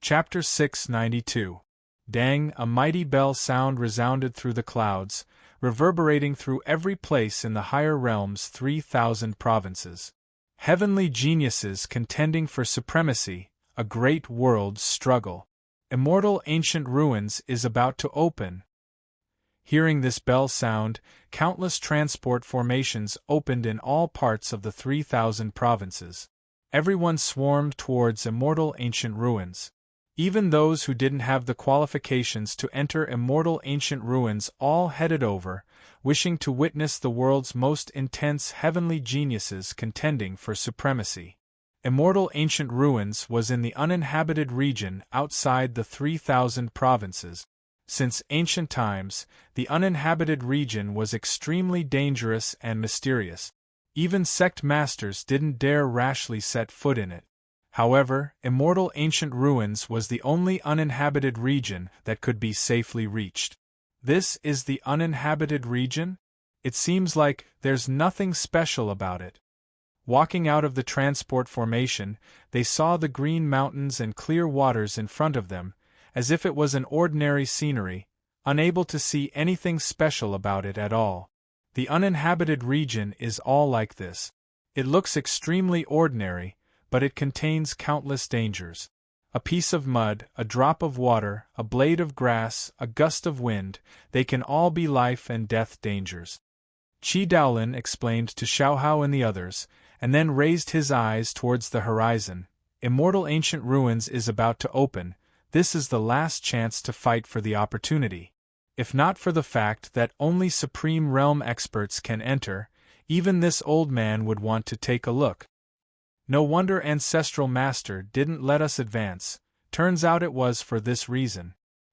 Chapter 692. Dang, a mighty bell sound resounded through the clouds, reverberating through every place in the higher realms 3,000 provinces. Heavenly geniuses contending for supremacy, a great world struggle. Immortal ancient ruins is about to open. Hearing this bell sound, countless transport formations opened in all parts of the 3,000 provinces. Everyone swarmed towards immortal ancient ruins. Even those who didn't have the qualifications to enter immortal ancient ruins all headed over, wishing to witness the world's most intense heavenly geniuses contending for supremacy. Immortal ancient ruins was in the uninhabited region outside the 3,000 provinces. Since ancient times, the uninhabited region was extremely dangerous and mysterious. Even sect masters didn't dare rashly set foot in it. However, immortal ancient ruins was the only uninhabited region that could be safely reached. This is the uninhabited region? It seems like there's nothing special about it. Walking out of the transport formation, they saw the green mountains and clear waters in front of them, as if it was an ordinary scenery, unable to see anything special about it at all. The uninhabited region is all like this. It looks extremely ordinary, but it contains countless dangers. A piece of mud, a drop of water, a blade of grass, a gust of wind, they can all be life and death dangers. Qi Daolin explained to Xiaohao and the others, and then raised his eyes towards the horizon. Immortal ancient ruins is about to open. This is the last chance to fight for the opportunity. If not for the fact that only Supreme Realm experts can enter, even this old man would want to take a look. No wonder Ancestral Master didn't let us advance. Turns out it was for this reason.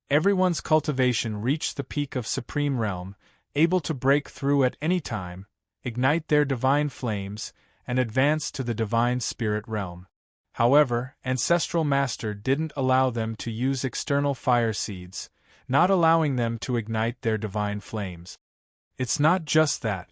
Everyone's cultivation reached the peak of Supreme Realm, able to break through at any time, ignite their divine flames, and advance to the Divine Spirit Realm. However, Ancestral Master didn't allow them to use external fire seeds, not allowing them to ignite their divine flames. It's not just that.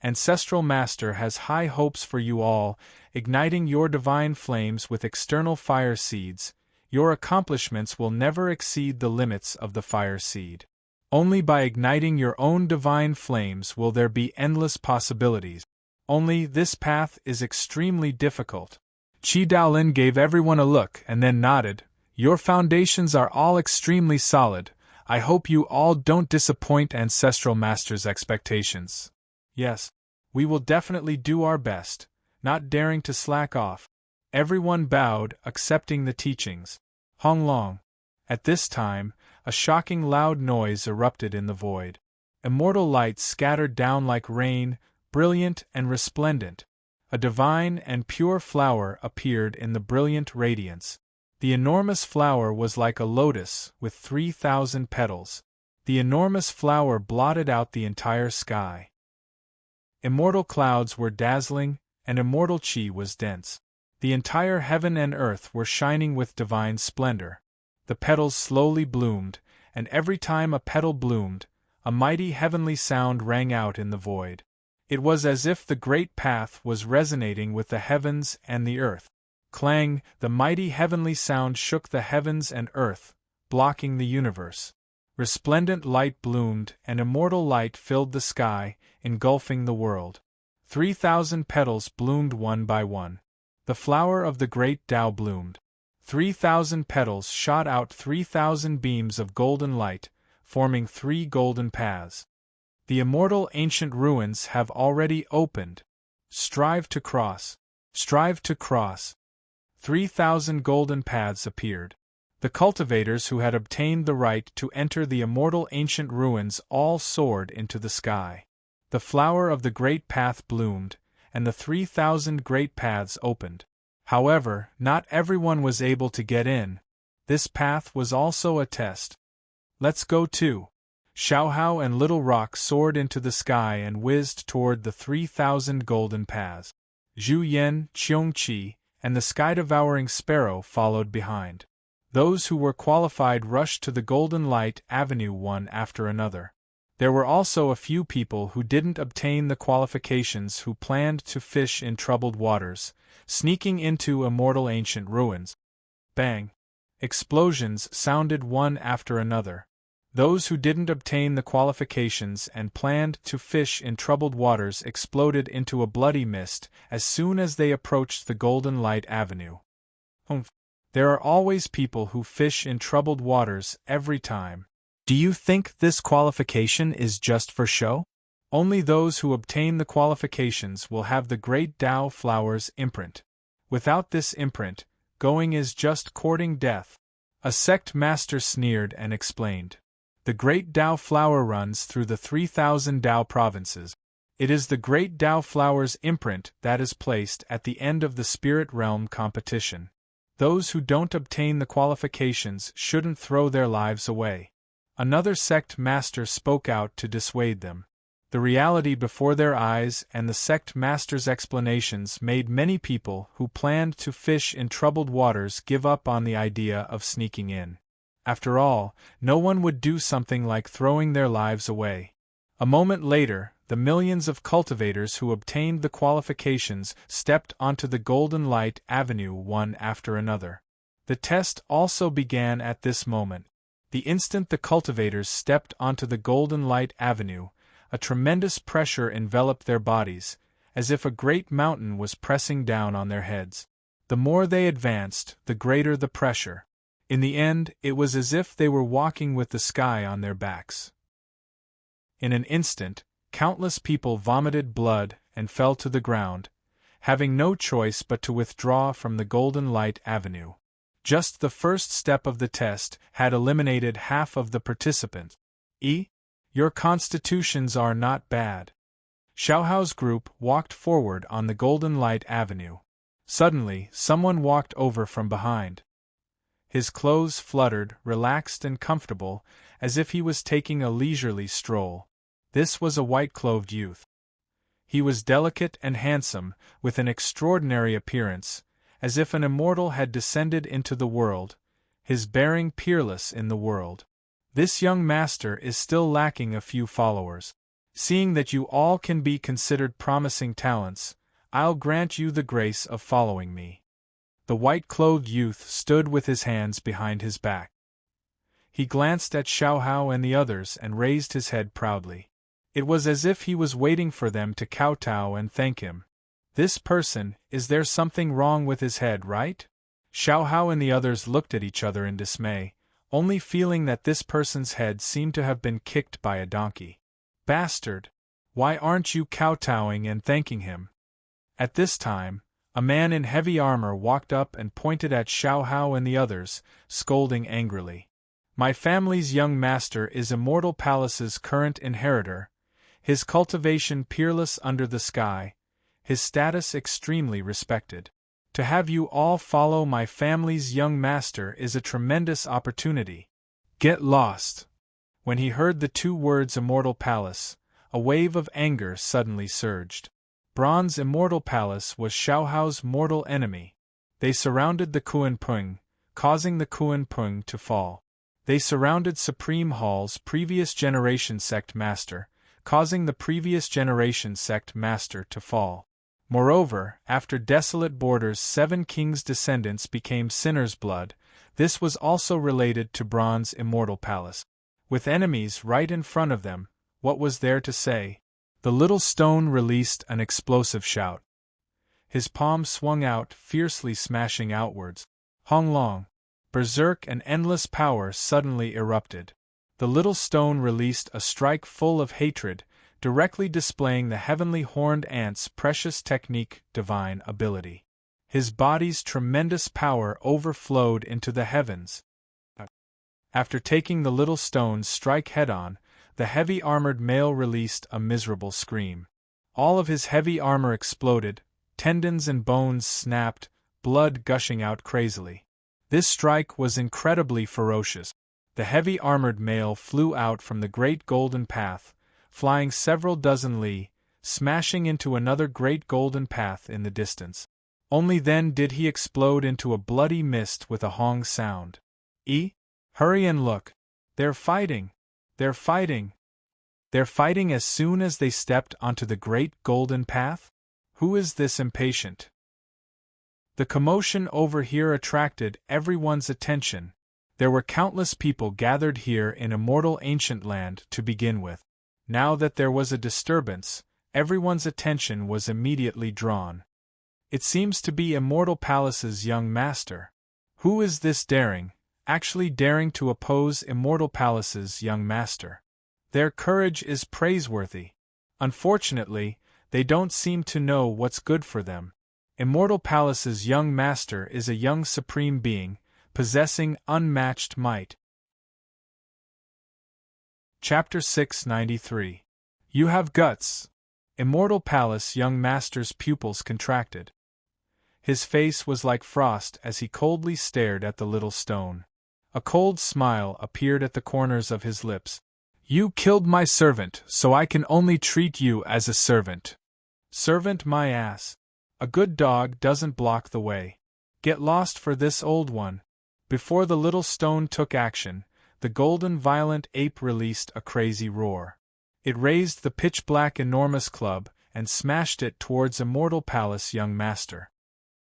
Ancestral Master has high hopes for you all, igniting your divine flames with external fire seeds. Your accomplishments will never exceed the limits of the fire seed. Only by igniting your own divine flames will there be endless possibilities. Only this path is extremely difficult. Qi Daolin gave everyone a look and then nodded. Your foundations are all extremely solid. I hope you all don't disappoint Ancestral Master's expectations. Yes, we will definitely do our best, not daring to slack off. Everyone bowed, accepting the teachings. Honglong. At this time, a shocking loud noise erupted in the void. Immortal light scattered down like rain, brilliant and resplendent. A divine and pure flower appeared in the brilliant radiance. The enormous flower was like a lotus with 3,000 petals. The enormous flower blotted out the entire sky. Immortal clouds were dazzling, and immortal qi was dense. The entire heaven and earth were shining with divine splendor. The petals slowly bloomed, and every time a petal bloomed, a mighty heavenly sound rang out in the void. It was as if the great path was resonating with the heavens and the earth. Clang, the mighty heavenly sound shook the heavens and earth, blocking the universe. Resplendent light bloomed, and immortal light filled the sky, engulfing the world. 3,000 petals bloomed one by one. The flower of the great Tao bloomed. 3,000 petals shot out 3,000 beams of golden light, forming 3 golden paths. The immortal ancient ruins have already opened. Strive to cross. Strive to cross. 3,000 golden paths appeared. The cultivators who had obtained the right to enter the immortal ancient ruins all soared into the sky. The flower of the great path bloomed, and the 3,000 great paths opened. However, not everyone was able to get in. This path was also a test. Let's go too. Xiaohao and Little Rock soared into the sky and whizzed toward the 3,000 golden paths. Zhu Yan, Qiongqi, and the sky-devouring sparrow followed behind. Those who were qualified rushed to the Golden Light Avenue one after another. There were also a few people who didn't obtain the qualifications who planned to fish in troubled waters, sneaking into immortal ancient ruins. Bang! Explosions sounded one after another. Those who didn't obtain the qualifications and planned to fish in troubled waters exploded into a bloody mist as soon as they approached the Golden Light Avenue. Humph. There are always people who fish in troubled waters every time. Do you think this qualification is just for show? Only those who obtain the qualifications will have the Great Tao Flower's imprint. Without this imprint, going is just courting death. A sect master sneered and explained. The Great Tao Flower runs through the 3,000 Tao provinces. It is the Great Tao Flower's imprint that is placed at the end of the spirit realm competition. Those who don't obtain the qualifications shouldn't throw their lives away. Another sect master spoke out to dissuade them. The reality before their eyes and the sect master's explanations made many people who planned to fish in troubled waters give up on the idea of sneaking in. After all, no one would do something like throwing their lives away. A moment later, the millions of cultivators who obtained the qualifications stepped onto the Golden Light Avenue one after another. The test also began at this moment. The instant the cultivators stepped onto the Golden Light Avenue, a tremendous pressure enveloped their bodies, as if a great mountain was pressing down on their heads. The more they advanced, the greater the pressure. In the end, it was as if they were walking with the sky on their backs. In an instant, countless people vomited blood and fell to the ground, having no choice but to withdraw from the Golden Light Avenue. Just the first step of the test had eliminated half of the participants. Your constitutions are not bad. Xiaohao's group walked forward on the Golden Light Avenue. Suddenly, someone walked over from behind. His clothes fluttered, relaxed and comfortable, as if he was taking a leisurely stroll. This was a white-clothed youth. He was delicate and handsome, with an extraordinary appearance, as if an immortal had descended into the world, his bearing peerless in the world. This young master is still lacking a few followers. Seeing that you all can be considered promising talents, I'll grant you the grace of following me. The white-clothed youth stood with his hands behind his back. He glanced at Xiaohao and the others and raised his head proudly. It was as if he was waiting for them to kowtow and thank him. This person, is there something wrong with his head, right? Xiaohao and the others looked at each other in dismay, only feeling that this person's head seemed to have been kicked by a donkey. Bastard! Why aren't you kowtowing and thanking him? At this time, a man in heavy armor walked up and pointed at Xiaohao and the others, scolding angrily. My family's young master is Immortal Palace's current inheritor, his cultivation peerless under the sky, his status extremely respected. To have you all follow my family's young master is a tremendous opportunity. Get lost! When he heard the two words Immortal Palace, a wave of anger suddenly surged. Bronze Immortal Palace was Xiaohao's mortal enemy. They surrounded the Kuan-Pung, causing the Kuan-Pung to fall. They surrounded Supreme Hall's previous generation sect master, causing the previous generation sect master to fall. Moreover, after Desolate Border's 7 kings' descendants became Sinner's Blood, this was also related to Bronze Immortal Palace. With enemies right in front of them, what was there to say? The little stone released an explosive shout. His palm swung out, fiercely smashing outwards. Honglong! Berserk and endless power suddenly erupted. The little stone released a strike full of hatred, directly displaying the heavenly horned ant's precious technique, divine ability. His body's tremendous power overflowed into the heavens. After taking the little stone's strike head-on, the heavy-armored male released a miserable scream. All of his heavy armor exploded, tendons and bones snapped, blood gushing out crazily. This strike was incredibly ferocious. The heavy-armored male flew out from the great golden path, flying several dozen li, smashing into another great golden path in the distance. Only then did he explode into a bloody mist with a hong sound. Hurry and look! They're fighting! They're fighting! They're fighting as soon as they stepped onto the great golden path? Who is this impatient? The commotion over here attracted everyone's attention. There were countless people gathered here in immortal ancient land to begin with. Now that there was a disturbance, everyone's attention was immediately drawn. It seems to be Immortal Palace's young master. Who is this actually daring to oppose Immortal Palace's young master? Their courage is praiseworthy. Unfortunately, they don't seem to know what's good for them. Immortal Palace's young master is a young supreme being, possessing unmatched might. Chapter 693. You have guts. Immortal Palace young master's pupils contracted. His face was like frost as he coldly stared at the little stone. A cold smile appeared at the corners of his lips. You killed my servant, so I can only treat you as a servant. Servant my ass. A good dog doesn't block the way. Get lost for this old one. Before the little stone took action, the golden violent ape released a crazy roar. It raised the pitch-black enormous club and smashed it towards Immortal Palace young master.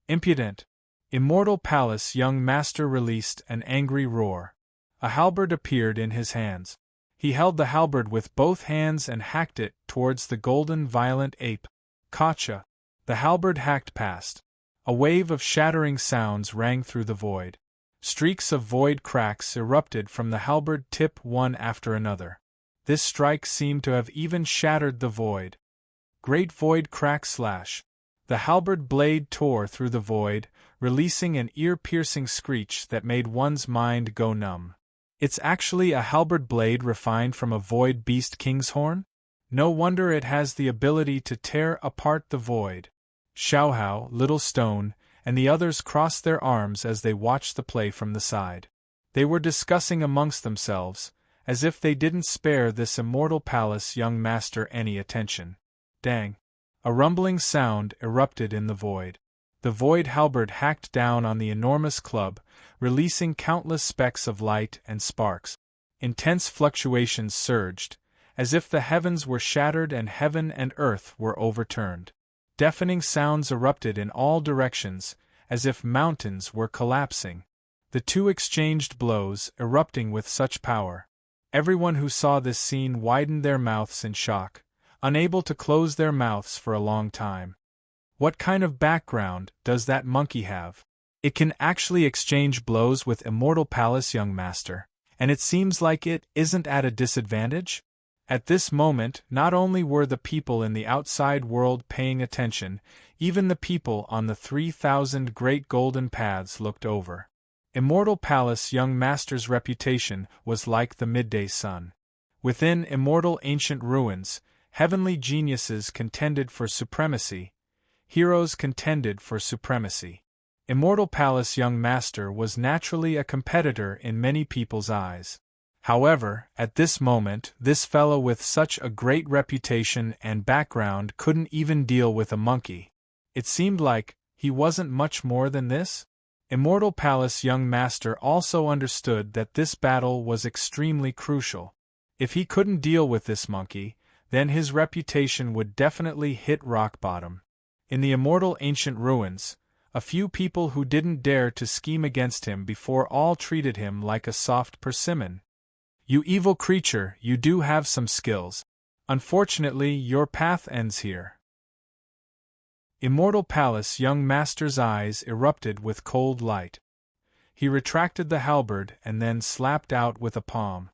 Impudent! Immortal Palace young master released an angry roar. A halberd appeared in his hands. He held the halberd with both hands and hacked it towards the golden violent ape. Gotcha! The halberd hacked past. A wave of shattering sounds rang through the void. Streaks of void cracks erupted from the halberd tip one after another. This strike seemed to have even shattered the void. Great void crack slash. The halberd blade tore through the void, releasing an ear-piercing screech that made one's mind go numb. It's actually a halberd blade refined from a void beast king's horn? No wonder it has the ability to tear apart the void. Xiaohao, Little Stone, and the others crossed their arms as they watched the play from the side. They were discussing amongst themselves, as if they didn't spare this Immortal Palace young master any attention. Dang! A rumbling sound erupted in the void. The void halberd hacked down on the enormous club, releasing countless specks of light and sparks. Intense fluctuations surged, as if the heavens were shattered and heaven and earth were overturned. Deafening sounds erupted in all directions, as if mountains were collapsing. The two exchanged blows, erupting with such power. Everyone who saw this scene widened their mouths in shock, unable to close their mouths for a long time. What kind of background does that monkey have? It can actually exchange blows with Immortal Palace young master, and it seems like it isn't at a disadvantage? At this moment, not only were the people in the outside world paying attention, even the people on the 3,000 great golden paths looked over. Immortal Palace young master's reputation was like the midday sun. Within immortal ancient ruins, heavenly geniuses contended for supremacy. Heroes contended for supremacy. Immortal Palace young master was naturally a competitor in many people's eyes. However, at this moment, this fellow with such a great reputation and background couldn't even deal with a monkey. It seemed like he wasn't much more than this. Immortal Palace young master also understood that this battle was extremely crucial. If he couldn't deal with this monkey, then his reputation would definitely hit rock bottom. In the immortal ancient ruins, a few people who didn't dare to scheme against him before all treated him like a soft persimmon. You evil creature, you do have some skills. Unfortunately, your path ends here. Immortal Palace young master's eyes erupted with cold light. He retracted the halberd and then slapped out with a palm.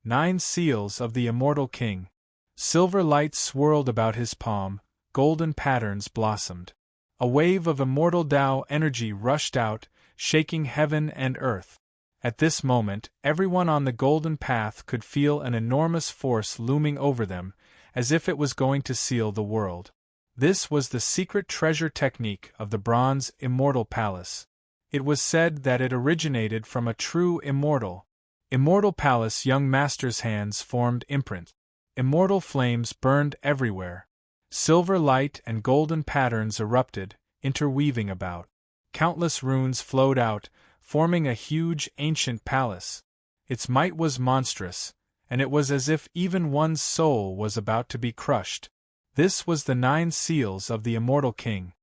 9 seals of the immortal king. Silver light swirled about his palm, golden patterns blossomed. A wave of immortal Tao energy rushed out, shaking heaven and earth. At this moment, everyone on the golden path could feel an enormous force looming over them, as if it was going to seal the world. This was the secret treasure technique of the Bronze Immortal Palace. It was said that it originated from a true immortal. Immortal Palace young master's hands formed imprint. Immortal flames burned everywhere. Silver light and golden patterns erupted, interweaving about. Countless runes flowed out, forming a huge ancient palace. Its might was monstrous, and it was as if even one's soul was about to be crushed. This was the 9 seals of the immortal king.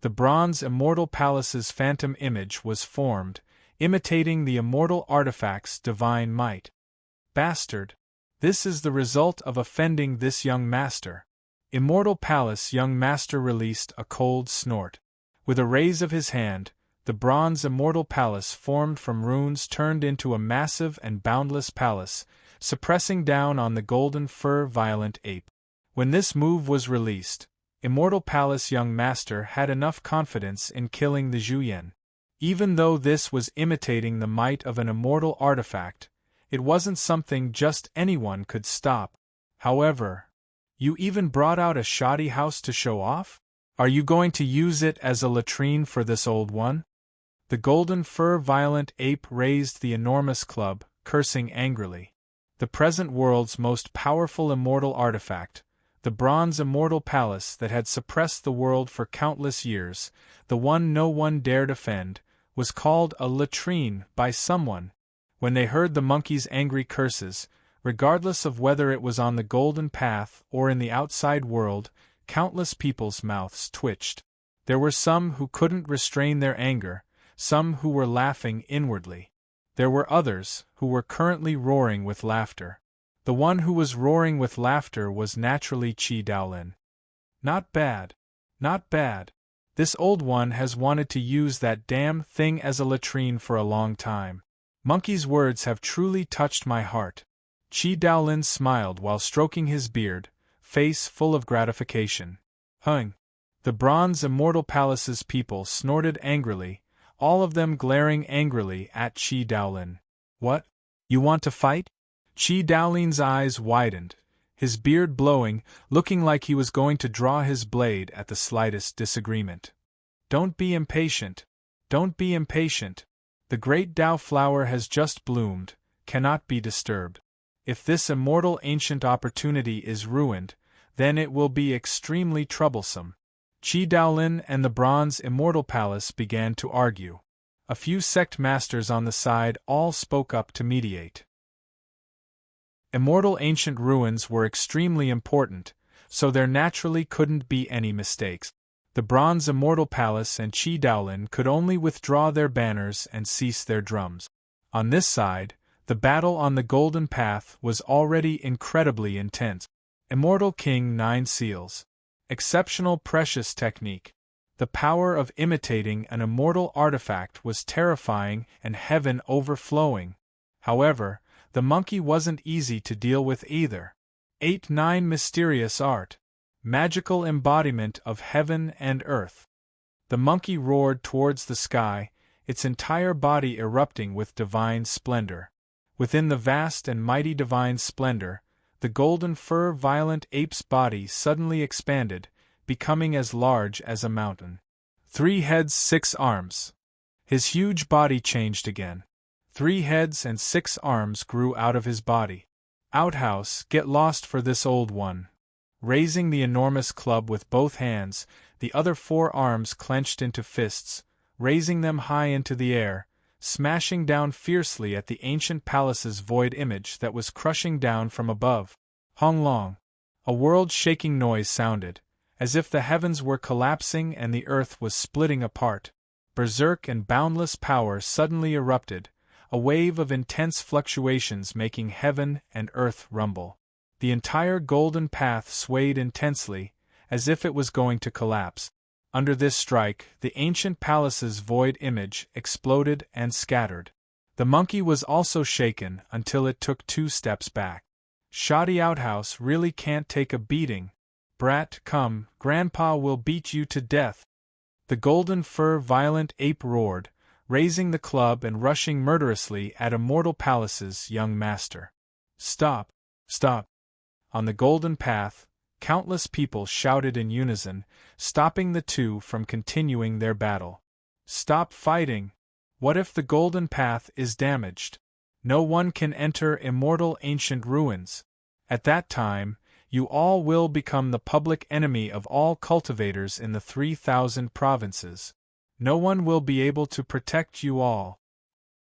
The bronze immortal palace's phantom image was formed, imitating the immortal artifact's divine might. Bastard! This is the result of offending this young master. Immortal palace young master released a cold snort. With a raise of his hand, the bronze immortal palace formed from runes turned into a massive and boundless palace, suppressing down on the golden fur violent ape. When this move was released, Immortal Palace young master had enough confidence in killing the Zhuyan. Even though this was imitating the might of an immortal artifact, it wasn't something just anyone could stop. However, you even brought out a shoddy house to show off? Are you going to use it as a latrine for this old one? The golden fur violent ape raised the enormous club, cursing angrily. The present world's most powerful immortal artifact, the bronze immortal palace that had suppressed the world for countless years, the one no one dared offend, was called a latrine by someone. When they heard the monkey's angry curses, regardless of whether it was on the golden path or in the outside world, countless people's mouths twitched. There were some who couldn't restrain their anger, some who were laughing inwardly. There were others who were currently roaring with laughter. The one who was roaring with laughter was naturally Qi Daolin. Not bad. Not bad. This old one has wanted to use that damn thing as a latrine for a long time. Monkey's words have truly touched my heart. Qi Daolin smiled while stroking his beard, face full of gratification. Hung. The bronze immortal palace's people snorted angrily, all of them glaring angrily at Qi Daolin. What? You want to fight? Qi Daolin's eyes widened, his beard blowing, looking like he was going to draw his blade at the slightest disagreement. Don't be impatient. Don't be impatient. The great Dao flower has just bloomed, cannot be disturbed. If this immortal ancient opportunity is ruined, then it will be extremely troublesome. Qi Daolin and the bronze immortal palace began to argue. A few sect masters on the side all spoke up to mediate. Immortal ancient ruins were extremely important, so there naturally couldn't be any mistakes. The bronze immortal palace and Qi Daolin could only withdraw their banners and cease their drums. On this side, the battle on the golden path was already incredibly intense. Immortal King 9 Seals. Exceptional precious technique. The power of imitating an immortal artifact was terrifying and heaven overflowing. However, the monkey wasn't easy to deal with either. 8-9 Mysterious art. Magical embodiment of heaven and earth. The monkey roared towards the sky, its entire body erupting with divine splendor. Within the vast and mighty divine splendor, the golden fur violent ape's body suddenly expanded, becoming as large as a mountain. 3 heads 6 arms. His huge body changed again. 3 heads and 6 arms grew out of his body. Outhouse, get lost for this old one. Raising the enormous club with both hands, the other 4 arms clenched into fists, raising them high into the air, smashing down fiercely at the ancient palace's void image that was crushing down from above. Hong Long. A world-shaking noise sounded, as if the heavens were collapsing and the earth was splitting apart. Berserk and boundless power suddenly erupted, a wave of intense fluctuations making heaven and earth rumble. The entire golden path swayed intensely, as if it was going to collapse. Under this strike, the ancient palace's void image exploded and scattered. The monkey was also shaken until it took 2 steps back. Shoddy outhouse really can't take a beating. Brat, come, Grandpa will beat you to death. The golden fur violent ape roared, raising the club and rushing murderously at Immortal Palace's young master. Stop! Stop! On the golden path, countless people shouted in unison, stopping the two from continuing their battle. Stop fighting! What if the golden path is damaged? No one can enter immortal ancient ruins. At that time, you all will become the public enemy of all cultivators in the 3,000 provinces. No one will be able to protect you all.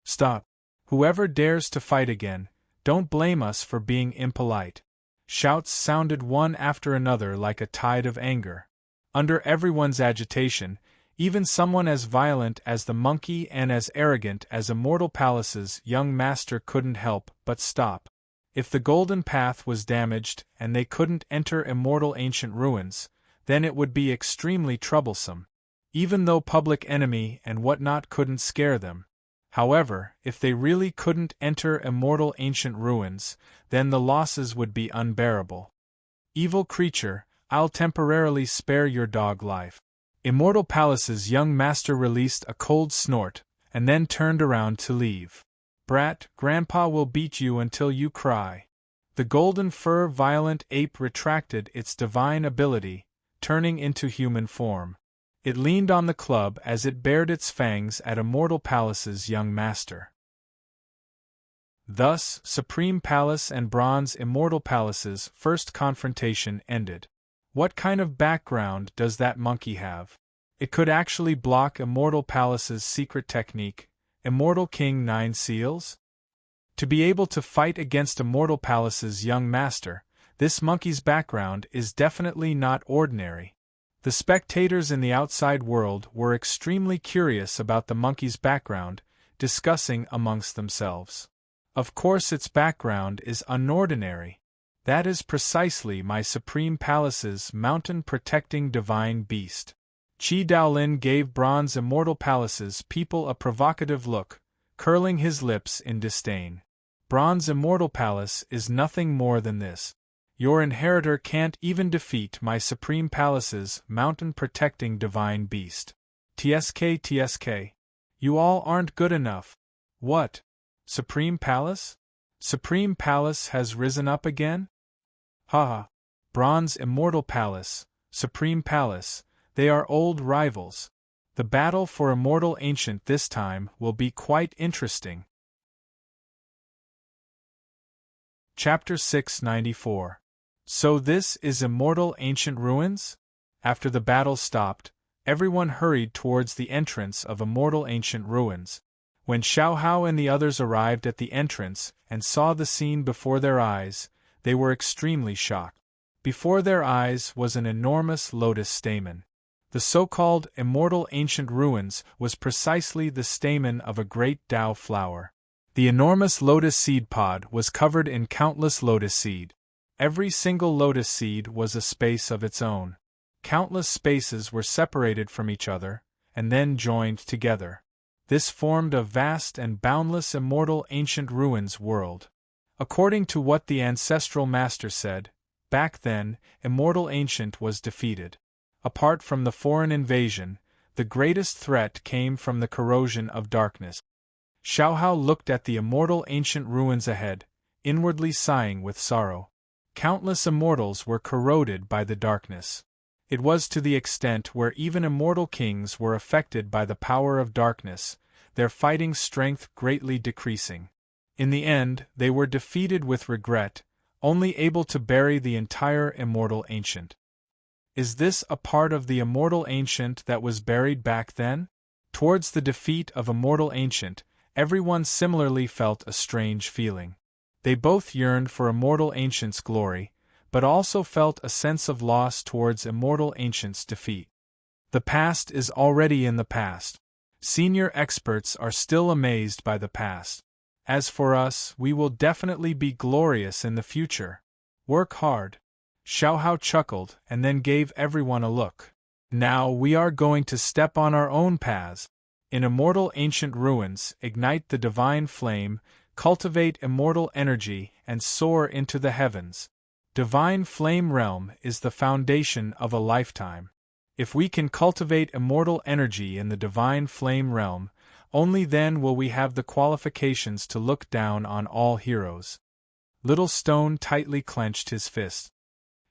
Stop! Whoever dares to fight again, don't blame us for being impolite. Shouts sounded one after another like a tide of anger. Under everyone's agitation, Even someone as violent as the monkey and as arrogant as Immortal Palace's young master couldn't help but stop. If the golden path was damaged and they couldn't enter immortal ancient ruins, then it would be extremely troublesome. Even though Public Enemy and whatnot couldn't scare them. However, if they really couldn't enter immortal ancient ruins, then the losses would be unbearable. Evil creature, I'll temporarily spare your dog life. Immortal Palace's young master released a cold snort, and then turned around to leave. Brat, Grandpa will beat you until you cry. The golden fur violent ape retracted its divine ability, turning into human form. It leaned on the club as it bared its fangs at Immortal Palace's young master. Thus, Supreme Palace and Bronze Immortal Palace's first confrontation ended. What kind of background does that monkey have? It could actually block Immortal Palace's secret technique, Immortal King 9 Seals? To be able to fight against Immortal Palace's young master, this monkey's background is definitely not ordinary. The spectators in the outside world were extremely curious about the monkey's background, discussing amongst themselves. Of course its background is unordinary. That is precisely my Supreme Palace's mountain-protecting divine beast. Qi Daolin gave Bronze Immortal Palace's people a provocative look, curling his lips in disdain. Bronze Immortal Palace is nothing more than this. Your inheritor can't even defeat my Supreme Palace's mountain-protecting divine beast. TSK. You all aren't good enough. What? Supreme Palace? Supreme Palace has risen up again? Haha. Bronze Immortal Palace, Supreme Palace, they are old rivals. The battle for Immortal Ancient this time will be quite interesting. Chapter 694. So this is Immortal Ancient Ruins? After the battle stopped, everyone hurried towards the entrance of Immortal Ancient Ruins. When Xiaohao and the others arrived at the entrance and saw the scene before their eyes, they were extremely shocked. Before their eyes was an enormous lotus stamen. The so-called Immortal Ancient Ruins was precisely the stamen of a great Tao flower. The enormous lotus seed pod was covered in countless lotus seed. Every single lotus seed was a space of its own. Countless spaces were separated from each other, and then joined together. This formed a vast and boundless Immortal Ancient Ruins world. According to what the ancestral master said, back then, Immortal Ancient was defeated. Apart from the foreign invasion, the greatest threat came from the corrosion of darkness. Xiaohao looked at the Immortal Ancient Ruins ahead, inwardly sighing with sorrow. Countless immortals were corroded by the darkness. It was to the extent where even immortal kings were affected by the power of darkness, their fighting strength greatly decreasing. In the end, they were defeated with regret, only able to bury the entire Immortal Ancient. Is this a part of the Immortal Ancient that was buried back then? Towards the defeat of Immortal Ancient, everyone similarly felt a strange feeling. They both yearned for Immortal Ancient's glory, but also felt a sense of loss towards Immortal Ancient's defeat. The past is already in the past. Senior experts are still amazed by the past. As for us, we will definitely be glorious in the future. Work hard. Xiaohao chuckled and then gave everyone a look. Now we are going to step on our own paths. In Immortal Ancient Ruins, ignite the divine flame, cultivate immortal energy, and soar into the heavens. Divine Flame Realm is the foundation of a lifetime. If we can cultivate immortal energy in the Divine Flame Realm, only then will we have the qualifications to look down on all heroes. Little Stone tightly clenched his fist.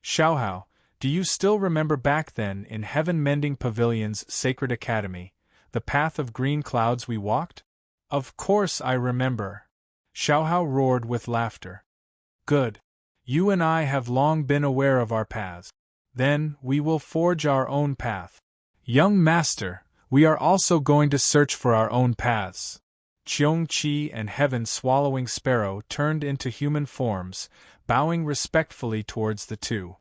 Xiaohao, do you still remember back then in Heaven Mending Pavilion's Sacred Academy, the path of green clouds we walked? Of course I remember. Xiaohao roared with laughter. Good. You and I have long been aware of our paths. Then, we will forge our own path. Young Master, we are also going to search for our own paths. Qiong-Chi and Heaven-Swallowing Sparrow turned into human forms, bowing respectfully towards the two.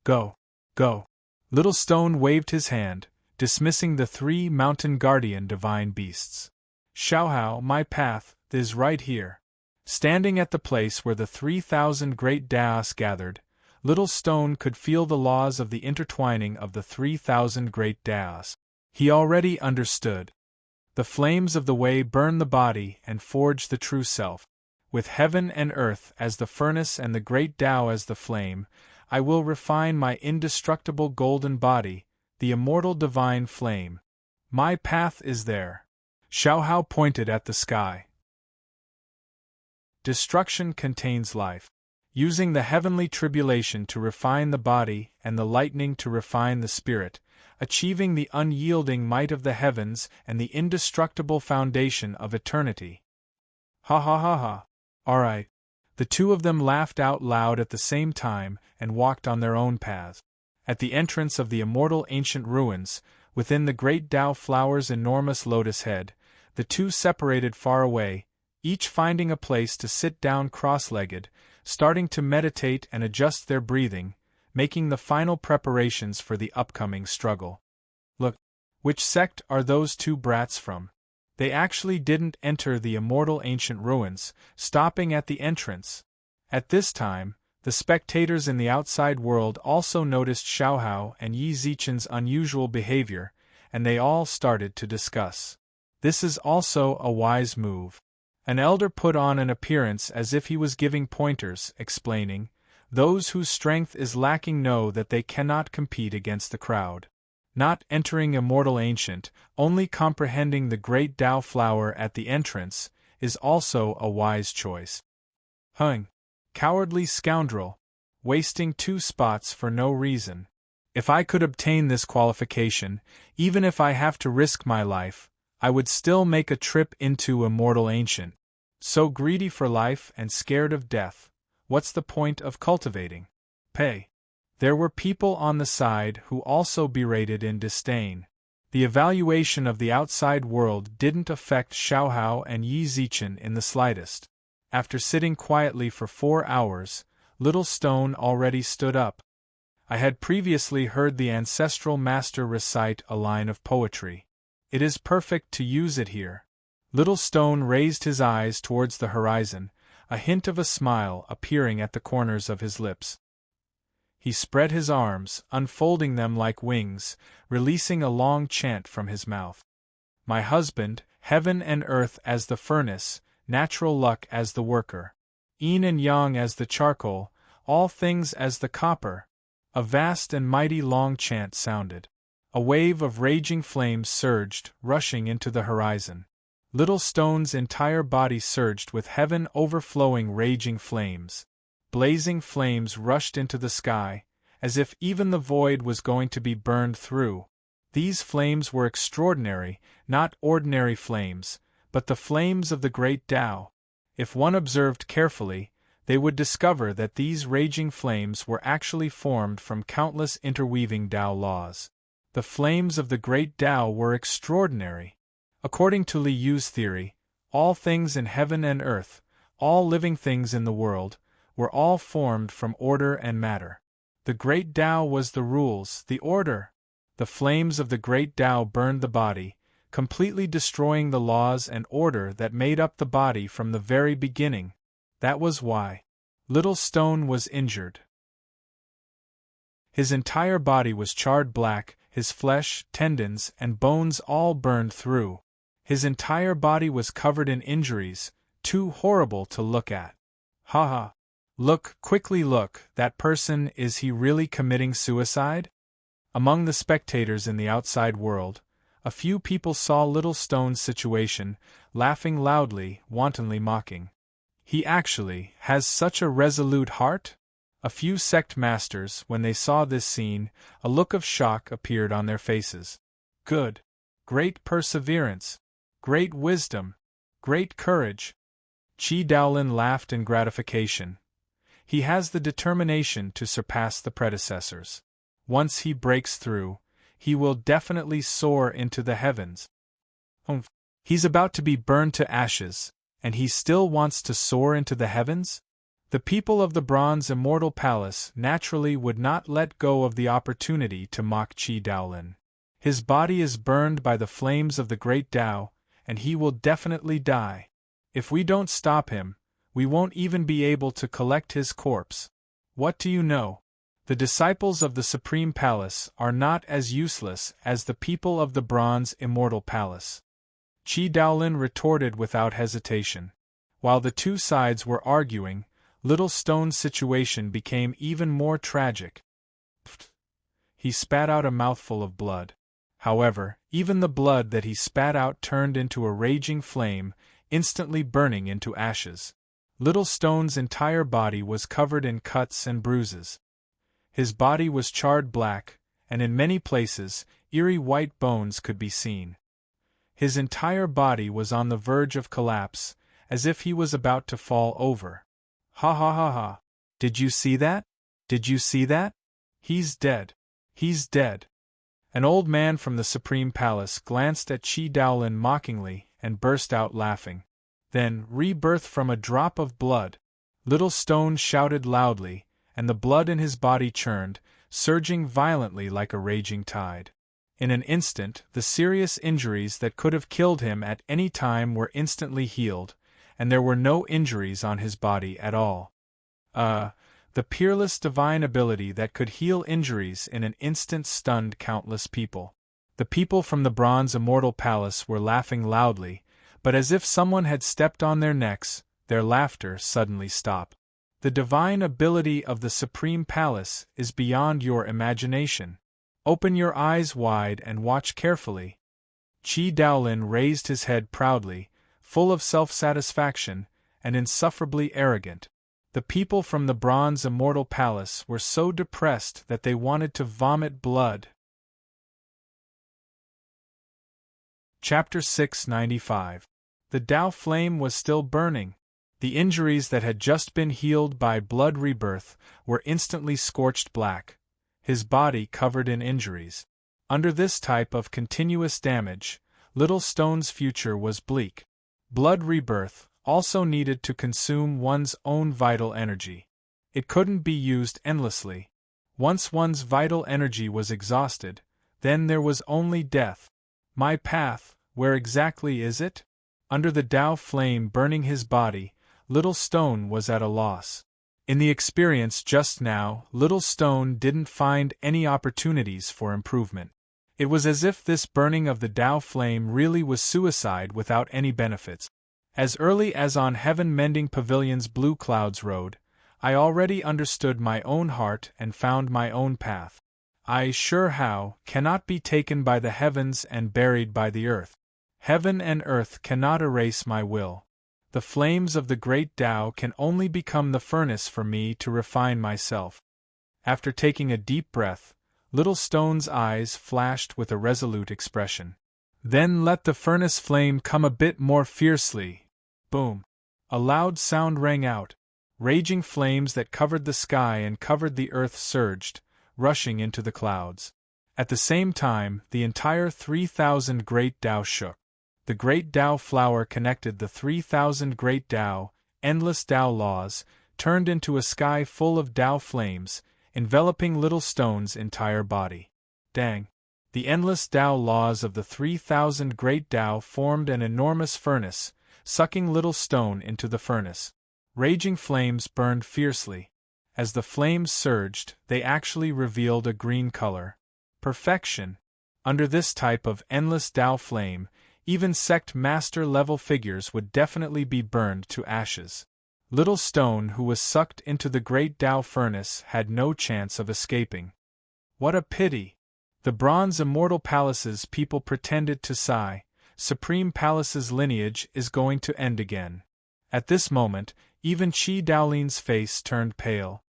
Go. Go. Little Stone waved his hand, dismissing the 3 mountain guardian divine beasts. Xiaohao, my path is right here. Standing at the place where the 3,000 great Daos gathered, Little Stone could feel the laws of the intertwining of the 3,000 great Daos. He already understood. The flames of the way burn the body and forge the true self. With heaven and earth as the furnace and the great Tao as the flame, I will refine my indestructible golden body, the immortal divine flame. My path is there. Xiaohao pointed at the sky. Destruction contains life. Using the heavenly tribulation to refine the body and the lightning to refine the spirit, achieving the unyielding might of the heavens and the indestructible foundation of eternity. Ha ha ha ha. All right. The 2 of them laughed out loud at the same time and walked on their own paths. At the entrance of the immortal ancient ruins, within the great Tao flower's enormous lotus head, the 2 separated far away, each finding a place to sit down cross-legged, starting to meditate and adjust their breathing, making the final preparations for the upcoming struggle. Look, which sect are those 2 brats from? They actually didn't enter the immortal ancient ruins, stopping at the entrance. At this time, the spectators in the outside world also noticed Xiaohao and Yi Zichen's unusual behavior, and they all started to discuss. This is also a wise move. An elder put on an appearance as if he was giving pointers, explaining, "Those whose strength is lacking know that they cannot compete against the crowd. Not entering immortal ancient, only comprehending the great Tao flower at the entrance, is also a wise choice." Hung. Cowardly scoundrel. Wasting 2 spots for no reason. If I could obtain this qualification, even if I have to risk my life, I would still make a trip into immortal ancient. So greedy for life and scared of death, what's the point of cultivating? Pay. There were people on the side who also berated in disdain. The evaluation of the outside world didn't affect Xiaohao and Yi Zichen in the slightest. After sitting quietly for 4 hours, Little Stone already stood up. I had previously heard the ancestral master recite a line of poetry. It is perfect to use it here. Little Stone raised his eyes towards the horizon, a hint of a smile appearing at the corners of his lips. He spread his arms, unfolding them like wings, releasing a long chant from his mouth. My husband, heaven and earth as the furnace, natural luck as the worker. Yin and yang as the charcoal, all things as the copper. A vast and mighty long chant sounded. A wave of raging flames surged, rushing into the horizon. Little Stone's entire body surged with heaven overflowing raging flames. Blazing flames rushed into the sky, as if even the void was going to be burned through. These flames were extraordinary, not ordinary flames, but the flames of the great Tao. If one observed carefully, they would discover that these raging flames were actually formed from countless interweaving Tao laws. The flames of the great Tao were extraordinary. According to Li Yu's theory, all things in heaven and earth, all living things in the world, were all formed from order and matter. The great Tao was the rules, the order. The flames of the great Tao burned the body, completely destroying the laws and order that made up the body from the very beginning. That was why Little Stone was injured. His entire body was charred black, his flesh, tendons, and bones all burned through. His entire body was covered in injuries, too horrible to look at. Ha ha. Look, quickly look, that person, is he really committing suicide? Among the spectators in the outside world, a few people saw Little Stone's situation, laughing loudly, wantonly mocking. He actually has such a resolute heart? A few sect masters, when they saw this scene, a look of shock appeared on their faces. Good. Great perseverance. Great wisdom. Great courage. Qi Daolin laughed in gratification. He has the determination to surpass the predecessors. Once he breaks through, he will definitely soar into the heavens. He's about to be burned to ashes, and he still wants to soar into the heavens? The people of the Bronze Immortal Palace naturally would not let go of the opportunity to mock Qi Daolin. His body is burned by the flames of the great Tao, and he will definitely die. If we don't stop him, we won't even be able to collect his corpse. What do you know? The disciples of the Supreme Palace are not as useless as the people of the Bronze Immortal Palace. Qi Daolin retorted without hesitation. While the two sides were arguing, Little Stone's situation became even more tragic. He spat out a mouthful of blood. However, even the blood that he spat out turned into a raging flame, instantly burning into ashes. Little Stone's entire body was covered in cuts and bruises. His body was charred black, and in many places, eerie white bones could be seen. His entire body was on the verge of collapse, as if he was about to fall over. Ha ha ha ha. Did you see that? Did you see that? He's dead. He's dead. An old man from the Supreme Palace glanced at Qi Daolin mockingly and burst out laughing. Then, rebirth from a drop of blood. Little Stone shouted loudly, and the blood in his body churned, surging violently like a raging tide. In an instant, the serious injuries that could have killed him at any time were instantly healed, and there were no injuries on his body at all. The peerless divine ability that could heal injuries in an instant stunned countless people. The people from the Bronze Immortal Palace were laughing loudly, but as if someone had stepped on their necks, their laughter suddenly stopped. The divine ability of the Supreme Palace is beyond your imagination. Open your eyes wide and watch carefully. Qi Daolin raised his head proudly, full of self-satisfaction, and insufferably arrogant. The people from the Bronze Immortal Palace were so depressed that they wanted to vomit blood. Chapter 695. The Tao flame was still burning. The injuries that had just been healed by blood rebirth were instantly scorched black, his body covered in injuries. Under this type of continuous damage, Little Stone's future was bleak. Blood rebirth also needed to consume one's own vital energy. It couldn't be used endlessly. Once one's vital energy was exhausted, then there was only death. My path, where exactly is it? Under the Tao flame burning his body, Little Stone was at a loss. In the experience just now, Little Stone didn't find any opportunities for improvement. It was as if this burning of the Tao flame really was suicide without any benefits. As early as on Heaven-Mending Pavilion's Blue Clouds Road, I already understood my own heart and found my own path. I, sure how, cannot be taken by the heavens and buried by the earth. Heaven and earth cannot erase my will. The flames of the great Tao can only become the furnace for me to refine myself. After taking a deep breath, Little Stone's eyes flashed with a resolute expression. Then let the furnace flame come a bit more fiercely. Boom! A loud sound rang out. Raging flames that covered the sky and covered the earth surged, rushing into the clouds. At the same time, the entire 3,000 great Tao shook. The great Tao flower connected the 3,000 great Tao, endless Tao laws, turned into a sky full of Tao flames, enveloping Little Stone's entire body. Dang! The endless Tao laws of the 3,000 great Tao formed an enormous furnace, sucking Little Stone into the furnace. Raging flames burned fiercely. As the flames surged, they actually revealed a green color. Perfection! Under this type of endless Tao flame, even sect master-level figures would definitely be burned to ashes. Little Stone, who was sucked into the great Tao furnace, had no chance of escaping. What a pity! The Bronze Immortal Palace's people pretended to sigh. Supreme Palace's lineage is going to end again. At this moment, even Qi Daolin's face turned pale.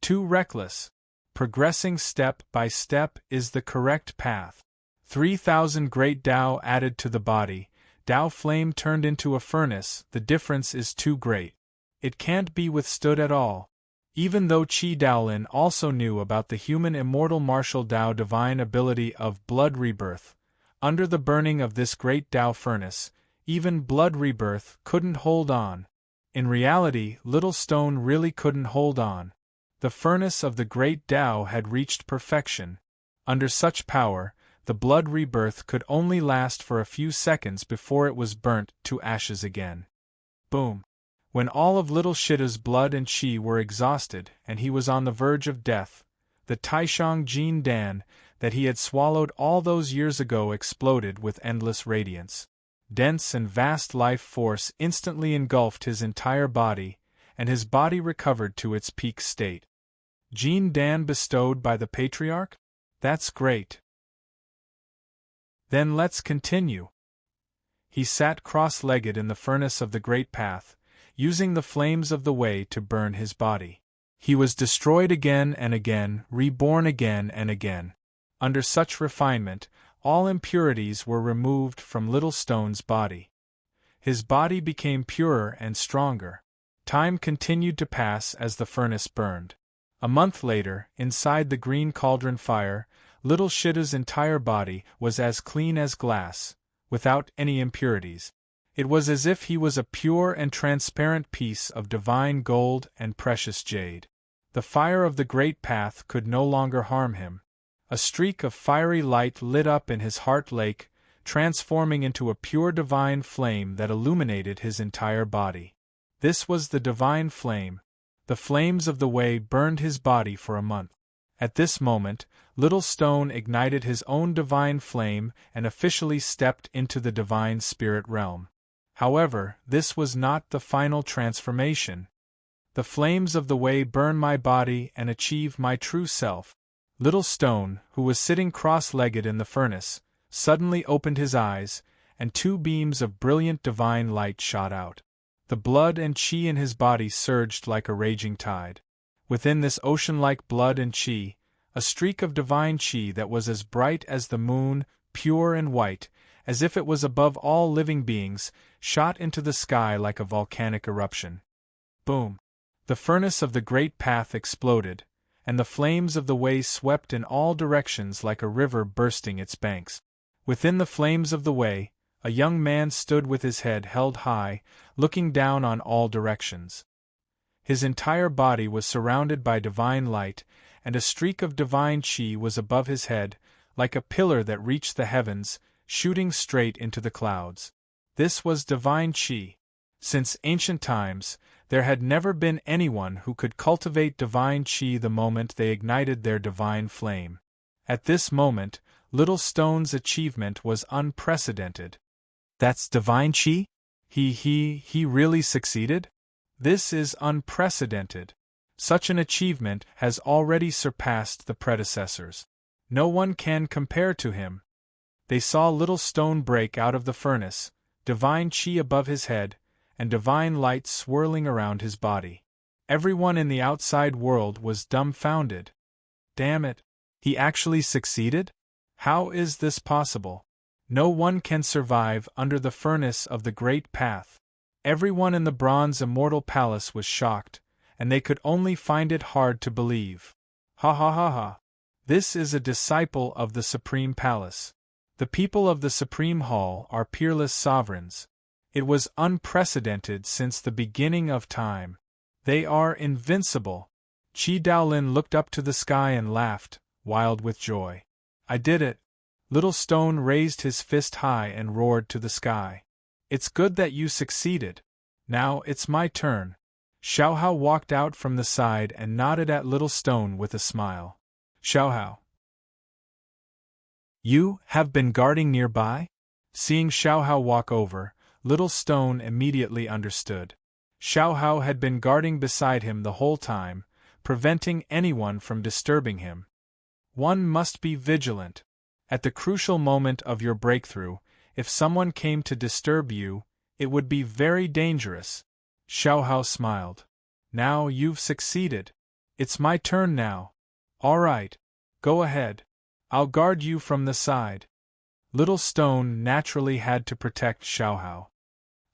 Too reckless. Progressing step by step is the correct path. 3,000 great Tao added to the body, Tao flame turned into a furnace, the difference is too great. It can't be withstood at all. Even though Qi Daolin also knew about the human immortal martial Tao divine ability of blood rebirth, under the burning of this great Tao furnace, even blood rebirth couldn't hold on. In reality, Little Stone really couldn't hold on. The furnace of the great Tao had reached perfection. Under such power, The blood rebirth could only last for a few seconds before it was burnt to ashes again. Boom! When all of little Shida's blood and chi were exhausted and he was on the verge of death, the Taishang Jin Dan that he had swallowed all those years ago exploded with endless radiance. Dense and vast life force instantly engulfed his entire body, and his body recovered to its peak state. Jin Dan bestowed by the Patriarch? That's great. Then let's continue. He sat cross-legged in the furnace of the Great Path, using the flames of the way to burn his body. He was destroyed again and again, reborn again and again. Under such refinement, all impurities were removed from Little Stone's body. His body became purer and stronger. Time continued to pass as the furnace burned. A month later, inside the green cauldron fire, Little Shida's entire body was as clean as glass, without any impurities. It was as if he was a pure and transparent piece of divine gold and precious jade. The fire of the Great Path could no longer harm him. A streak of fiery light lit up in his heart lake, transforming into a pure divine flame that illuminated his entire body. This was the divine flame. The flames of the way burned his body for a month. At this moment, Little Stone ignited his own divine flame and officially stepped into the divine spirit realm. However, this was not the final transformation. The flames of the way burn my body and achieve my true self. Little Stone, who was sitting cross-legged in the furnace, suddenly opened his eyes, and two beams of brilliant divine light shot out. The blood and chi in his body surged like a raging tide. Within this ocean-like blood and chi, a streak of divine chi that was as bright as the moon, pure and white, as if it was above all living beings, shot into the sky like a volcanic eruption. Boom! The furnace of the Great Path exploded, and the flames of the way swept in all directions like a river bursting its banks. Within the flames of the way, a young man stood with his head held high, looking down on all directions. His entire body was surrounded by divine light, and a streak of divine chi was above his head, like a pillar that reached the heavens, shooting straight into the clouds. This was divine chi. Since ancient times, there had never been anyone who could cultivate divine chi the moment they ignited their divine flame. At this moment, Little Stone's achievement was unprecedented. That's divine chi? He really succeeded? This is unprecedented. Such an achievement has already surpassed the predecessors. No one can compare to him. They saw Little Stone break out of the furnace, divine chi above his head, and divine light swirling around his body. Everyone in the outside world was dumbfounded. Damn it! He actually succeeded? How is this possible? No one can survive under the furnace of the Great Path. Everyone in the Bronze Immortal Palace was shocked, and they could only find it hard to believe. Ha ha ha ha! This is a disciple of the Supreme Palace. The people of the Supreme Hall are peerless sovereigns. It was unprecedented since the beginning of time. They are invincible. Qi Daolin looked up to the sky and laughed, wild with joy. I did it! Little Stone raised his fist high and roared to the sky. It's good that you succeeded. Now it's my turn. Xiaohao walked out from the side and nodded at Little Stone with a smile. Xiaohao. You have been guarding nearby? Seeing Xiaohao walk over, Little Stone immediately understood. Xiaohao had been guarding beside him the whole time, preventing anyone from disturbing him. One must be vigilant. At the crucial moment of your breakthrough, if someone came to disturb you, it would be very dangerous. Xiaohao smiled. Now you've succeeded. It's my turn now. All right. Go ahead. I'll guard you from the side. Little Stone naturally had to protect Xiaohao.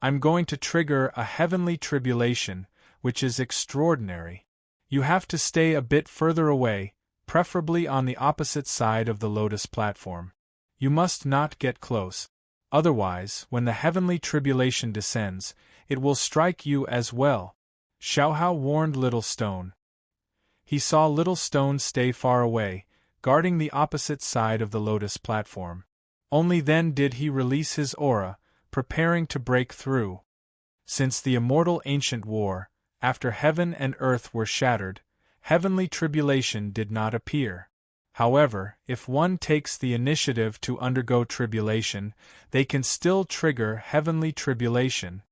I'm going to trigger a heavenly tribulation, which is extraordinary. You have to stay a bit further away, preferably on the opposite side of the lotus platform. You must not get close. Otherwise, when the heavenly tribulation descends, it will strike you as well. Xiaohao warned Little Stone. He saw Little Stone stay far away, guarding the opposite side of the lotus platform. Only then did he release his aura, preparing to break through. Since the immortal ancient war, after heaven and earth were shattered, heavenly tribulation did not appear. However, if one takes the initiative to undergo tribulation, they can still trigger heavenly tribulation.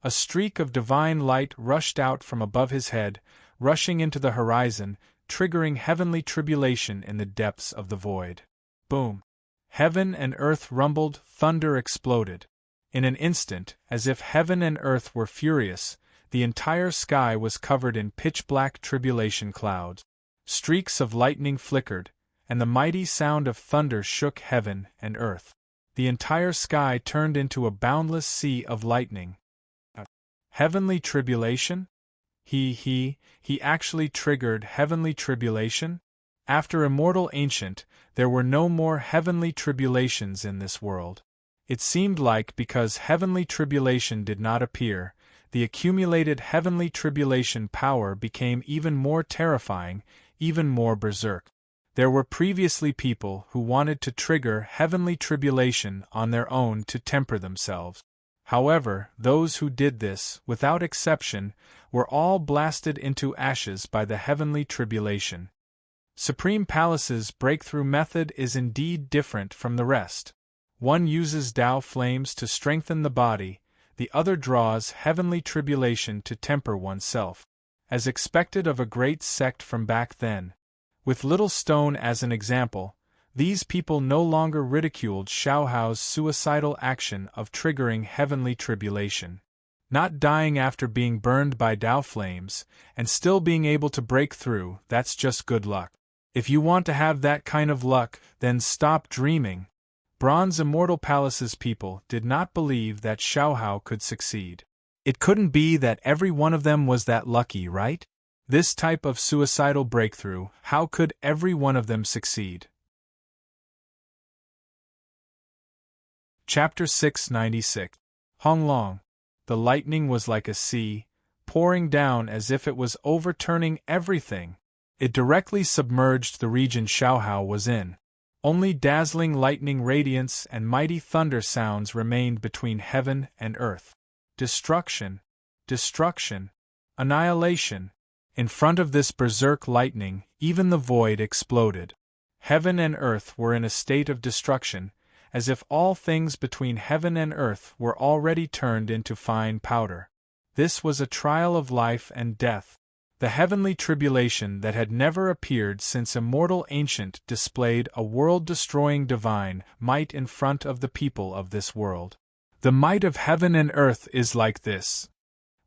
A streak of divine light rushed out from above his head, rushing into the horizon, triggering heavenly tribulation in the depths of the void. Boom! Heaven and earth rumbled, thunder exploded. In an instant, as if heaven and earth were furious, the entire sky was covered in pitch-black tribulation clouds. Streaks of lightning flickered, and the mighty sound of thunder shook heaven and earth. The entire sky turned into a boundless sea of lightning. Heavenly tribulation? He actually triggered heavenly tribulation? After Immortal Ancient, there were no more heavenly tribulations in this world. It seemed like because heavenly tribulation did not appear, the accumulated heavenly tribulation power became even more terrifying, even more berserk. There were previously people who wanted to trigger heavenly tribulation on their own to temper themselves. However, those who did this, without exception, were all blasted into ashes by the heavenly tribulation. Supreme Palace's breakthrough method is indeed different from the rest. One uses Tao flames to strengthen the body, the other draws heavenly tribulation to temper oneself. As expected of a great sect from back then. With Little Stone as an example, these people no longer ridiculed Xiaohao's suicidal action of triggering heavenly tribulation. Not dying after being burned by Tao flames, and still being able to break through, that's just good luck. If you want to have that kind of luck, then stop dreaming. Bronze Immortal Palace's people did not believe that Xiaohao could succeed. It couldn't be that every one of them was that lucky, right? This type of suicidal breakthrough, how could every one of them succeed? Chapter 696. Honglong. The lightning was like a sea, pouring down as if it was overturning everything. It directly submerged the region Xiaohao was in. Only dazzling lightning radiance and mighty thunder sounds remained between heaven and earth. Destruction. Destruction. Annihilation. In front of this berserk lightning, even the void exploded. Heaven and earth were in a state of destruction, as if all things between heaven and earth were already turned into fine powder. This was a trial of life and death. The heavenly tribulation that had never appeared since Immortal Ancient displayed a world-destroying divine might in front of the people of this world. The might of heaven and earth is like this.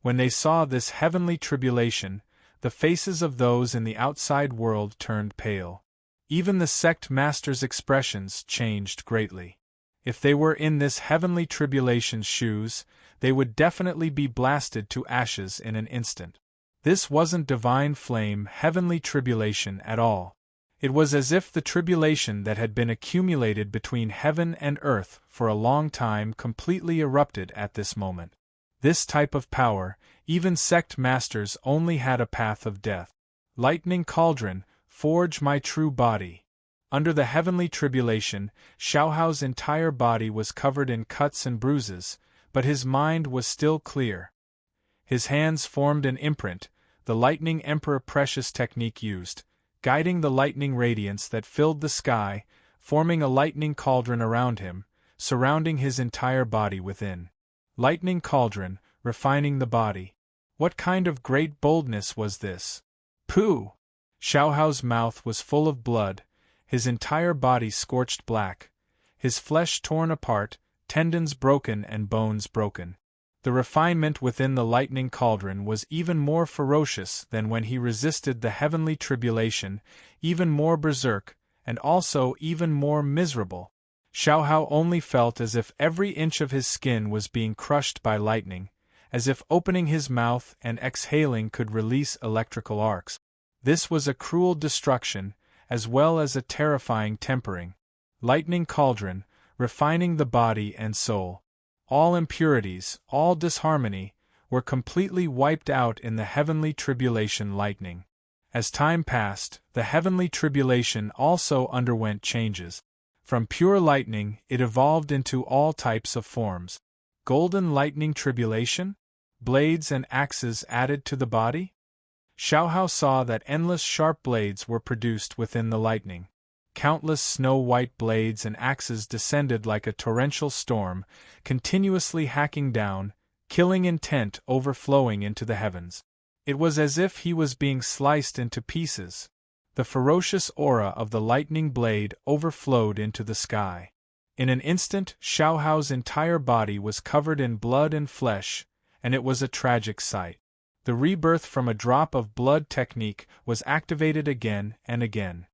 When they saw this heavenly tribulation, the faces of those in the outside world turned pale. Even the sect masters' expressions changed greatly. If they were in this heavenly tribulation's shoes, they would definitely be blasted to ashes in an instant. This wasn't divine flame heavenly tribulation at all. It was as if the tribulation that had been accumulated between heaven and earth for a long time completely erupted at this moment. This type of power, even sect masters only had a path of death. Lightning cauldron, forge my true body. Under the heavenly tribulation, Xiaohao's entire body was covered in cuts and bruises, but his mind was still clear. His hands formed an imprint, the Lightning Emperor precious technique used, guiding the lightning radiance that filled the sky, forming a lightning cauldron around him, surrounding his entire body within. Lightning cauldron, refining the body. What kind of great boldness was this? Pooh! Xiaohao's mouth was full of blood, his entire body scorched black, his flesh torn apart, tendons broken and bones broken. The refinement within the lightning cauldron was even more ferocious than when he resisted the heavenly tribulation, even more berserk, and also even more miserable. Xiaohao only felt as if every inch of his skin was being crushed by lightning, as if opening his mouth and exhaling could release electrical arcs. This was a cruel destruction, as well as a terrifying tempering. Lightning cauldron, refining the body and soul. All impurities, all disharmony, were completely wiped out in the heavenly tribulation lightning. As time passed, the heavenly tribulation also underwent changes. From pure lightning, it evolved into all types of forms. Golden lightning tribulation? Blades and axes added to the body? Xiaohao saw that endless sharp blades were produced within the lightning. Countless snow-white blades and axes descended like a torrential storm, continuously hacking down, killing intent overflowing into the heavens. It was as if he was being sliced into pieces. The ferocious aura of the lightning blade overflowed into the sky. In an instant, Xiaohao's entire body was covered in blood and flesh, and it was a tragic sight. The rebirth from a drop of blood technique was activated again and again.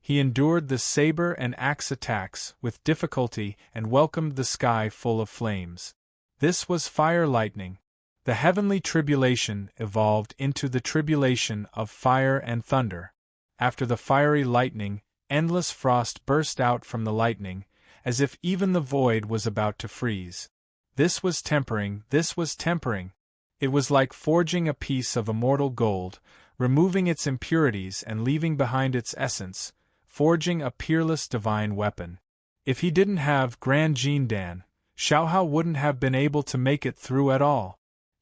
He endured the saber and axe attacks with difficulty and welcomed the sky full of flames. This was fire lightning. The heavenly tribulation evolved into the tribulation of fire and thunder. After the fiery lightning, endless frost burst out from the lightning, as if even the void was about to freeze. This was tempering, this was tempering. It was like forging a piece of immortal gold, removing its impurities and leaving behind its essence, forging a peerless divine weapon. If he didn't have Grand Jin Dan, Xiaohao wouldn't have been able to make it through at all.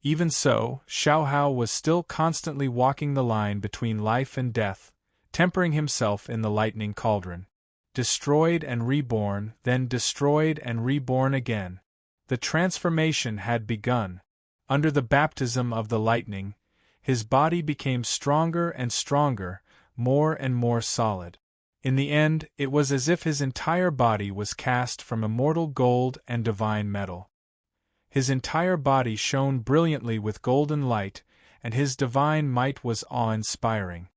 Even so, Xiaohao was still constantly walking the line between life and death, tempering himself in the lightning cauldron. Destroyed and reborn, then destroyed and reborn again. The transformation had begun. Under the baptism of the lightning, his body became stronger and stronger, more and more solid. In the end, it was as if his entire body was cast from immortal gold and divine metal. His entire body shone brilliantly with golden light, and his divine might was awe-inspiring.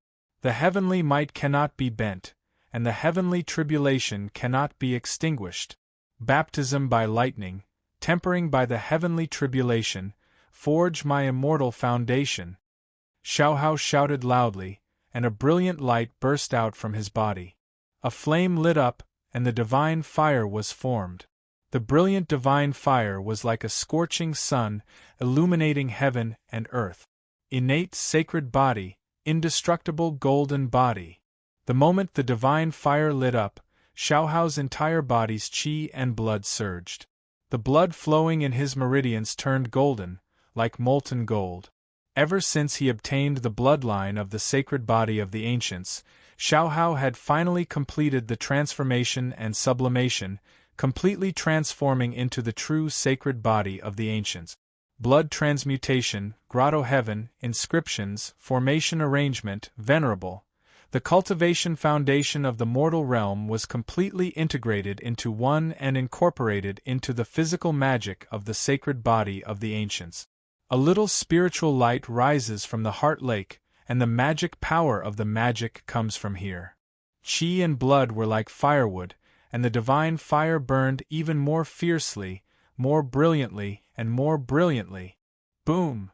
The heavenly might cannot be bent, and the heavenly tribulation cannot be extinguished. Baptism by lightning, tempering by the heavenly tribulation, forge my immortal foundation. Xiaohao shouted loudly, and a brilliant light burst out from his body. A flame lit up, and the divine fire was formed. The brilliant divine fire was like a scorching sun, illuminating heaven and earth. Innate sacred body, indestructible golden body. The moment the divine fire lit up, Xiaohao's entire body's qi and blood surged. The blood flowing in his meridians turned golden, like molten gold. Ever since he obtained the bloodline of the sacred body of the ancients, Xiaohao had finally completed the transformation and sublimation, completely transforming into the true sacred body of the ancients. Blood transmutation, grotto heaven, inscriptions, formation arrangement, venerable. The cultivation foundation of the mortal realm was completely integrated into one and incorporated into the physical magic of the sacred body of the ancients. A little spiritual light rises from the heart lake, and the magic power of the magic comes from here. Qi and blood were like firewood, and the divine fire burned even more fiercely, more brilliantly, and more brilliantly. Boom!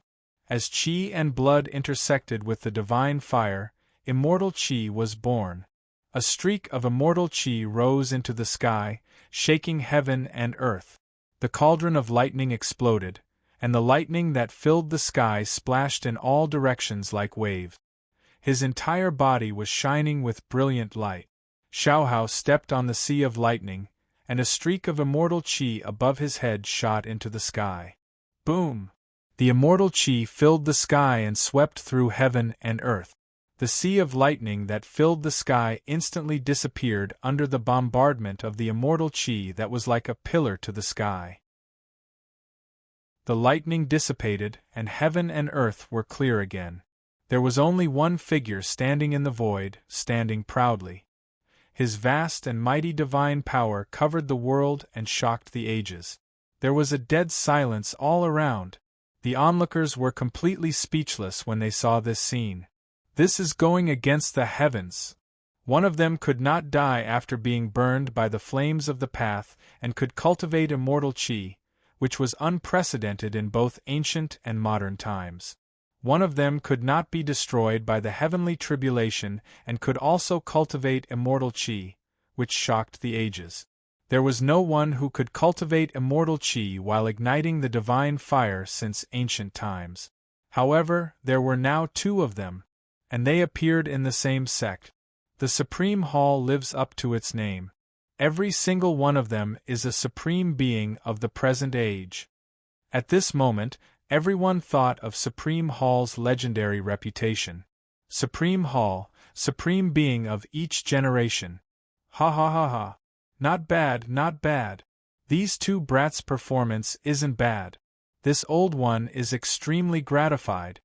As qi and blood intersected with the divine fire, immortal qi was born. A streak of immortal qi rose into the sky, shaking heaven and earth. The cauldron of lightning exploded, and the lightning that filled the sky splashed in all directions like waves. His entire body was shining with brilliant light. Xiaohao stepped on the sea of lightning, and a streak of immortal qi above his head shot into the sky. Boom! The immortal qi filled the sky and swept through heaven and earth. The sea of lightning that filled the sky instantly disappeared under the bombardment of the immortal qi that was like a pillar to the sky. The lightning dissipated, and heaven and earth were clear again. There was only one figure standing in the void, standing proudly. His vast and mighty divine power covered the world and shocked the ages. There was a dead silence all around. The onlookers were completely speechless when they saw this scene. This is going against the heavens. One of them could not die after being burned by the flames of the path and could cultivate immortal qi, which was unprecedented in both ancient and modern times. One of them could not be destroyed by the heavenly tribulation and could also cultivate immortal qi, which shocked the ages. There was no one who could cultivate immortal qi while igniting the divine fire since ancient times. However, there were now two of them, and they appeared in the same sect. The Supreme Hall lives up to its name. Every single one of them is a supreme being of the present age. At this moment, everyone thought of Supreme Hall's legendary reputation. Supreme Hall, supreme being of each generation. Ha ha ha ha. Not bad, not bad. These two brats' performance isn't bad. This old one is extremely gratified.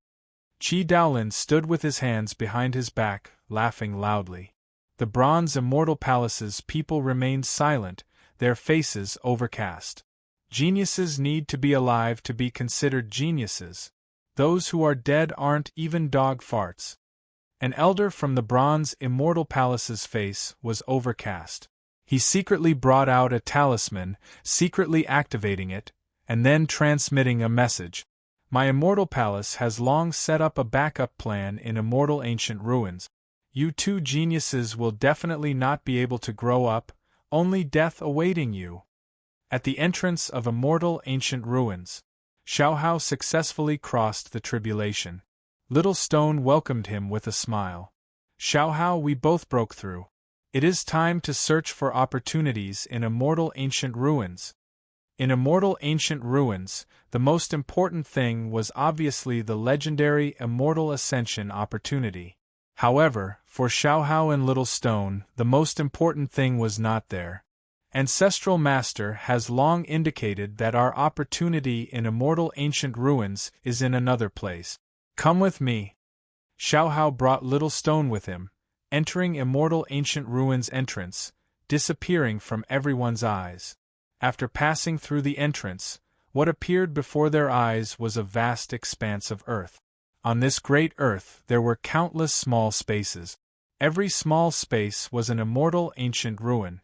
Chi Daolin stood with his hands behind his back, laughing loudly. The bronze immortal palace's people remained silent, their faces overcast. Geniuses need to be alive to be considered geniuses. Those who are dead aren't even dog farts. An elder from the bronze immortal palace's face was overcast. He secretly brought out a talisman, secretly activating it, and then transmitting a message. My immortal palace has long set up a backup plan in immortal ancient ruins. You two geniuses will definitely not be able to grow up, only death awaiting you. At the entrance of immortal ancient ruins, Xiaohao successfully crossed the tribulation. Little Stone welcomed him with a smile. Xiaohao, we both broke through. It is time to search for opportunities in immortal ancient ruins. In immortal ancient ruins, the most important thing was obviously the legendary immortal ascension opportunity. However, for Xiaohao and Little Stone, the most important thing was not there. Ancestral Master has long indicated that our opportunity in immortal ancient ruins is in another place. Come with me. Xiaohao brought Little Stone with him, entering immortal ancient ruins entrance, disappearing from everyone's eyes. After passing through the entrance, what appeared before their eyes was a vast expanse of earth. On this great earth there were countless small spaces. Every small space was an immortal ancient ruin.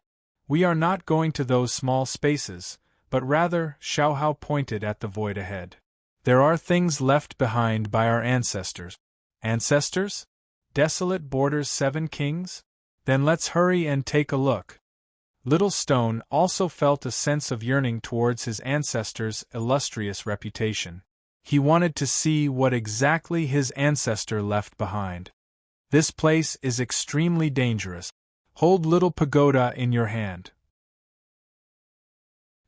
We are not going to those small spaces, but rather, Xiaohao pointed at the void ahead. There are things left behind by our ancestors. Ancestors? Desolate borders 7 kings? Then let's hurry and take a look. Little Stone also felt a sense of yearning towards his ancestors' illustrious reputation. He wanted to see what exactly his ancestor left behind. This place is extremely dangerous. Hold Little Pagoda in your hand.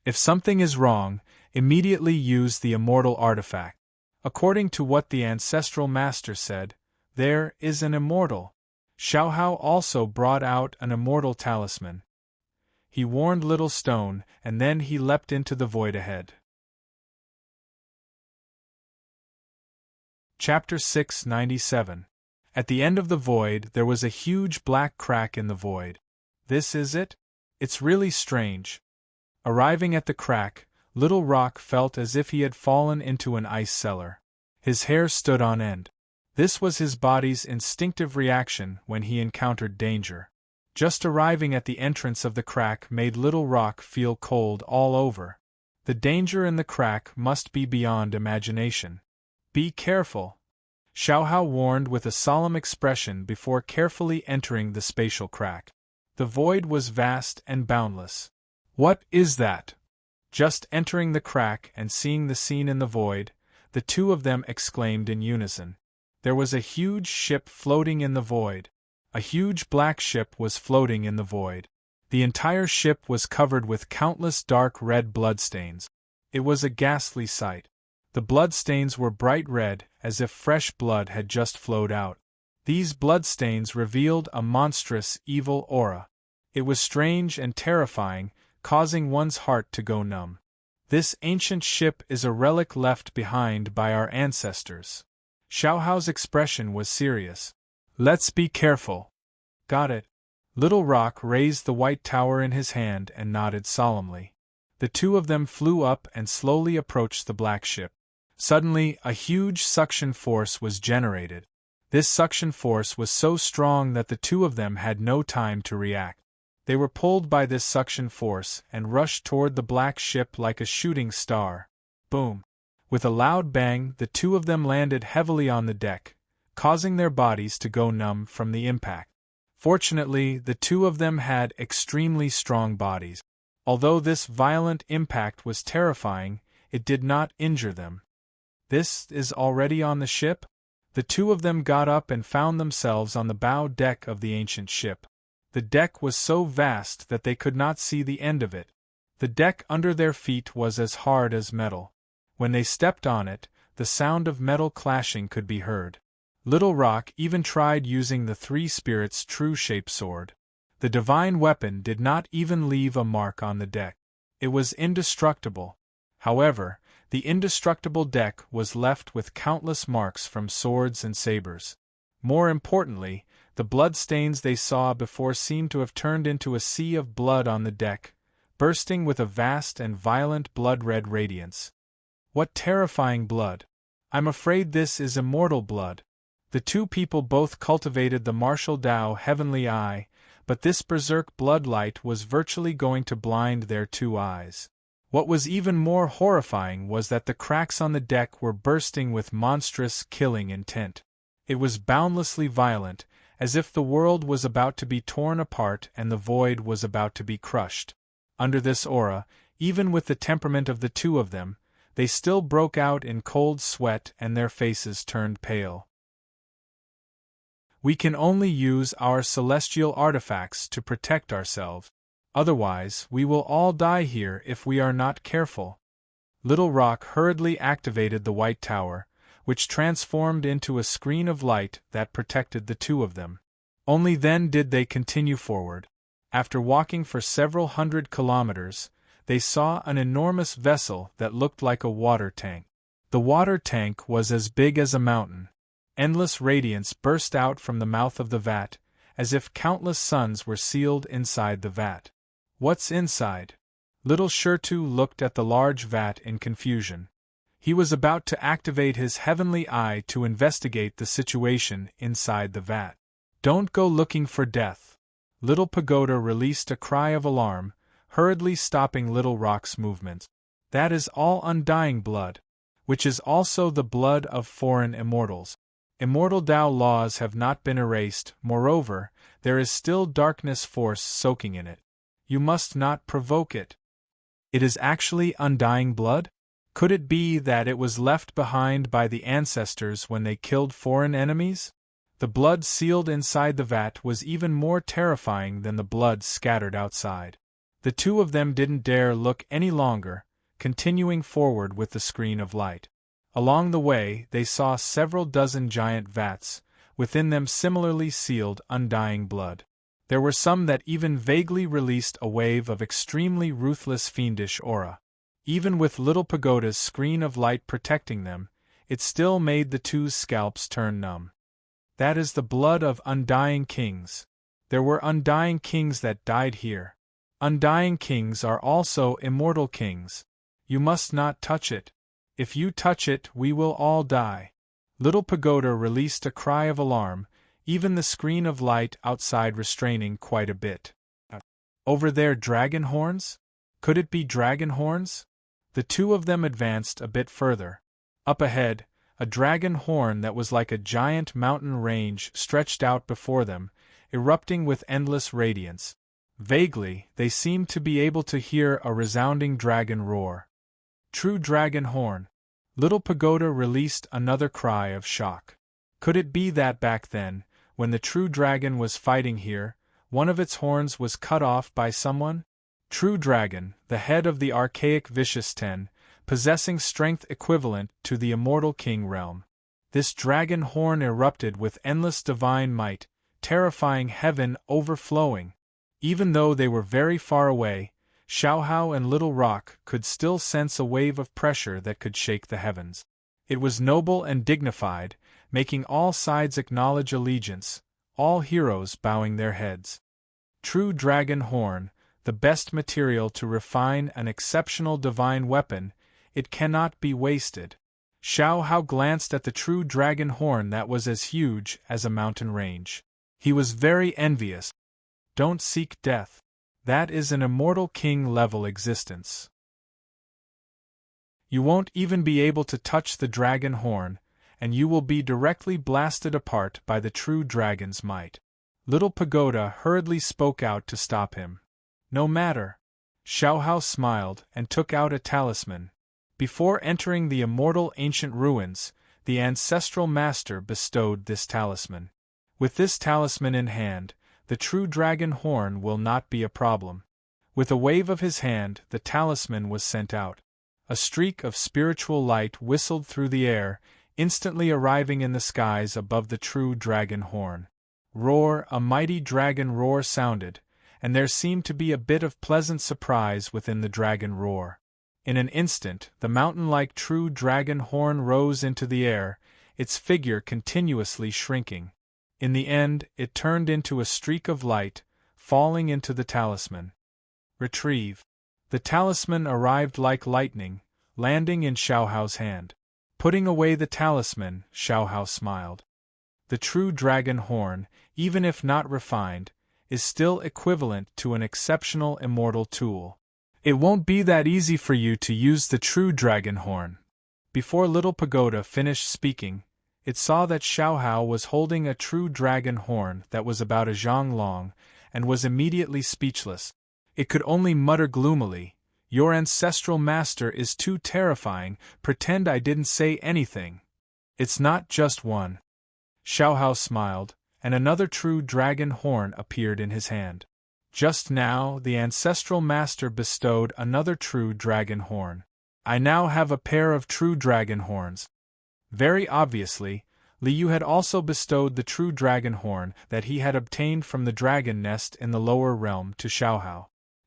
If something is wrong, immediately use the immortal artifact. According to what the ancestral master said, there is an immortal. Xiaohao also brought out an immortal talisman. He warned Little Stone, and then he leapt into the void ahead. Chapter 697. At the end of the void there was a huge black crack in the void. This is it? It's really strange. Arriving at the crack, Little Rock felt as if he had fallen into an ice cellar. His hair stood on end. This was his body's instinctive reaction when he encountered danger. Just arriving at the entrance of the crack made Little Rock feel cold all over. The danger in the crack must be beyond imagination. Be careful, Xiaohao warned with a solemn expression before carefully entering the spatial crack. The void was vast and boundless. What is that? Just entering the crack and seeing the scene in the void, the two of them exclaimed in unison. There was a huge ship floating in the void. A huge black ship was floating in the void. The entire ship was covered with countless dark red bloodstains. It was a ghastly sight. The bloodstains were bright red, as if fresh blood had just flowed out. These bloodstains revealed a monstrous, evil aura. It was strange and terrifying, causing one's heart to go numb. This ancient ship is a relic left behind by our ancestors. Xiaohao's expression was serious. Let's be careful. Got it. Little Rock raised the white tower in his hand and nodded solemnly. The two of them flew up and slowly approached the black ship. Suddenly, a huge suction force was generated. This suction force was so strong that the two of them had no time to react. They were pulled by this suction force and rushed toward the black ship like a shooting star. Boom! With a loud bang, the two of them landed heavily on the deck, causing their bodies to go numb from the impact. Fortunately, the two of them had extremely strong bodies. Although this violent impact was terrifying, it did not injure them. This is already on the ship? The two of them got up and found themselves on the bow deck of the ancient ship. The deck was so vast that they could not see the end of it. The deck under their feet was as hard as metal. When they stepped on it, the sound of metal clashing could be heard. Little Rock even tried using the Three Spirits' true-shape sword. The divine weapon did not even leave a mark on the deck. It was indestructible. However, the indestructible deck was left with countless marks from swords and sabers. More importantly, the bloodstains they saw before seemed to have turned into a sea of blood on the deck, bursting with a vast and violent blood-red radiance. What terrifying blood! I'm afraid this is immortal blood. The two people both cultivated the martial Tao heavenly eye, but this berserk blood light was virtually going to blind their two eyes. What was even more horrifying was that the cracks on the deck were bursting with monstrous, killing intent. It was boundlessly violent, as if the world was about to be torn apart and the void was about to be crushed. Under this aura, even with the temperament of the two of them, they still broke out in cold sweat and their faces turned pale. We can only use our celestial artifacts to protect ourselves. Otherwise, we will all die here if we are not careful. Little Rock hurriedly activated the White Tower, which transformed into a screen of light that protected the two of them. Only then did they continue forward. After walking for several hundred kilometers, they saw an enormous vessel that looked like a water tank. The water tank was as big as a mountain. Endless radiance burst out from the mouth of the vat, as if countless suns were sealed inside the vat. What's inside? Little Shirtu looked at the large vat in confusion. He was about to activate his heavenly eye to investigate the situation inside the vat. Don't go looking for death. Little Pagoda released a cry of alarm, hurriedly stopping Little Rock's movements. That is all undying blood, which is also the blood of foreign immortals. Immortal Tao laws have not been erased, moreover, there is still darkness force soaking in it. You must not provoke it. It is actually undying blood? Could it be that it was left behind by the ancestors when they killed foreign enemies? The blood sealed inside the vat was even more terrifying than the blood scattered outside. The two of them didn't dare look any longer, continuing forward with the screen of light. Along the way, they saw several dozen giant vats, within them similarly sealed undying blood. There were some that even vaguely released a wave of extremely ruthless fiendish aura. Even with Little Pagoda's screen of light protecting them, it still made the two's scalps turn numb. That is the blood of undying kings. There were undying kings that died here. Undying kings are also immortal kings. You must not touch it. If you touch it, we will all die. Little Pagoda released a cry of alarm, even the screen of light outside restraining quite a bit. Over there, dragon horns? Could it be dragon horns? The two of them advanced a bit further. Up ahead, a dragon horn that was like a giant mountain range stretched out before them, erupting with endless radiance. Vaguely, they seemed to be able to hear a resounding dragon roar. True dragon horn. Little Pagoda released another cry of shock. Could it be that back then, when the true dragon was fighting here, one of its horns was cut off by someone? True dragon, the head of the archaic vicious ten, possessing strength equivalent to the immortal king realm. This dragon horn erupted with endless divine might, terrifying heaven overflowing. Even though they were very far away, Xiaohao and Little Rock could still sense a wave of pressure that could shake the heavens. It was noble and dignified, making all sides acknowledge allegiance, all heroes bowing their heads. True dragon horn, the best material to refine an exceptional divine weapon, it cannot be wasted. Xiaohao glanced at the true dragon horn that was as huge as a mountain range. He was very envious. Don't seek death. That is an immortal king-level existence. You won't even be able to touch the dragon horn, and you will be directly blasted apart by the true dragon's might. Little Pagoda hurriedly spoke out to stop him. No matter. Xiaohao smiled and took out a talisman. Before entering the immortal ancient ruins, the ancestral master bestowed this talisman. With this talisman in hand, the true dragon horn will not be a problem. With a wave of his hand, the talisman was sent out. A streak of spiritual light whistled through the air, instantly arriving in the skies above the true dragon horn. Roar, a mighty dragon roar sounded, and there seemed to be a bit of pleasant surprise within the dragon roar. In an instant, the mountain-like true dragon horn rose into the air, its figure continuously shrinking. In the end, it turned into a streak of light, falling into the talisman. Retrieve. The talisman arrived like lightning, landing in Xiaohao's hand. Putting away the talisman, Xiaohao smiled. The true dragon horn, even if not refined, is still equivalent to an exceptional immortal tool. It won't be that easy for you to use the true dragon horn. Before Little Pagoda finished speaking, it saw that Xiaohao was holding a true dragon horn that was about a zhang long, and was immediately speechless. It could only mutter gloomily, "Your ancestral master is too terrifying, pretend I didn't say anything." "It's not just one." Xiaohao smiled, and another true dragon horn appeared in his hand. Just now, the ancestral master bestowed another true dragon horn. "I now have a pair of true dragon horns." Very obviously, Liu had also bestowed the true dragon horn that he had obtained from the dragon nest in the lower realm to Xiaohao.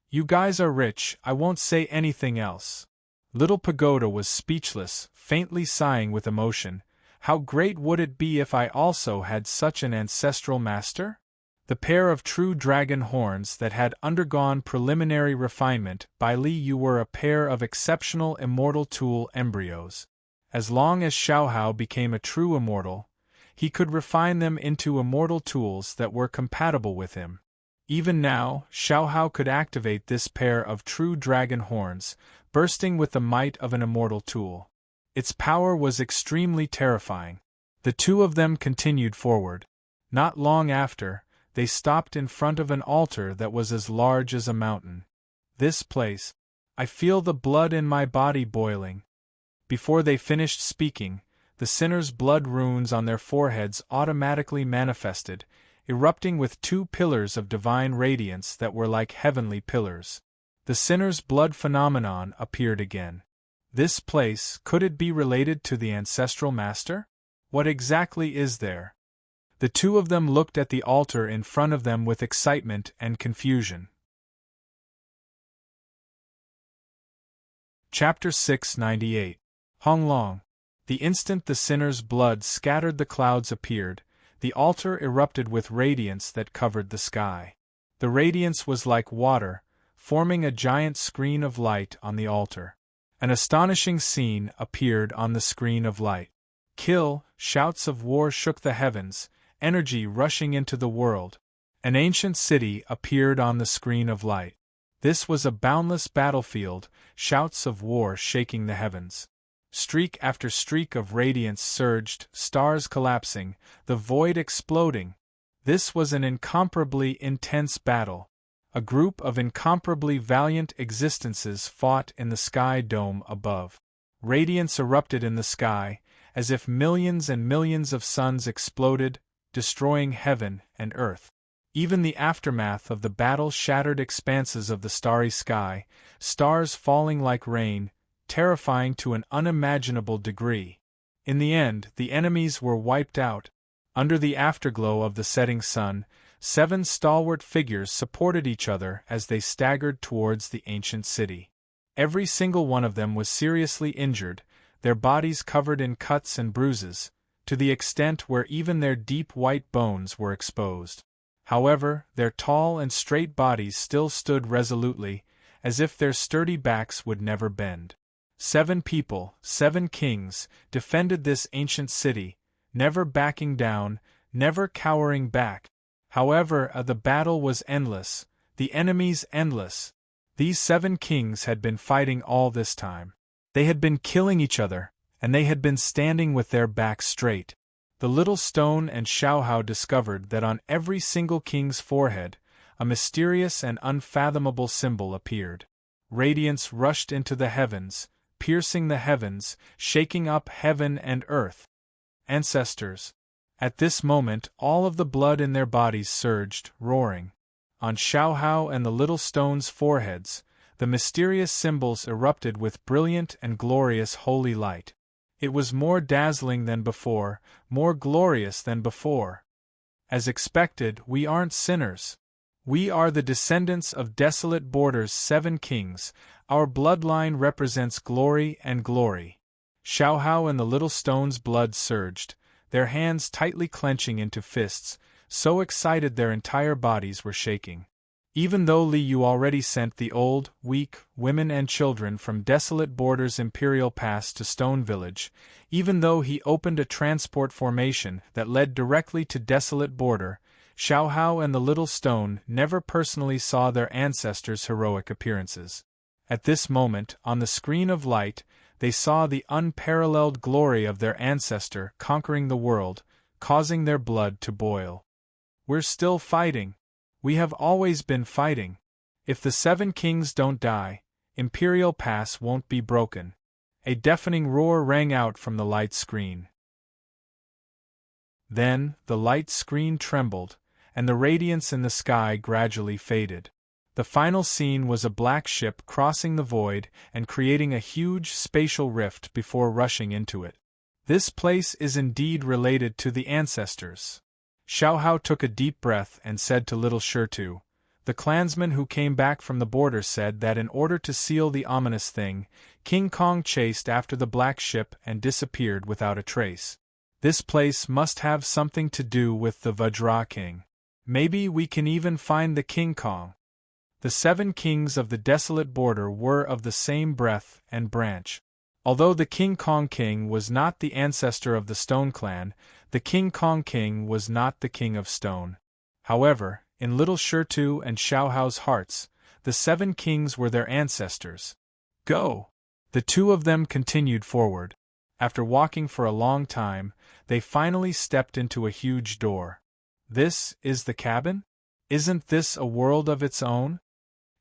"You guys are rich, I won't say anything else." Little Pagoda was speechless, faintly sighing with emotion. How great would it be if I also had such an ancestral master? The pair of true dragon horns that had undergone preliminary refinement by Liu were a pair of exceptional immortal tool embryos. As long as Xiaohao became a true immortal, he could refine them into immortal tools that were compatible with him. Even now, Xiaohao could activate this pair of true dragon horns, bursting with the might of an immortal tool. Its power was extremely terrifying. The two of them continued forward. Not long after, they stopped in front of an altar that was as large as a mountain. "This place. I feel the blood in my body boiling." Before they finished speaking, the sinners' blood runes on their foreheads automatically manifested, erupting with two pillars of divine radiance that were like heavenly pillars. The sinners' blood phenomenon appeared again. This place, could it be related to the ancestral master? What exactly is there? The two of them looked at the altar in front of them with excitement and confusion. Chapter 698. Honglong. The instant the sinner's blood scattered the clouds appeared, the altar erupted with radiance that covered the sky. The radiance was like water, forming a giant screen of light on the altar. An astonishing scene appeared on the screen of light. Kill, shouts of war shook the heavens, energy rushing into the world. An ancient city appeared on the screen of light. This was a boundless battlefield, shouts of war shaking the heavens. Streak after streak of radiance surged, stars collapsing, the void exploding. This was an incomparably intense battle. A group of incomparably valiant existences fought in the sky dome above. Radiance erupted in the sky, as if millions and millions of suns exploded, destroying heaven and earth. Even the aftermath of the battle shattered expanses of the starry sky, stars falling like rain, terrifying to an unimaginable degree. In the end, the enemies were wiped out. Under the afterglow of the setting sun, 7 stalwart figures supported each other as they staggered towards the ancient city. Every single one of them was seriously injured, their bodies covered in cuts and bruises, to the extent where even their deep white bones were exposed. However, their tall and straight bodies still stood resolutely, as if their sturdy backs would never bend. 7 people, 7 kings, defended this ancient city, never backing down, never cowering back. However, the battle was endless, the enemies endless. These 7 kings had been fighting all this time. They had been killing each other, and they had been standing with their backs straight. The little stone and Xiaohao discovered that on every single king's forehead, a mysterious and unfathomable symbol appeared. Radiance rushed into the heavens, piercing the heavens, shaking up heaven and earth. Ancestors. At this moment all of the blood in their bodies surged, roaring. On Xiao Hao and the little stone's foreheads, the mysterious symbols erupted with brilliant and glorious holy light. It was more dazzling than before, more glorious than before. As expected, we aren't sinners. We are the descendants of Desolate Border's 7 kings. Our bloodline represents glory and glory. Xiao Hao and the little stone's blood surged, their hands tightly clenching into fists, so excited their entire bodies were shaking. Even though Li Yu already sent the old, weak, women and children from Desolate Border's Imperial Pass to Stone Village, even though he opened a transport formation that led directly to Desolate Border, Xiao Hao and the little stone never personally saw their ancestors' heroic appearances. At this moment, on the screen of light, they saw the unparalleled glory of their ancestor conquering the world, causing their blood to boil. We're still fighting. We have always been fighting. If the 7 kings don't die, Imperial Pass won't be broken. A deafening roar rang out from the light screen. Then, the light screen trembled, and the radiance in the sky gradually faded. The final scene was a black ship crossing the void and creating a huge spatial rift before rushing into it. This place is indeed related to the ancestors. Xiao Hao took a deep breath and said to little Shirtu, the clansman who came back from the border said that in order to seal the ominous thing, King Kong chased after the black ship and disappeared without a trace. This place must have something to do with the Vajra King. Maybe we can even find the King Kong. The 7 kings of the Desolate Border were of the same breath and branch. Although the King Kong King was not the ancestor of the Stone Clan, the King Kong King was not the King of Stone. However, in little Shirtu and Xiao Hao's hearts, the 7 kings were their ancestors. Go! The 2 of them continued forward. After walking for a long time, they finally stepped into a huge door. This is the cabin? Isn't this a world of its own?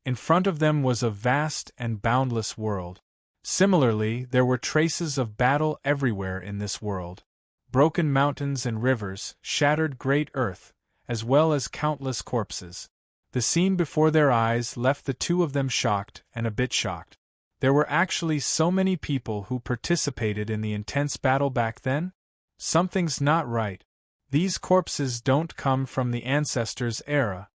In front of them was a vast and boundless world. Similarly, there were traces of battle everywhere in this world. Broken mountains and rivers, shattered great earth, as well as countless corpses. The scene before their eyes left the 2 of them shocked and a bit shocked. There were actually so many people who participated in the intense battle back then? Something's not right. These corpses don't come from the ancestors' era.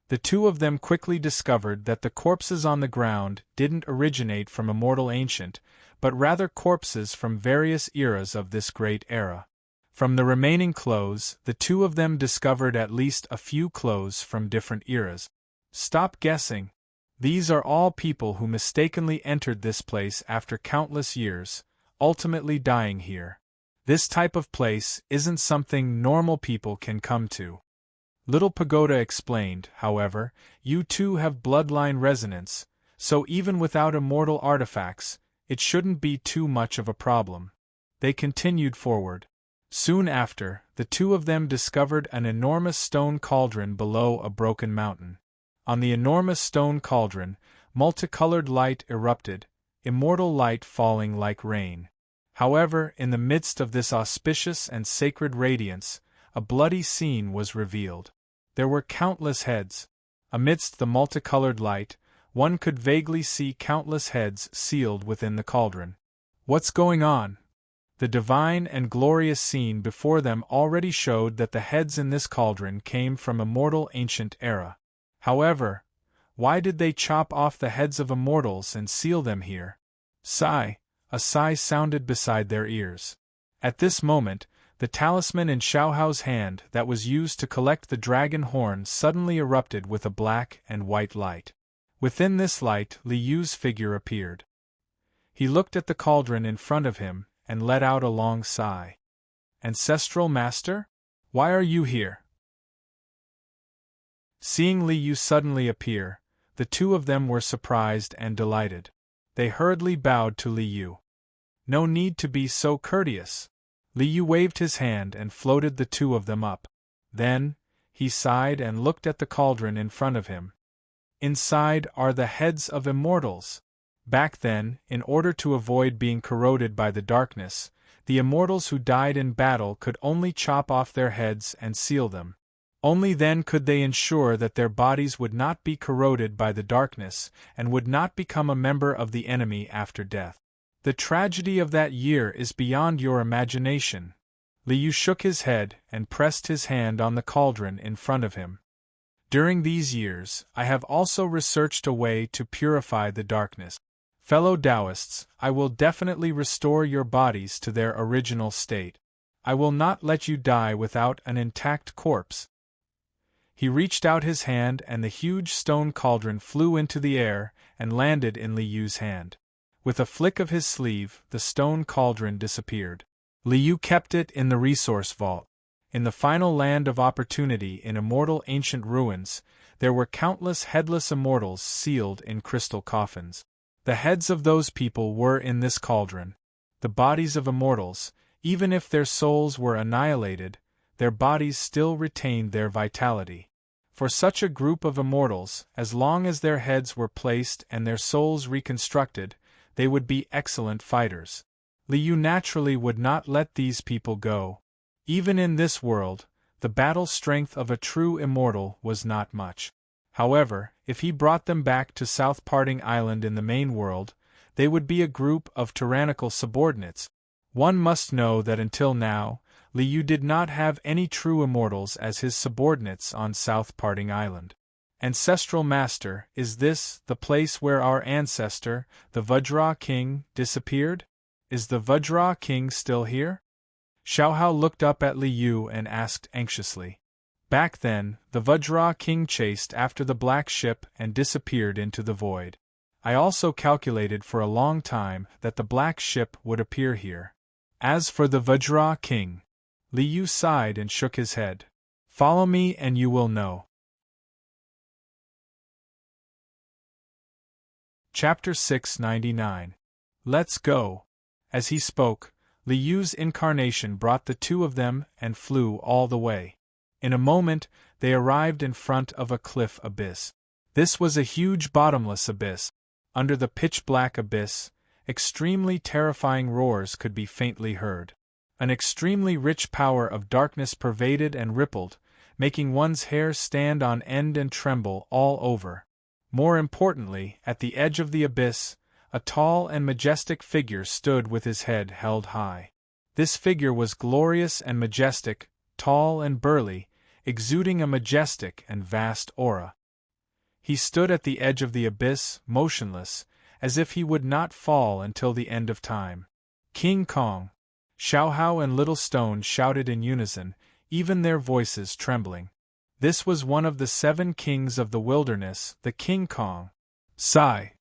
The 2 of them quickly discovered that the corpses on the ground didn't originate from a mortal ancient, but rather corpses from various eras of this great era. From the remaining clothes, the 2 of them discovered at least a few clothes from different eras. Stop guessing. These are all people who mistakenly entered this place after countless years, ultimately dying here. This type of place isn't something normal people can come to. Little Pagoda explained, however, you 2 have bloodline resonance, so even without immortal artifacts, it shouldn't be too much of a problem. They continued forward. Soon after, the 2 of them discovered an enormous stone cauldron below a broken mountain. On the enormous stone cauldron, multicolored light erupted, immortal light falling like rain. However, in the midst of this auspicious and sacred radiance, a bloody scene was revealed. There were countless heads. Amidst the multicolored light, one could vaguely see countless heads sealed within the cauldron. What's going on? The divine and glorious scene before them already showed that the heads in this cauldron came from a mortal ancient era. However, why did they chop off the heads of immortals and seal them here? Sigh. A sigh sounded beside their ears. At this moment, the talisman in Xiao Hao's hand that was used to collect the dragon horn suddenly erupted with a black and white light. Within this light, Li Yu's figure appeared. He looked at the cauldron in front of him and let out a long sigh. Ancestral Master? Why are you here? Seeing Li Yu suddenly appear, the 2 of them were surprised and delighted. They hurriedly bowed to Li Yu. No need to be so courteous. Li Yu waved his hand and floated the 2 of them up. Then, he sighed and looked at the cauldron in front of him. Inside are the heads of immortals. Back then, in order to avoid being corroded by the darkness, the immortals who died in battle could only chop off their heads and seal them. Only then could they ensure that their bodies would not be corroded by the darkness and would not become a member of the enemy after death. The tragedy of that year is beyond your imagination. Liu shook his head and pressed his hand on the cauldron in front of him. During these years, I have also researched a way to purify the darkness. Fellow Taoists, I will definitely restore your bodies to their original state. I will not let you die without an intact corpse. He reached out his hand and the huge stone cauldron flew into the air and landed in Liu's hand. With a flick of his sleeve, the stone cauldron disappeared. Liu kept it in the resource vault. In the final land of opportunity in immortal ancient ruins, there were countless headless immortals sealed in crystal coffins. The heads of those people were in this cauldron. The bodies of immortals, even if their souls were annihilated, their bodies still retained their vitality. For such a group of immortals, as long as their heads were placed and their souls reconstructed, they would be excellent fighters. Liu naturally would not let these people go. Even in this world, the battle strength of a true immortal was not much. However, if he brought them back to South Parting Island in the main world, they would be a group of tyrannical subordinates. One must know that until now, Liu did not have any true immortals as his subordinates on South Parting Island. Ancestral Master, is this the place where our ancestor, the Vajra King, disappeared? Is the Vajra King still here? Xiaohao looked up at Liu and asked anxiously. Back then, the Vajra King chased after the black ship and disappeared into the void. I also calculated for a long time that the black ship would appear here. As for the Vajra King, Liu sighed and shook his head. Follow me and you will know. Chapter 699. Let's go. As he spoke, Liu's incarnation brought the two of them and flew all the way. In a moment, they arrived in front of a cliff abyss. This was a huge bottomless abyss. Under the pitch-black abyss, extremely terrifying roars could be faintly heard. An extremely rich power of darkness pervaded and rippled, making one's hair stand on end and tremble all over. More importantly, at the edge of the abyss, a tall and majestic figure stood with his head held high. This figure was glorious and majestic, tall and burly, exuding a majestic and vast aura. He stood at the edge of the abyss, motionless, as if he would not fall until the end of time. King Kong! Xiaohao and Little Stone shouted in unison, even their voices trembling. This was one of the 7 kings of the wilderness, the King Kong. Sigh.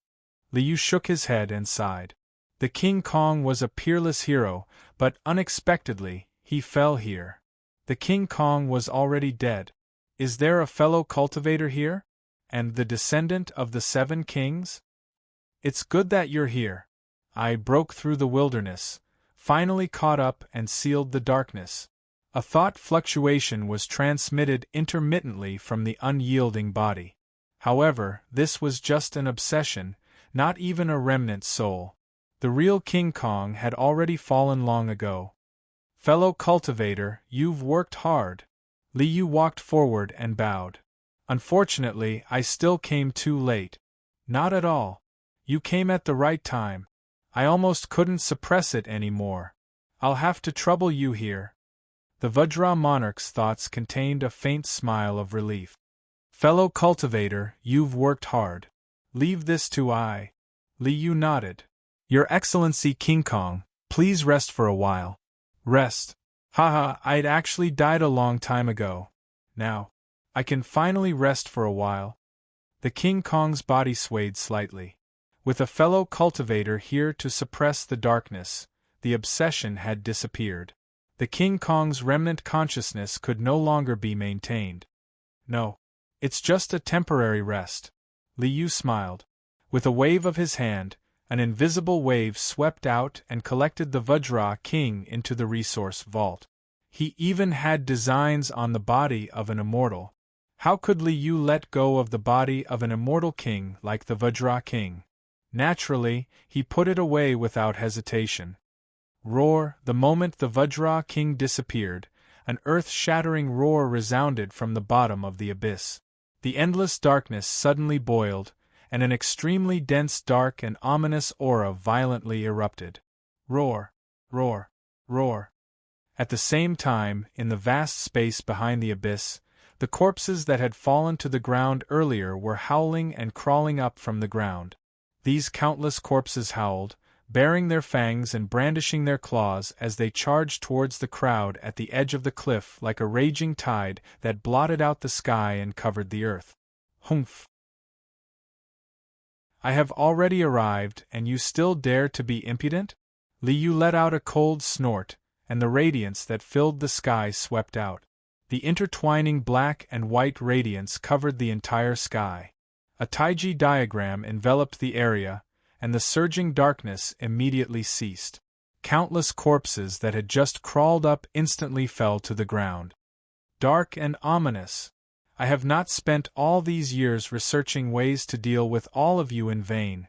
Liu shook his head and sighed. The King Kong was a peerless hero, but unexpectedly, he fell here. The King Kong was already dead. Is there a fellow cultivator here? And the descendant of the 7 kings? It's good that you're here. I broke through the wilderness, finally caught up and sealed the darkness. A thought fluctuation was transmitted intermittently from the unyielding body. However, this was just an obsession, not even a remnant soul. The real King Kong had already fallen long ago. Fellow cultivator, you've worked hard. Liu walked forward and bowed. Unfortunately, I still came too late. Not at all. You came at the right time. I almost couldn't suppress it anymore. I'll have to trouble you here. The Vajra monarch's thoughts contained a faint smile of relief. Fellow cultivator, you've worked hard. Leave this to I. Liu nodded. Your Excellency King Kong, please rest for a while. Rest. Haha, I'd actually died a long time ago. Now, I can finally rest for a while. The King Kong's body swayed slightly. With a fellow cultivator here to suppress the darkness, the obsession had disappeared. The King Kong's remnant consciousness could no longer be maintained. No. It's just a temporary rest. Liu smiled. With a wave of his hand, an invisible wave swept out and collected the Vajra King into the resource vault. He even had designs on the body of an immortal. How could Liu let go of the body of an immortal king like the Vajra King? Naturally, he put it away without hesitation. Roar! The moment the Vajra king disappeared, an earth-shattering roar resounded from the bottom of the abyss. The endless darkness suddenly boiled, and an extremely dense, dark, and ominous aura violently erupted. Roar! Roar! Roar! At the same time, in the vast space behind the abyss, the corpses that had fallen to the ground earlier were howling and crawling up from the ground. These countless corpses howled, baring their fangs and brandishing their claws as they charged towards the crowd at the edge of the cliff like a raging tide that blotted out the sky and covered the earth. Humph! I have already arrived, and you still dare to be impudent? Liu let out a cold snort, and the radiance that filled the sky swept out. The intertwining black and white radiance covered the entire sky. A Taiji diagram enveloped the area, and the surging darkness immediately ceased. Countless corpses that had just crawled up instantly fell to the ground. Dark and ominous. I have not spent all these years researching ways to deal with all of you in vain.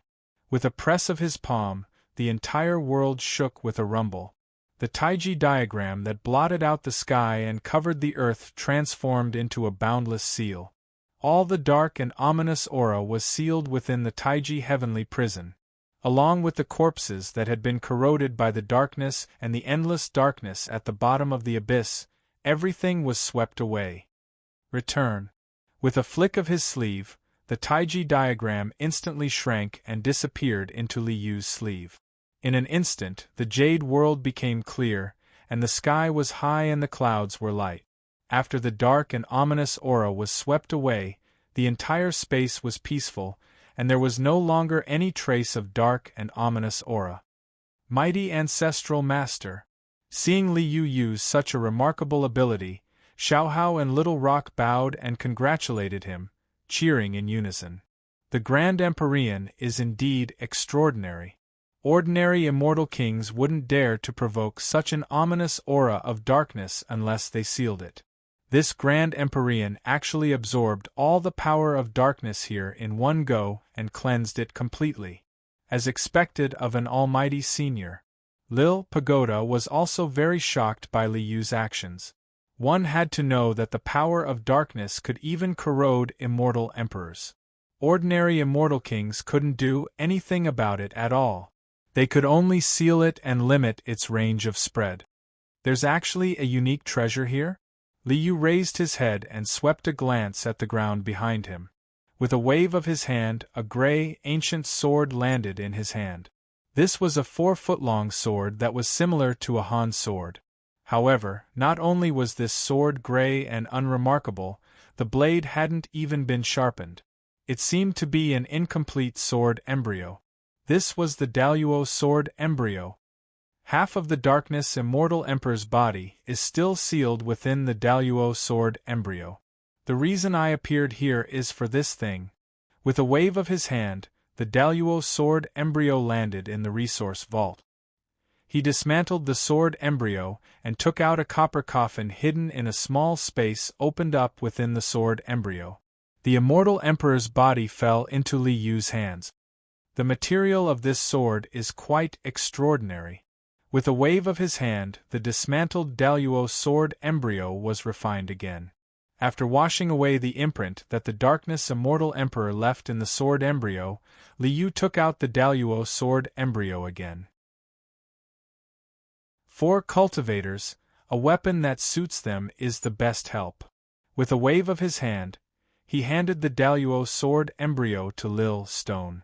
With a press of his palm, the entire world shook with a rumble. The Taiji diagram that blotted out the sky and covered the earth transformed into a boundless seal. All the dark and ominous aura was sealed within the Taiji heavenly prison. Along with the corpses that had been corroded by the darkness and the endless darkness at the bottom of the abyss, everything was swept away. Return. With a flick of his sleeve, the Taiji diagram instantly shrank and disappeared into Liu's sleeve. In an instant, the jade world became clear, and the sky was high and the clouds were light. After the dark and ominous aura was swept away, the entire space was peaceful, and there was no longer any trace of dark and ominous aura. Mighty ancestral master! Seeing Liu use such a remarkable ability, Xiaohao and Little Rock bowed and congratulated him, cheering in unison. The Grand Empyrean is indeed extraordinary. Ordinary immortal kings wouldn't dare to provoke such an ominous aura of darkness unless they sealed it. This Grand Empyrean actually absorbed all the power of darkness here in one go and cleansed it completely. As expected of an almighty senior. Lil Pagoda was also very shocked by Liu's actions. One had to know that the power of darkness could even corrode immortal emperors. Ordinary immortal kings couldn't do anything about it at all. They could only seal it and limit its range of spread. There's actually a unique treasure here? Liu raised his head and swept a glance at the ground behind him. With a wave of his hand, a gray, ancient sword landed in his hand. This was a 4-foot-long sword that was similar to a Han sword. However, not only was this sword gray and unremarkable, the blade hadn't even been sharpened. It seemed to be an incomplete sword embryo. This was the Daluo sword embryo. Half of the Darkness Immortal Emperor's body is still sealed within the Daluo sword embryo. The reason I appeared here is for this thing. With a wave of his hand, the Daluo sword embryo landed in the resource vault. He dismantled the sword embryo and took out a copper coffin hidden in a small space opened up within the sword embryo. The Immortal Emperor's body fell into Liu's hands. The material of this sword is quite extraordinary. With a wave of his hand, the dismantled Daluo sword embryo was refined again. After washing away the imprint that the Darkness Immortal Emperor left in the sword embryo, Liu took out the Daluo sword embryo again. For cultivators, a weapon that suits them is the best help. With a wave of his hand, he handed the Daluo sword embryo to Lil Stone.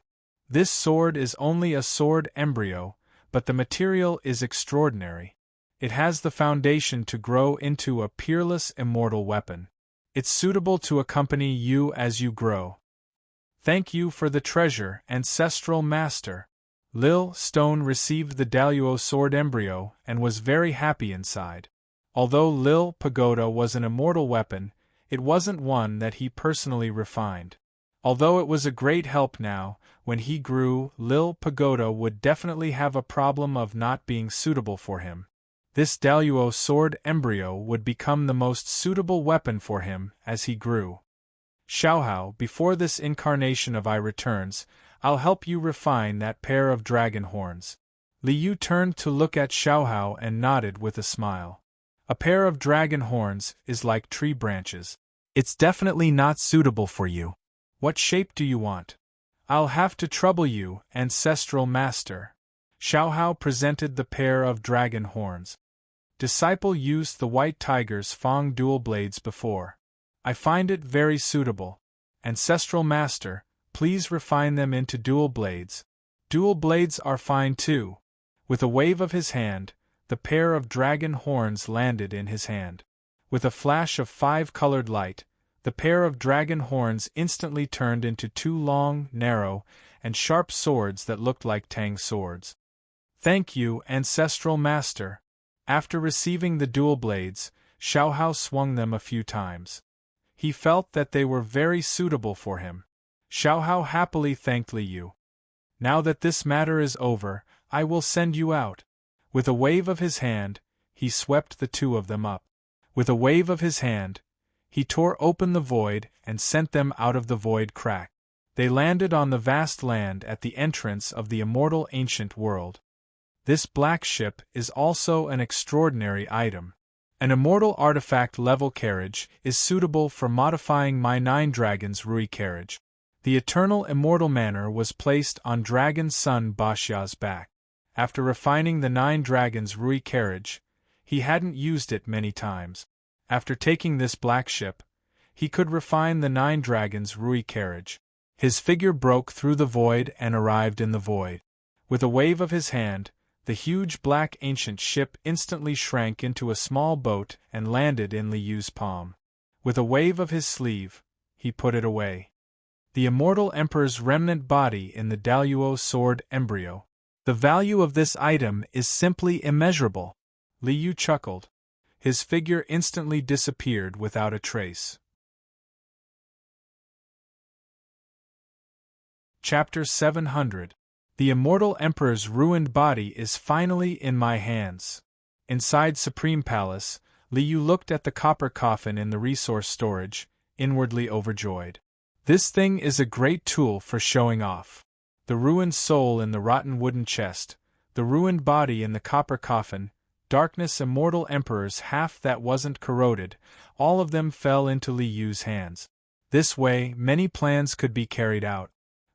This sword is only a sword embryo, but the material is extraordinary. It has the foundation to grow into a peerless immortal weapon. It's suitable to accompany you as you grow. Thank you for the treasure, ancestral master. Lil Stone received the Daluo sword embryo and was very happy inside. Although Lil Pagoda was an immortal weapon, it wasn't one that he personally refined. Although it was a great help now, when he grew, Lil Pagoda would definitely have a problem of not being suitable for him. This Daluo sword embryo would become the most suitable weapon for him as he grew. Xiaohao, before this incarnation of I returns, I'll help you refine that pair of dragon horns. Li Yu turned to look at Xiaohao and nodded with a smile. A pair of dragon horns is like tree branches. It's definitely not suitable for you. What shape do you want? I'll have to trouble you, ancestral master. Xiaohao presented the pair of dragon horns. Disciple used the white tiger's fang dual blades before. I find it very suitable. Ancestral master, please refine them into dual blades. Dual blades are fine too. With a wave of his hand, the pair of dragon horns landed in his hand. With a flash of 5-colored light, the pair of dragon horns instantly turned into 2 long, narrow, and sharp swords that looked like tang swords. Thank you, ancestral master. After receiving the dual blades, Xiaohao swung them a few times. He felt that they were very suitable for him. Xiaohao happily thanked Li Yu. Now that this matter is over, I will send you out. With a wave of his hand, he swept the 2 of them up. With a wave of his hand, he tore open the void and sent them out of the void crack. They landed on the vast land at the entrance of the immortal ancient world. This black ship is also an extraordinary item. An immortal artifact level carriage is suitable for modifying my 9 dragons Rui carriage. The eternal immortal manor was placed on Dragon Son Bashia's back. After refining the 9 dragons Rui carriage, he hadn't used it many times. After taking this black ship, he could refine the 9 dragons Rui carriage. His figure broke through the void and arrived in the void. With a wave of his hand, the huge black ancient ship instantly shrank into a small boat and landed in Li Yu's palm. With a wave of his sleeve, he put it away. The immortal emperor's remnant body in the Daluo sword embryo. The value of this item is simply immeasurable. Li Yu chuckled. His figure instantly disappeared without a trace. Chapter 700. The immortal emperor's ruined body is finally in my hands. Inside Supreme Palace, Li Yu looked at the copper coffin in the resource storage, inwardly overjoyed. This thing is a great tool for showing off. The ruined soul in the rotten wooden chest, the ruined body in the copper coffin, darkness immortal emperor's half that wasn't corroded, all of them fell into Li Yu's hands. This way, many plans could be carried out.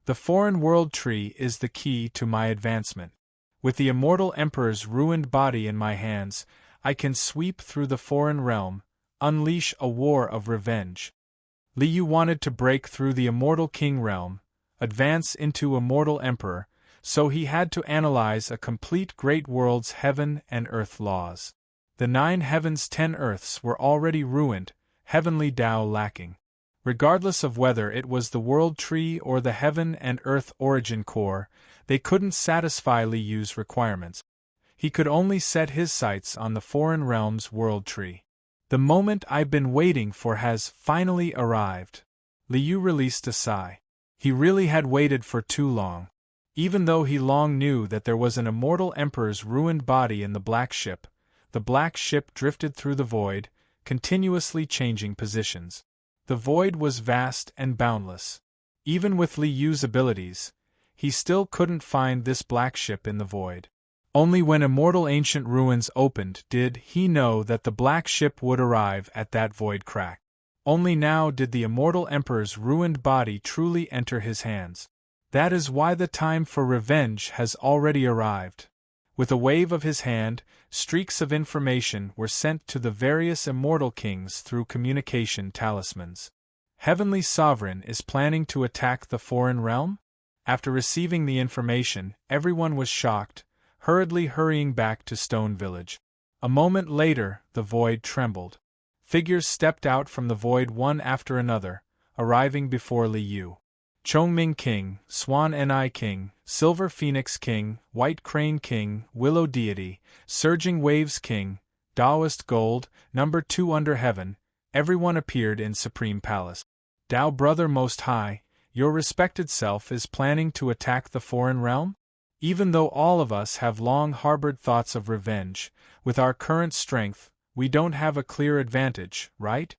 The foreign world tree is the key to my advancement. With the immortal emperor's ruined body in my hands, I can sweep through the foreign realm, unleash a war of revenge. Li Yu wanted to break through the immortal king realm, advance into immortal emperor, so he had to analyze a complete great world's heaven and earth laws. The 9 heavens 10 earths were already ruined, heavenly Tao lacking. Regardless of whether it was the world tree or the heaven and earth origin core, they couldn't satisfy Li Yu's requirements. He could only set his sights on the foreign realm's world tree. The moment I've been waiting for has finally arrived. Li Yu released a sigh. He really had waited for too long. Even though he long knew that there was an immortal emperor's ruined body in the black ship drifted through the void, continuously changing positions. The void was vast and boundless. Even with Li Yu's abilities, he still couldn't find this black ship in the void. Only when immortal ancient ruins opened did he know that the black ship would arrive at that void crack. Only now did the immortal emperor's ruined body truly enter his hands. That is why the time for revenge has already arrived. With a wave of his hand, streaks of information were sent to the various immortal kings through communication talismans. Heavenly Sovereign is planning to attack the foreign realm? After receiving the information, everyone was shocked, hurriedly hurrying back to Stone Village. A moment later, the void trembled. Figures stepped out from the void one after another, arriving before Li Yu. Chongming King, Swan Ni King, Silver Phoenix King, White Crane King, Willow Deity, Surging Waves King, Taoist Gold, Number 2 Under Heaven, everyone appeared in Supreme Palace. Tao Brother Most High, your respected self is planning to attack the foreign realm? Even though all of us have long harbored thoughts of revenge, with our current strength, we don't have a clear advantage, right?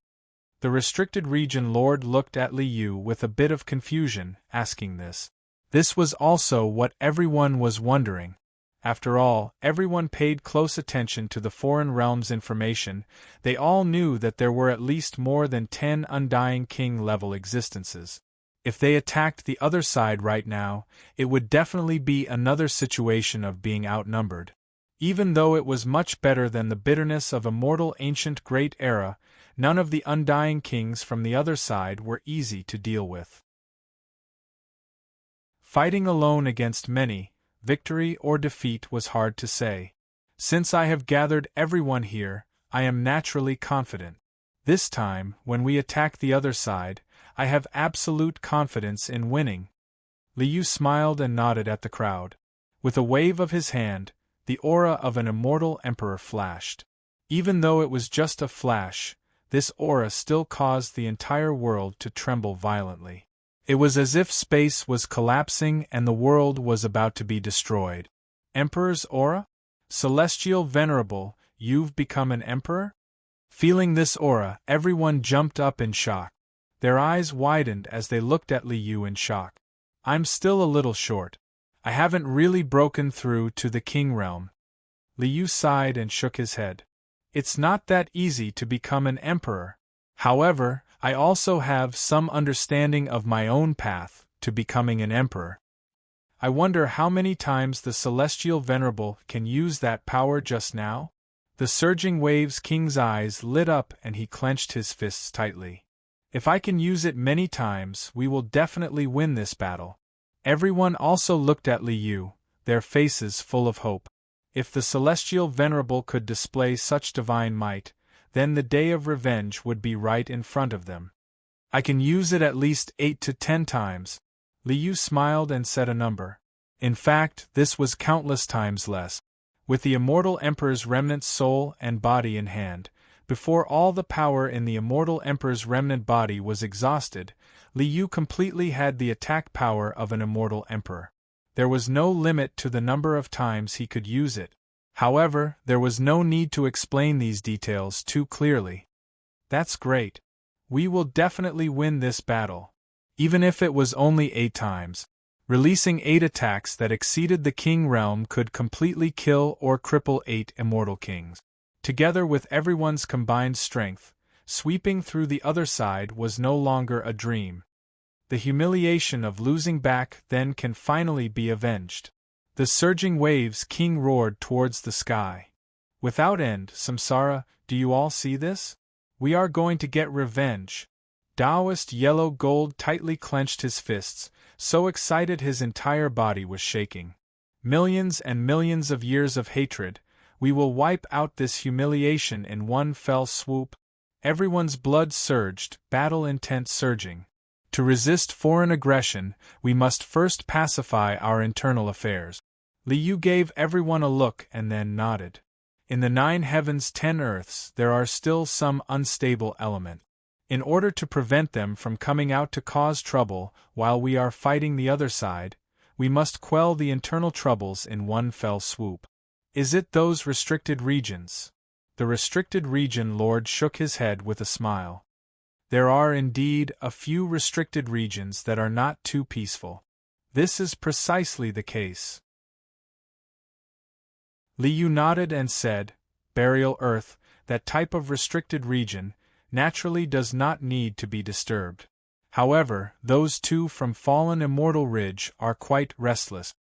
The restricted region lord looked at Li Yu with a bit of confusion, asking this. This was also what everyone was wondering. After all, everyone paid close attention to the foreign realm's information. They all knew that there were at least more than 10 Undying King-level existences. If they attacked the other side right now, it would definitely be another situation of being outnumbered. Even though it was much better than the bitterness of a mortal ancient great era, none of the Undying Kings from the other side were easy to deal with. Fighting alone against many, victory or defeat was hard to say. Since I have gathered everyone here, I am naturally confident. This time, when we attack the other side, I have absolute confidence in winning. Liu smiled and nodded at the crowd. With a wave of his hand, the aura of an immortal emperor flashed. Even though it was just a flash, this aura still caused the entire world to tremble violently. It was as if space was collapsing and the world was about to be destroyed. Emperor's aura? Celestial Venerable, you've become an emperor? Feeling this aura, everyone jumped up in shock. Their eyes widened as they looked at Liu in shock. I'm still a little short. I haven't really broken through to the king realm. Liu sighed and shook his head. It's not that easy to become an emperor. However, I also have some understanding of my own path to becoming an emperor. I wonder how many times the Celestial Venerable can use that power just now? The surging waves king's eyes lit up and he clenched his fists tightly. If I can use it many times, we will definitely win this battle. Everyone also looked at Liu, their faces full of hope. If the Celestial Venerable could display such divine might, then the day of revenge would be right in front of them. I can use it at least 8 to 10 times. Liu smiled and said a number. In fact, this was countless times less. With the immortal emperor's remnant soul and body in hand, before all the power in the immortal emperor's remnant body was exhausted, Liu completely had the attack power of an immortal emperor. There was no limit to the number of times he could use it. However, there was no need to explain these details too clearly. That's great. We will definitely win this battle. Even if it was only 8 times. Releasing 8 attacks that exceeded the king realm could completely kill or cripple 8 immortal kings. Together with everyone's combined strength, sweeping through the other side was no longer a dream. The humiliation of losing back then can finally be avenged. The surging waves king roared towards the sky. Without end, Samsara, do you all see this? We are going to get revenge. Taoist Yellow Gold tightly clenched his fists, so excited his entire body was shaking. Millions and millions of years of hatred, we will wipe out this humiliation in one fell swoop. Everyone's blood surged, battle intent surging. To resist foreign aggression, we must first pacify our internal affairs. Liu gave everyone a look and then nodded. In the 9 heavens 10 earths there are still some unstable elements. In order to prevent them from coming out to cause trouble while we are fighting the other side, we must quell the internal troubles in one fell swoop. Is it those restricted regions? The restricted region lord shook his head with a smile. There are indeed a few restricted regions that are not too peaceful. This is precisely the case. Liu nodded and said, Burial Earth, that type of restricted region, naturally does not need to be disturbed. However, those 2 from Fallen Immortal Ridge are quite restless.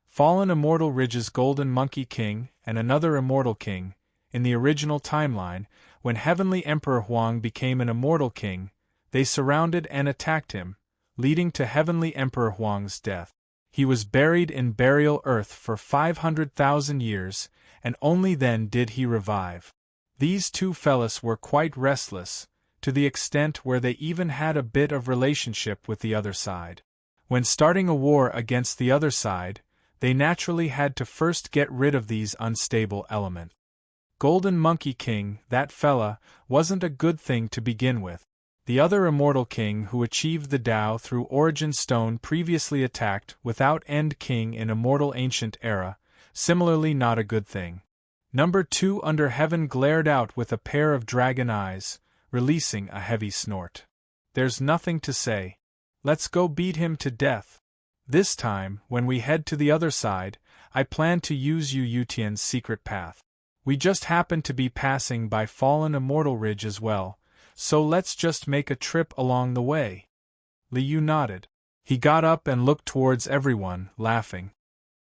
Fallen Immortal Ridge's Golden Monkey King and another Immortal King, in the original timeline, when Heavenly Emperor Huang became an Immortal King, they surrounded and attacked him, leading to Heavenly Emperor Huang's death. He was buried in Burial Earth for 500,000 years, and only then did he revive. These 2 fellas were quite restless, to the extent where they even had a bit of relationship with the other side. When starting a war against the other side, they naturally had to first get rid of these unstable elements. Golden Monkey King, that fella, wasn't a good thing to begin with. The other Immortal King who achieved the Tao through Origin Stone previously attacked Without End King in Immortal Ancient Era, similarly not a good thing. Number 2 Under Heaven glared out with a pair of dragon eyes, releasing a heavy snort. There's nothing to say. Let's go beat him to death. This time, when we head to the other side, I plan to use Yu Yutian's secret path. We just happen to be passing by Fallen Immortal Ridge as well, so let's just make a trip along the way." Liu nodded. He got up and looked towards everyone, laughing.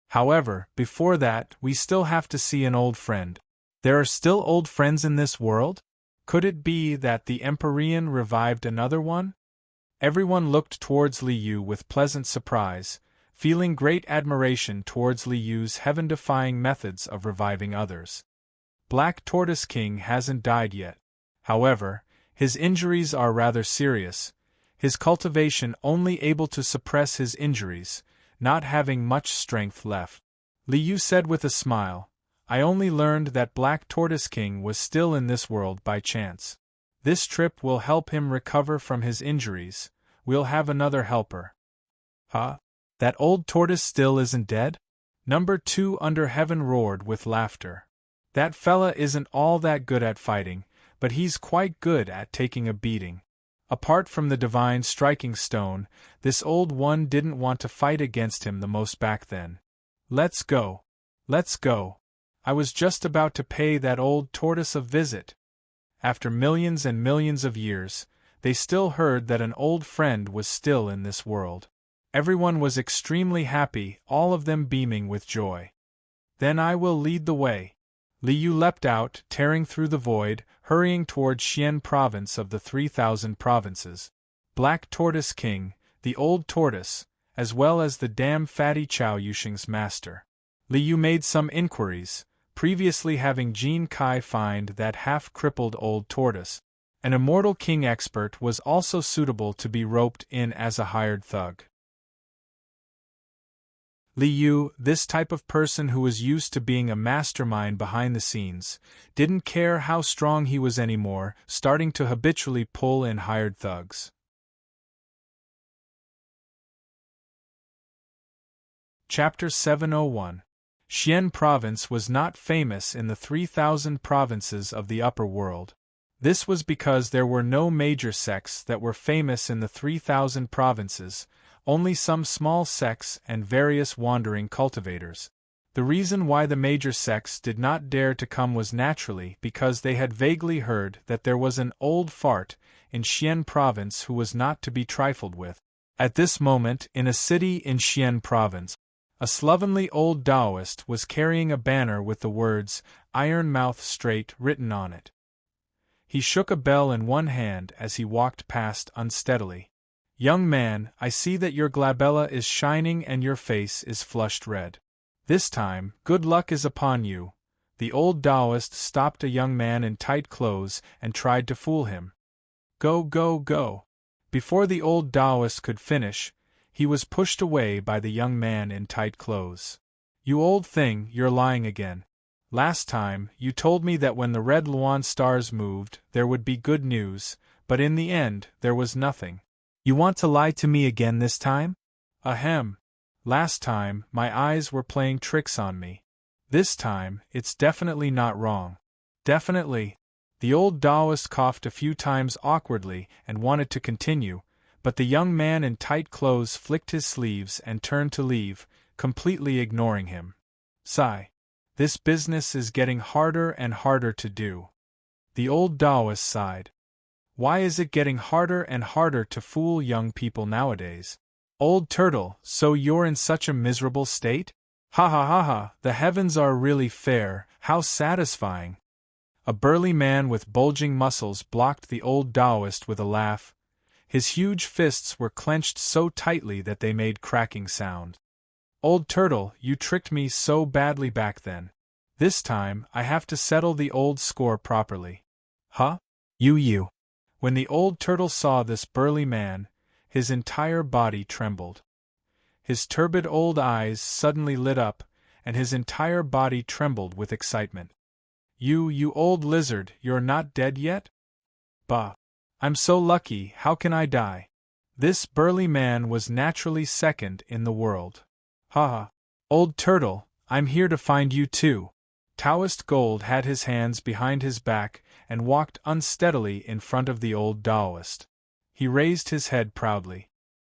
"However, before that, we still have to see an old friend. There are still old friends in this world? Could it be that the Empyrean revived another one?" Everyone looked towards Liu with pleasant surprise, feeling great admiration towards Liu's heaven-defying methods of reviving others. Black Tortoise King hasn't died yet. However, his injuries are rather serious, his cultivation only able to suppress his injuries, not having much strength left. Liu said with a smile, "I only learned that Black Tortoise King was still in this world by chance. This trip will help him recover from his injuries. We'll have another helper." "Huh? That old tortoise still isn't dead?" Number 2 Under Heaven roared with laughter. "That fella isn't all that good at fighting, but he's quite good at taking a beating. Apart from the divine striking stone, this old one didn't want to fight against him the most back then. Let's go. Let's go. I was just about to pay that old tortoise a visit." After millions and millions of years, they still heard that an old friend was still in this world. Everyone was extremely happy, all of them beaming with joy. "Then I will lead the way." Liu leapt out, tearing through the void, hurrying toward Xian province of the 3,000 provinces. Black Tortoise King, the old tortoise, as well as the damn fatty Chao Yushing's master. Liu made some inquiries, previously having Jin Kai find that half-crippled old tortoise. An immortal king expert was also suitable to be roped in as a hired thug. Liu, this type of person who was used to being a mastermind behind the scenes, didn't care how strong he was anymore, starting to habitually pull in hired thugs. Chapter 701. Xian Province was not famous in the 3,000 provinces of the upper world. This was because there were no major sects that were famous in the 3,000 provinces, only some small sects and various wandering cultivators. The reason why the major sects did not dare to come was naturally because they had vaguely heard that there was an old fart in Xian Province who was not to be trifled with. At this moment, in a city in Xian Province, a slovenly old Taoist was carrying a banner with the words, "Iron Mouth Straight" written on it. He shook a bell in one hand as he walked past unsteadily. "Young man, I see that your glabella is shining and your face is flushed red. This time, good luck is upon you." The old Taoist stopped a young man in tight clothes and tried to fool him. "Go, go, go." Before the old Taoist could finish, he was pushed away by the young man in tight clothes. "You old thing, you're lying again. Last time, you told me that when the red Luan stars moved, there would be good news, but in the end, there was nothing. You want to lie to me again this time?" "Ahem. Last time, my eyes were playing tricks on me. This time, it's definitely not wrong." "Definitely." The old Taoist coughed a few times awkwardly and wanted to continue, but the young man in tight clothes flicked his sleeves and turned to leave, completely ignoring him. "Sigh. This business is getting harder and harder to do." The old Taoist sighed. "Why is it getting harder and harder to fool young people nowadays?" "Old turtle, so you're in such a miserable state? Ha ha ha ha, the heavens are really fair, how satisfying." A burly man with bulging muscles blocked the old Taoist with a laugh. His huge fists were clenched so tightly that they made cracking sound. "Old turtle, you tricked me so badly back then. This time, I have to settle the old score properly." "Huh? You. When the old turtle saw this burly man, his entire body trembled. His turbid old eyes suddenly lit up, and his entire body trembled with excitement. You old lizard, you're not dead yet?" "Bah! I'm so lucky, how can I die?" This burly man was naturally second in the world. "Ha ha! Old turtle, I'm here to find you too." Taoist Gold had his hands behind his back and walked unsteadily in front of the old Taoist. He raised his head proudly.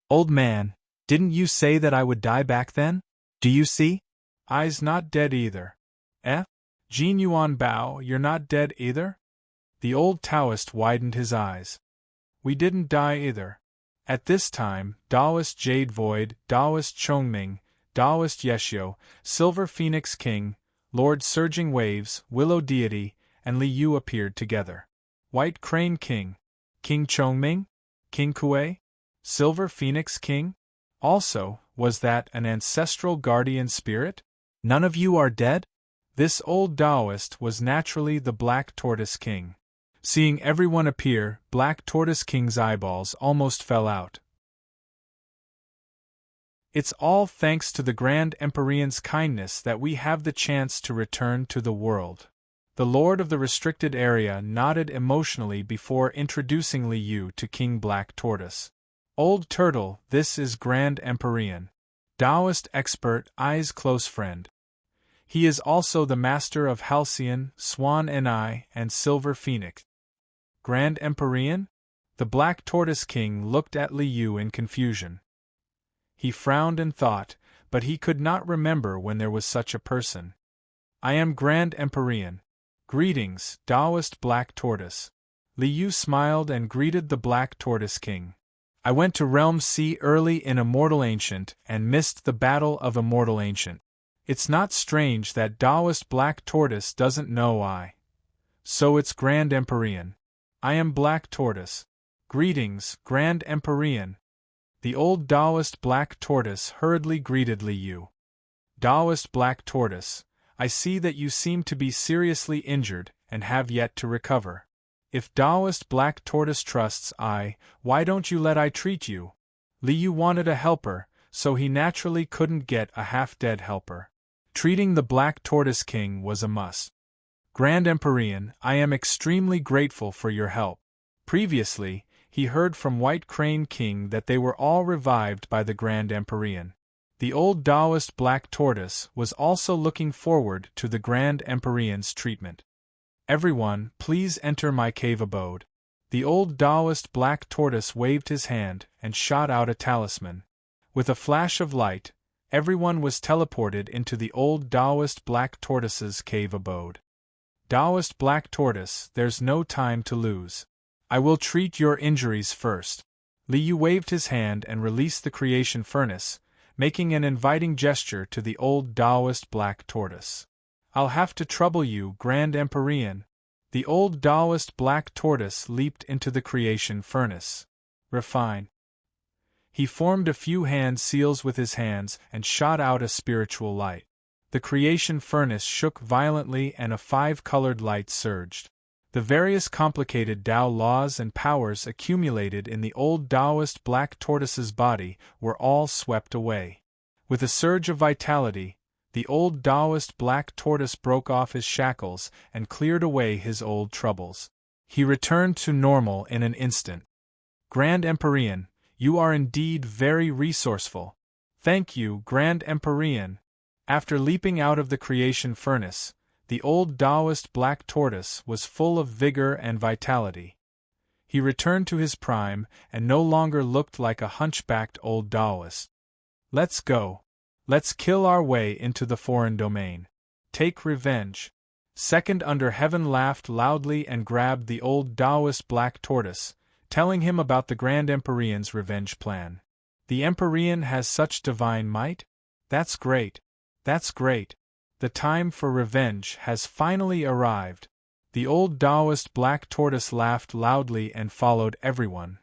"Old man, Didn't you say that I would die back then? Do you see? I's not dead either. Eh? Jin Yuan Bao, you're not dead either? The old Taoist widened his eyes. We didn't die either. At this time, Taoist Jade Void, Taoist Chongming, Taoist Yeshio, Silver Phoenix King, Lord Surging Waves, Willow Deity, and Li Yu appeared together. White Crane King, King Chongming, King Kuei, Silver Phoenix King? Also, was that an ancestral guardian spirit? None of you are dead? This old Taoist was naturally the Black Tortoise King. Seeing everyone appear, Black Tortoise King's eyeballs almost fell out. It's all thanks to the Grand Empyrean's kindness that we have the chance to return to the world. The Lord of the Restricted Area nodded emotionally before introducing Li Yu to King Black Tortoise. Old Turtle, this is Grand Empyrean. Taoist expert, I's close friend. He is also the master of Halcyon, Swan Ni, and Silver Phoenix. Grand Empyrean? The Black Tortoise King looked at Li Yu in confusion. He frowned and thought, but he could not remember when there was such a person. I am Grand Empyrean. Greetings, Taoist Black Tortoise. Li Yu smiled and greeted the Black Tortoise King. I went to Realm C early in Immortal Ancient and missed the Battle of Immortal Ancient. It's not strange that Taoist Black Tortoise doesn't know I. So it's Grand Empyrean. I am Black Tortoise. Greetings, Grand Empyrean. The old Taoist Black Tortoise hurriedly greeted Li Yu. Taoist Black Tortoise, I see that you seem to be seriously injured and have yet to recover. If Taoist Black Tortoise trusts I, why don't you let I treat you? Li Yu wanted a helper, so he naturally couldn't get a half-dead helper. Treating the Black Tortoise King was a must. Grand Empyrean, I am extremely grateful for your help. Previously, he heard from White Crane King that they were all revived by the Grand Empyrean. The old Taoist Black Tortoise was also looking forward to the Grand Empyrean's treatment. Everyone, please enter my cave abode. The old Taoist Black Tortoise waved his hand and shot out a talisman. With a flash of light, everyone was teleported into the old Taoist Black Tortoise's cave abode. Taoist Black Tortoise, there's no time to lose. I will treat your injuries first. Li Yu waved his hand and released the creation furnace, making an inviting gesture to the old Taoist Black Tortoise. I'll have to trouble you, Grand Empyrean. The old Taoist Black Tortoise leaped into the creation furnace. Refine. He formed a few hand seals with his hands and shot out a spiritual light. The creation furnace shook violently and a 5-colored light surged. The various complicated Tao laws and powers accumulated in the old Taoist Black Tortoise's body were all swept away. With a surge of vitality, the old Taoist Black Tortoise broke off his shackles and cleared away his old troubles. He returned to normal in an instant. Grand Empyrean, you are indeed very resourceful. Thank you, Grand Empyrean. After leaping out of the creation furnace, the old Taoist Black Tortoise was full of vigor and vitality. He returned to his prime and no longer looked like a hunchbacked old Taoist. Let's go. Let's kill our way into the foreign domain. Take revenge. Second Under Heaven laughed loudly and grabbed the old Taoist Black Tortoise, telling him about the Grand Empyrean's revenge plan. The Empyrean has such divine might? That's great. That's great. The time for revenge has finally arrived. The old Taoist Black Tortoise laughed loudly and followed everyone.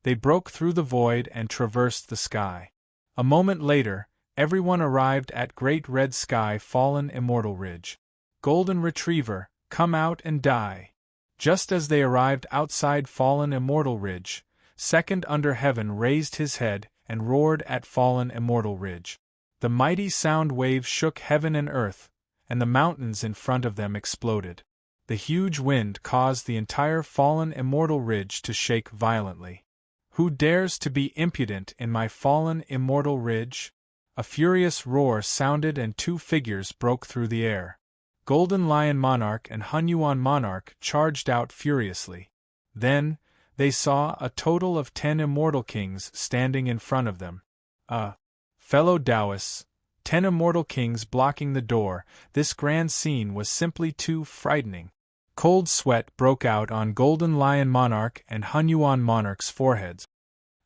They broke through the void and traversed the sky. A moment later, everyone arrived at Great Red Sky Fallen Immortal Ridge. Golden Retriever, come out and die. Just as they arrived outside Fallen Immortal Ridge, Second Under Heaven raised his head and roared at Fallen Immortal Ridge. The mighty sound wave shook heaven and earth, and the mountains in front of them exploded. The huge wind caused the entire Fallen Immortal Ridge to shake violently. Who dares to be impudent in my Fallen Immortal Ridge? A furious roar sounded and 2 figures broke through the air. Golden Lion Monarch and Hunyuan Monarch charged out furiously. Then, they saw a total of 10 immortal kings standing in front of them. Fellow Taoists, 10 immortal kings blocking the door. This grand scene was simply too frightening. Cold sweat broke out on Golden Lion Monarch and Hunyuan Monarch's foreheads.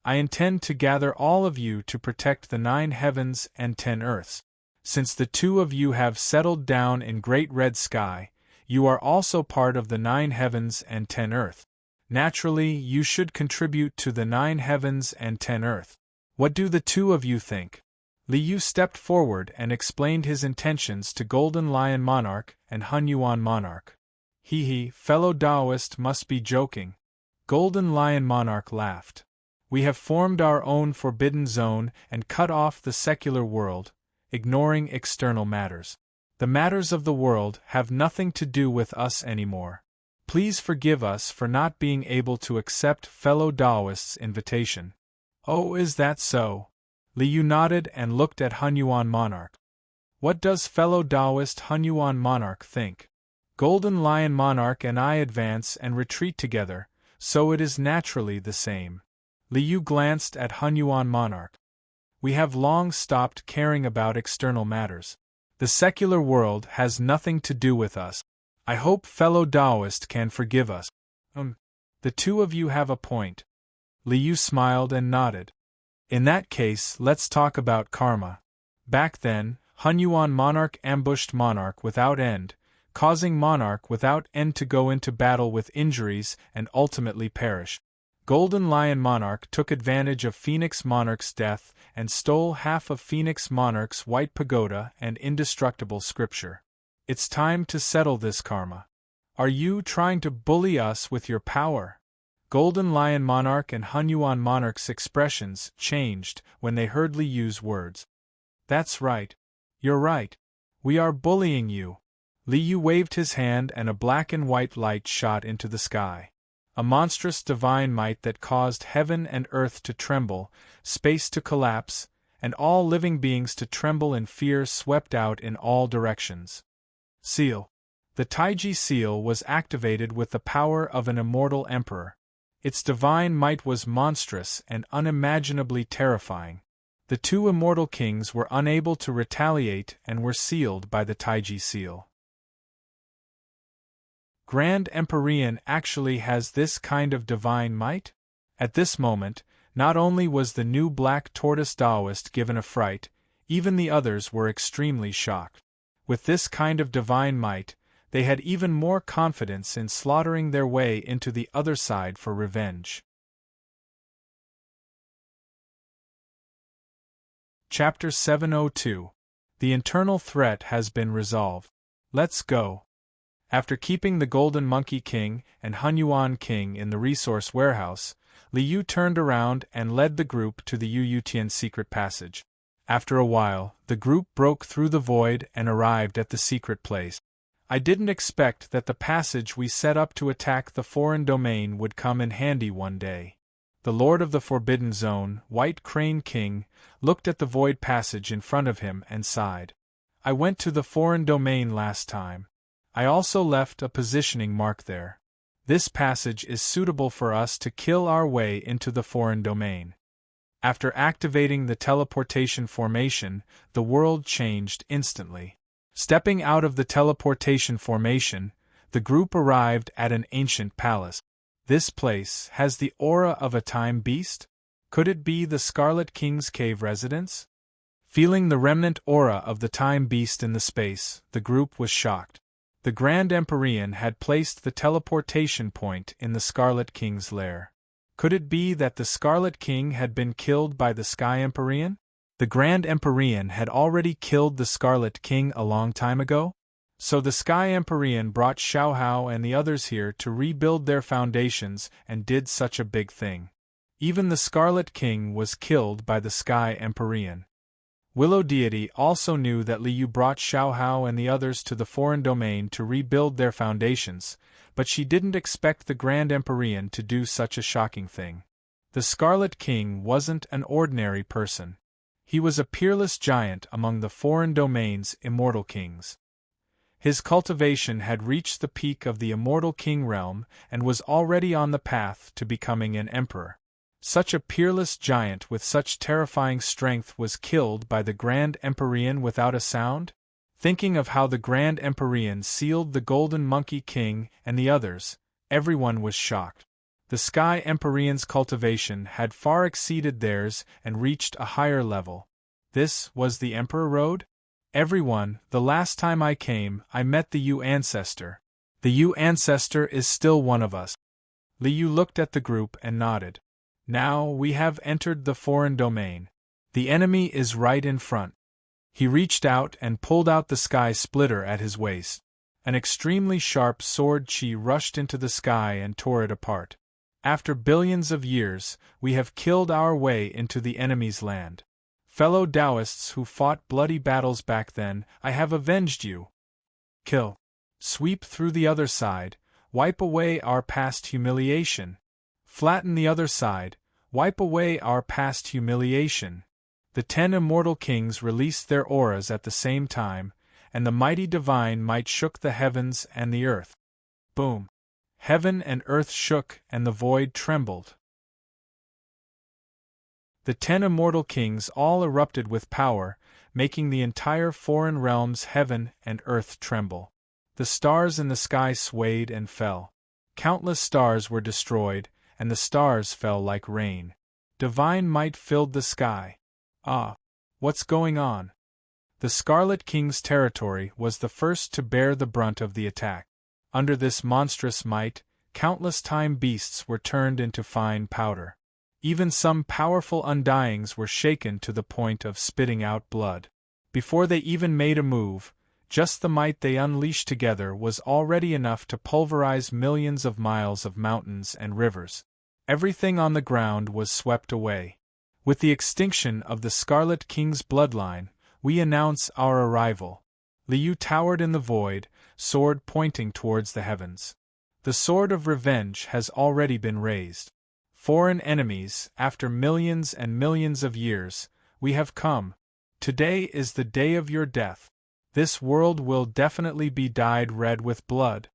I intend to gather all of you to protect the 9 heavens and 10 earths. Since the 2 of you have settled down in Great Red Sky, you are also part of the 9 heavens and 10 earth. Naturally, you should contribute to the 9 heavens and 10 earth. What do the 2 of you think? Liu stepped forward and explained his intentions to Golden Lion Monarch and Hunyuan Monarch. Fellow Taoist must be joking. Golden Lion Monarch laughed. We have formed our own forbidden zone and cut off the secular world, ignoring external matters. The matters of the world have nothing to do with us anymore. Please forgive us for not being able to accept fellow Taoists' invitation. Oh, is that so? Liu nodded and looked at Hunyuan Monarch. What does fellow Taoist Hunyuan Monarch think? Golden Lion Monarch and I advance and retreat together, so it is naturally the same. Liu glanced at Hunyuan Monarch. We have long stopped caring about external matters. The secular world has nothing to do with us. I hope fellow Taoist can forgive us. The 2 of you have a point. Liu smiled and nodded. In that case, let's talk about karma. Back then, Hunyuan Monarch ambushed Monarch without end, causing Monarch without end to go into battle with injuries and ultimately perish. Golden Lion Monarch took advantage of Phoenix Monarch's death and stole half of Phoenix Monarch's white pagoda and indestructible scripture. It's time to settle this karma. Are you trying to bully us with your power? Golden Lion Monarch and Hunyuan Monarch's expressions changed when they heard Liu's words. That's right. You're right. We are bullying you. Liu waved his hand and a black and white light shot into the sky. A monstrous divine might that caused heaven and earth to tremble, space to collapse, and all living beings to tremble in fear swept out in all directions. Seal. The Taiji seal was activated with the power of an immortal emperor. Its divine might was monstrous and unimaginably terrifying. The 2 immortal kings were unable to retaliate and were sealed by the Taiji seal. Grand Empyrean actually has this kind of divine might? At this moment, not only was the new Black Tortoise Taoist given a fright, even the others were extremely shocked. With this kind of divine might, they had even more confidence in slaughtering their way into the other side for revenge. Chapter 702. The internal threat has been resolved. Let's go. After keeping the Golden Monkey King and Hunyuan King in the resource warehouse, Liu turned around and led the group to the Yutian secret passage. After a while, the group broke through the void and arrived at the secret place. I didn't expect that the passage we set up to attack the foreign domain would come in handy one day. The Lord of the Forbidden Zone, White Crane King, looked at the void passage in front of him and sighed. I went to the foreign domain last time. I also left a positioning mark there. This passage is suitable for us to kill our way into the foreign domain. After activating the teleportation formation, the world changed instantly. Stepping out of the teleportation formation, the group arrived at an ancient palace. This place has the aura of a time beast? Could it be the Scarlet King's cave residence? Feeling the remnant aura of the time beast in the space, the group was shocked. The Grand Empyrean had placed the teleportation point in the Scarlet King's lair. Could it be that the Scarlet King had been killed by the Sky Empyrean? The Grand Empyrean had already killed the Scarlet King a long time ago? So the Sky Empyrean brought Xiaohao and the others here to rebuild their foundations and did such a big thing. Even the Scarlet King was killed by the Sky Empyrean. Willow Deity also knew that Liu brought Xiaohao and the others to the foreign domain to rebuild their foundations, but she didn't expect the Grand Empyrean to do such a shocking thing. The Scarlet King wasn't an ordinary person. He was a peerless giant among the foreign domain's immortal kings. His cultivation had reached the peak of the immortal king realm and was already on the path to becoming an emperor. Such a peerless giant with such terrifying strength was killed by the Grand Empyrean without a sound? Thinking of how the Grand Empyrean sealed the Golden Monkey King and the others, everyone was shocked. The Sky Empyrean's cultivation had far exceeded theirs and reached a higher level. This was the Emperor Road? Everyone, the last time I came, I met the Yu ancestor. The Yu ancestor is still one of us. Liu looked at the group and nodded. Now we have entered the foreign domain. The enemy is right in front. He reached out and pulled out the sky splitter at his waist. An extremely sharp sword chi rushed into the sky and tore it apart. After billions of years, we have killed our way into the enemy's land. Fellow Taoists who fought bloody battles back then, I have avenged you. Kill. Sweep through the other side, wipe away our past humiliation. Flatten the other side, wipe away our past humiliation. The 10 immortal kings released their auras at the same time, and the mighty divine might shook the heavens and the earth. Boom. Heaven and earth shook and the void trembled. The 10 immortal kings all erupted with power, making the entire foreign realms heaven and earth tremble. The stars in the sky swayed and fell. Countless stars were destroyed, and the stars fell like rain. Divine might filled the sky. Ah! What's going on? The Scarlet King's territory was the first to bear the brunt of the attack. Under this monstrous might, countless time beasts were turned into fine powder. Even some powerful undyings were shaken to the point of spitting out blood. Before they even made a move, just the might they unleashed together was already enough to pulverize millions of miles of mountains and rivers. Everything on the ground was swept away. With the extinction of the Scarlet King's bloodline, we announce our arrival. Liu towered in the void, sword pointing towards the heavens. The sword of revenge has already been raised. Foreign enemies, after millions and millions of years, we have come. Today is the day of your death. This world will definitely be dyed red with blood.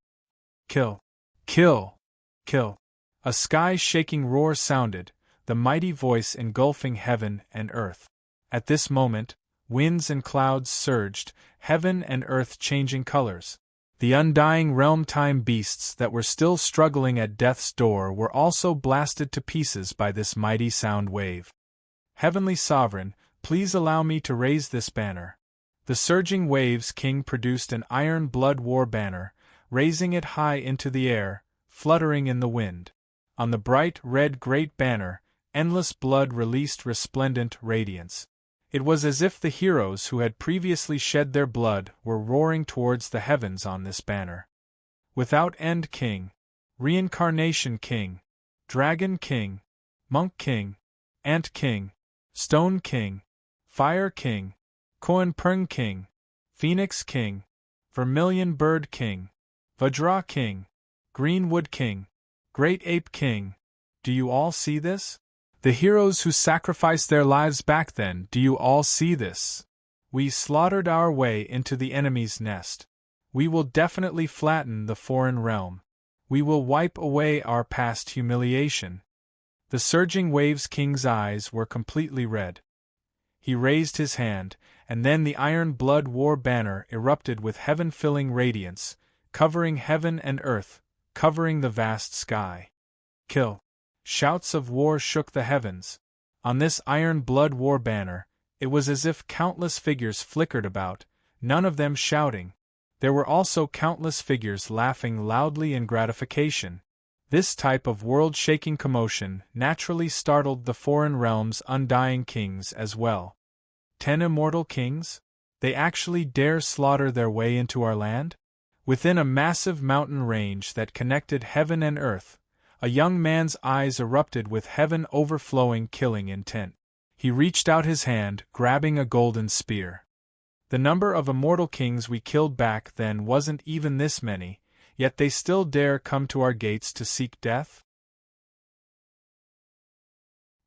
Kill. Kill. Kill. A sky-shaking roar sounded, the mighty voice engulfing heaven and earth. At this moment, winds and clouds surged, heaven and earth changing colors. The undying realm-time beasts that were still struggling at death's door were also blasted to pieces by this mighty sound wave. Heavenly Sovereign, please allow me to raise this banner. The surging waves king produced an iron blood war banner, raising it high into the air, fluttering in the wind. On the bright red great banner, endless blood released resplendent radiance. It was as if the heroes who had previously shed their blood were roaring towards the heavens on this banner. Without End King, Reincarnation King, Dragon King, Monk King, Ant King, Stone King, Fire King, Koan King, Phoenix King, Vermilion Bird King, Vajra King, Greenwood King, Great Ape King. Do you all see this? The heroes who sacrificed their lives back then, do you all see this? We slaughtered our way into the enemy's nest. We will definitely flatten the foreign realm. We will wipe away our past humiliation. The surging waves king's eyes were completely red. He raised his hand, and then the iron blood war banner erupted with heaven-filling radiance, covering heaven and earth, covering the vast sky. Kill. Shouts of war shook the heavens. On this iron blood war banner, it was as if countless figures flickered about, none of them shouting. There were also countless figures laughing loudly in gratification. This type of world-shaking commotion naturally startled the foreign realm's undying kings as well. 10 immortal kings? They actually dare slaughter their way into our land? Within a massive mountain range that connected heaven and earth, a young man's eyes erupted with heaven-overflowing killing intent. He reached out his hand, grabbing a golden spear. The number of immortal kings we killed back then wasn't even this many, yet they still dare come to our gates to seek death?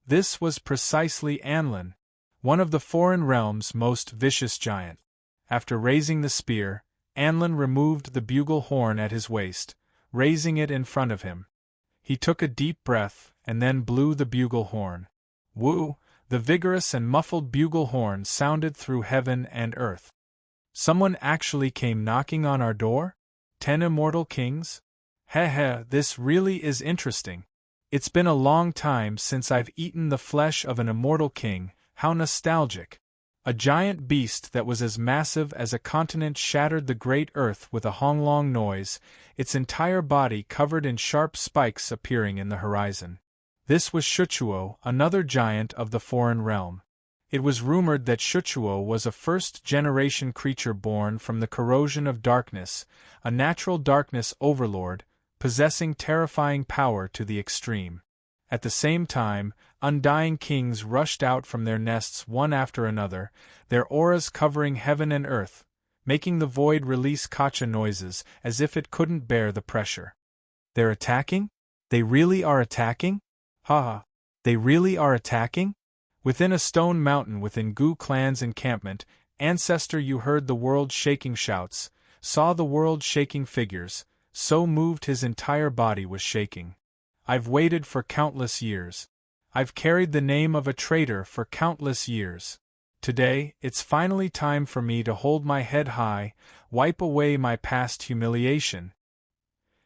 This was precisely Anlin, one of the foreign realm's most vicious giants. After raising the spear, Anlin removed the bugle horn at his waist, raising it in front of him. He took a deep breath, and then blew the bugle horn. Woo! The vigorous and muffled bugle horn sounded through heaven and earth. Someone actually came knocking on our door? 10 immortal kings? Heh, this really is interesting. It's been a long time since I've eaten the flesh of an immortal king. How nostalgic. A giant beast that was as massive as a continent shattered the great earth with a honglong noise, its entire body covered in sharp spikes appearing in the horizon. This was Shuchuo, another giant of the foreign realm. It was rumored that Shuchuo was a first-generation creature born from the corrosion of darkness, a natural darkness overlord, possessing terrifying power to the extreme. At the same time, undying kings rushed out from their nests one after another, their auras covering heaven and earth, making the void release kacha noises as if it couldn't bear the pressure. They're attacking? They really are attacking? Ha! They really are attacking? Within a stone mountain within Gu clan's encampment, Ancestor Yu heard the world-shaking shouts, saw the world-shaking figures, so moved his entire body was shaking. I've waited for countless years. I've carried the name of a traitor for countless years. Today, it's finally time for me to hold my head high, wipe away my past humiliation.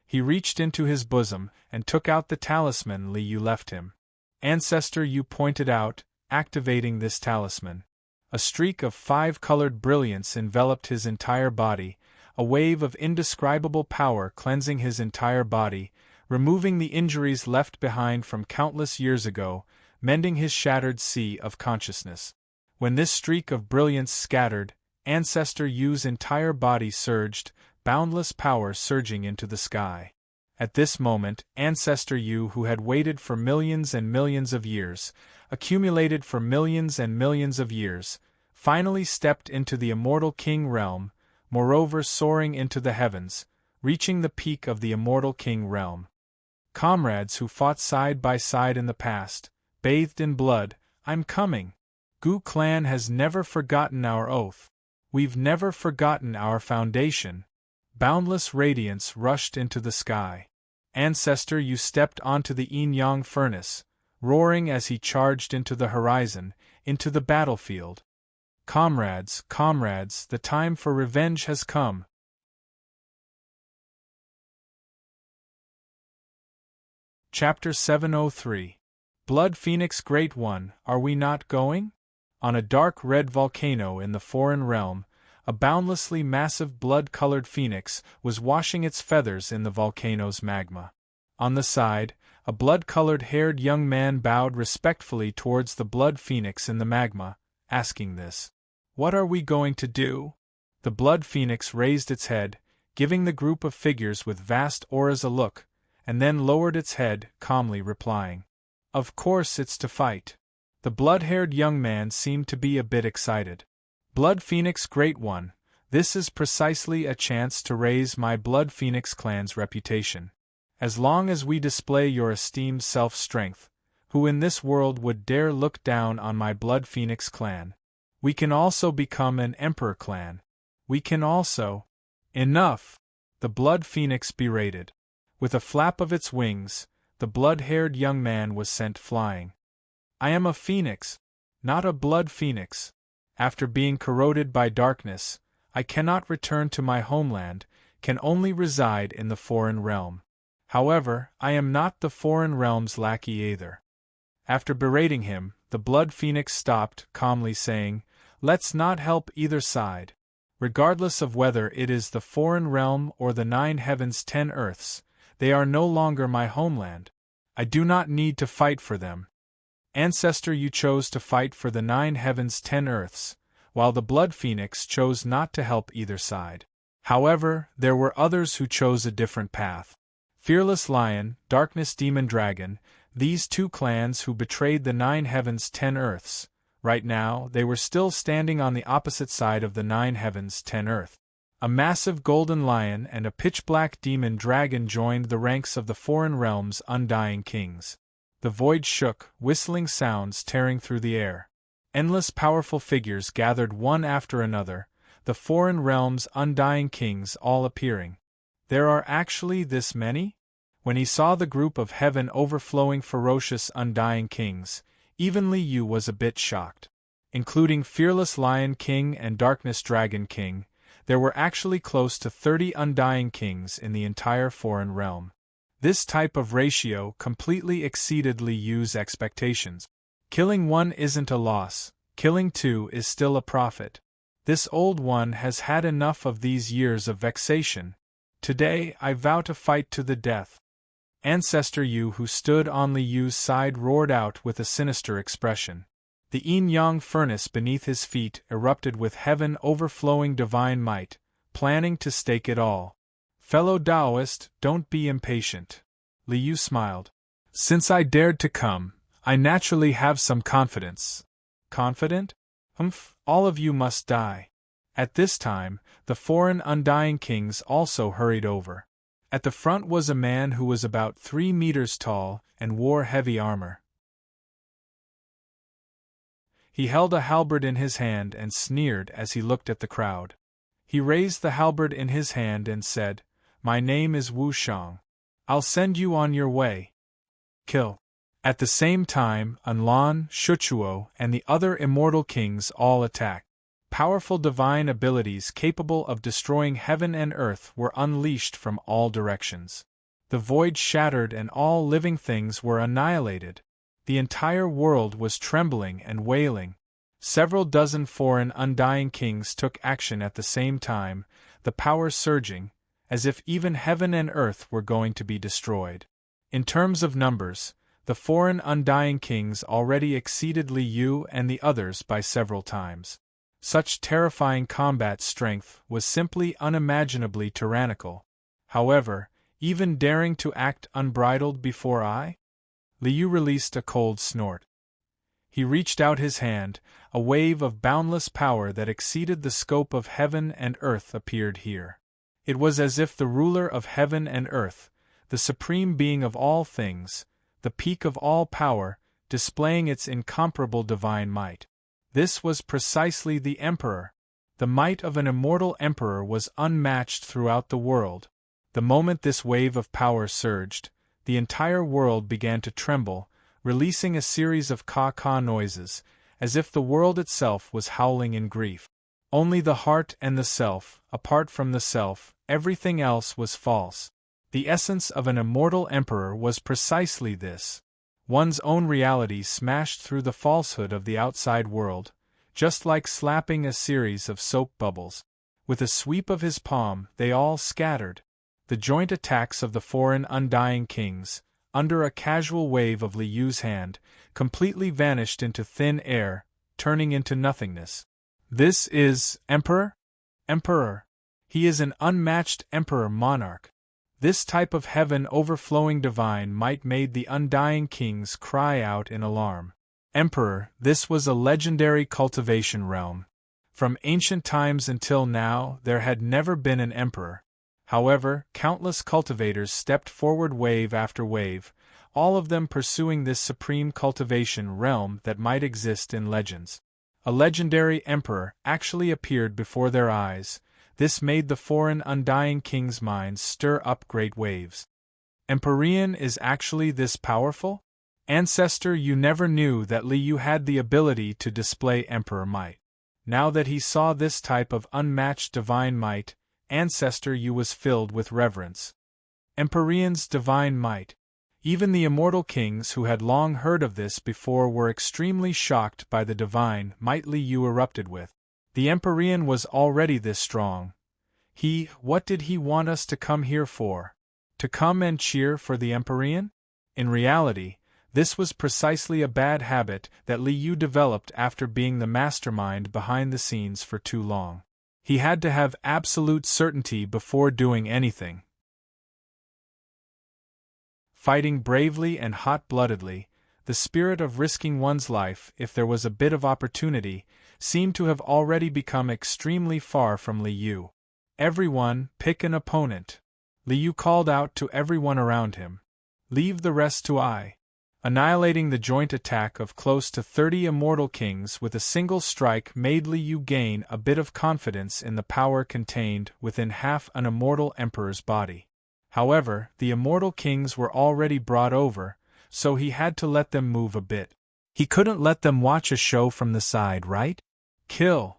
He reached into his bosom and took out the talisman Li Yu left him. Ancestor Yu pointed out, activating this talisman. A streak of 5-colored brilliance enveloped his entire body, a wave of indescribable power cleansing his entire body, removing the injuries left behind from countless years ago, mending his shattered sea of consciousness. When this streak of brilliance scattered, Ancestor Yu's entire body surged, boundless power surging into the sky. At this moment, Ancestor Yu, who had waited for millions and millions of years, accumulated for millions and millions of years, finally stepped into the immortal king realm, moreover soaring into the heavens, reaching the peak of the immortal king realm. Comrades who fought side by side in the past, bathed in blood, I'm coming. Gu clan has never forgotten our oath. We've never forgotten our foundation. Boundless radiance rushed into the sky. Ancestor Yu stepped onto the yin-yang furnace, roaring as he charged into the horizon, into the battlefield. Comrades, the time for revenge has come. Chapter 703. Blood Phoenix Great One, Are We Not Going? On a dark red volcano in the foreign realm, a boundlessly massive blood-colored phoenix was washing its feathers in the volcano's magma. On the side, a blood-colored haired young man bowed respectfully towards the blood phoenix in the magma, asking this. What are we going to do? The blood phoenix raised its head, giving the group of figures with vast auras a look, and then lowered its head, calmly replying. Of course it's to fight. The blood-haired young man seemed to be a bit excited. Blood Phoenix Great One, this is precisely a chance to raise my Blood Phoenix clan's reputation. As long as we display your esteemed self-strength, who in this world would dare look down on my Blood Phoenix clan? We can also become an Emperor clan. We can also… Enough! The Blood Phoenix berated. With a flap of its wings, the blood-haired young man was sent flying. I am a phoenix, not a blood phoenix. After being corroded by darkness, I cannot return to my homeland, can only reside in the foreign realm. However, I am not the foreign realm's lackey either. After berating him, the blood phoenix stopped, calmly saying, Let's not help either side. Regardless of whether it is the foreign realm or the 9 heavens 10 earths, they are no longer my homeland. I do not need to fight for them. Ancestor Yu chose to fight for the 9 heavens 10 earths, while the blood phoenix chose not to help either side. However, there were others who chose a different path. Fearless Lion, Darkness Demon Dragon, these 2 clans who betrayed the 9 heavens 10 earths, right now they were still standing on the opposite side of the 9 heavens 10 earth. A massive golden lion and a pitch-black demon dragon joined the ranks of the foreign realm's undying kings. The void shook, whistling sounds tearing through the air. Endless powerful figures gathered one after another, the foreign realm's undying kings all appearing. There are actually this many? When he saw the group of heaven overflowing ferocious undying kings, even Li Yu was a bit shocked. Including Fearless Lion King and Darkness Dragon King, there were actually close to 30 undying kings in the entire foreign realm. This type of ratio completely exceeded Li Yu's expectations. Killing one isn't a loss, killing two is still a profit. This old one has had enough of these years of vexation. Today I vow to fight to the death. Ancestor Yu, who stood on Li Yu's side, roared out with a sinister expression. The yin-yang furnace beneath his feet erupted with heaven overflowing divine might, planning to stake it all. Fellow Taoist, don't be impatient. Li Yu smiled. Since I dared to come, I naturally have some confidence. Confident? All of you must die. At this time, the foreign undying kings also hurried over. At the front was a man who was about 3 meters tall and wore heavy armor. He held a halberd in his hand and sneered as he looked at the crowd. He raised the halberd in his hand and said, "My name is Wu Shang. I'll send you on your way. Kill." At the same time, Anlan, Shuchuo, and the other immortal kings all attacked. Powerful divine abilities capable of destroying heaven and earth were unleashed from all directions. The void shattered and all living things were annihilated. The entire world was trembling and wailing. Several dozen foreign undying kings took action at the same time, the power surging, as if even heaven and earth were going to be destroyed. In terms of numbers, the foreign undying kings already exceeded Li Yu and the others by several times. Such terrifying combat strength was simply unimaginably tyrannical. However, even daring to act unbridled before I? Li Yu released a cold snort. He reached out his hand, a wave of boundless power that exceeded the scope of heaven and earth appeared here. It was as if the ruler of heaven and earth, the supreme being of all things, the peak of all power, displaying its incomparable divine might. This was precisely the Emperor. The might of an immortal emperor was unmatched throughout the world. The moment this wave of power surged, the entire world began to tremble, releasing a series of caw-caw noises, as if the world itself was howling in grief. Only the heart and the self, apart from the self, everything else was false. The essence of an immortal emperor was precisely this. One's own reality smashed through the falsehood of the outside world, just like slapping a series of soap bubbles. With a sweep of his palm, they all scattered. The joint attacks of the foreign undying kings, under a casual wave of Li Yu's hand, completely vanished into thin air, turning into nothingness. This is Emperor? Emperor. He is an unmatched emperor monarch. This type of heaven overflowing divine might made the undying kings cry out in alarm. Emperor, this was a legendary cultivation realm. From ancient times until now, there had never been an emperor. However, countless cultivators stepped forward wave after wave, all of them pursuing this supreme cultivation realm that might exist in legends. A legendary emperor actually appeared before their eyes. This made the foreign undying king's minds stir up great waves. Empyrean is actually this powerful? Ancestor, you never knew that Li Yu had the ability to display emperor might. Now that he saw this type of unmatched divine might, Ancestor Yu was filled with reverence. Empyrean's divine might. Even the immortal kings who had long heard of this before were extremely shocked by the divine might Li Yu erupted with. The Empyrean was already this strong. What did he want us to come here for? To come and cheer for the Empyrean? In reality, this was precisely a bad habit that Li Yu developed after being the mastermind behind the scenes for too long. He had to have absolute certainty before doing anything. Fighting bravely and hot-bloodedly, the spirit of risking one's life if there was a bit of opportunity, seemed to have already become extremely far from Li Yu. Everyone, pick an opponent. Li Yu called out to everyone around him. Leave the rest to I. Annihilating the joint attack of close to 30 immortal kings with a single strike made Liu gain a bit of confidence in the power contained within half an immortal emperor's body. However, the immortal kings were already brought over, so he had to let them move a bit. He couldn't let them watch a show from the side, right? Kill!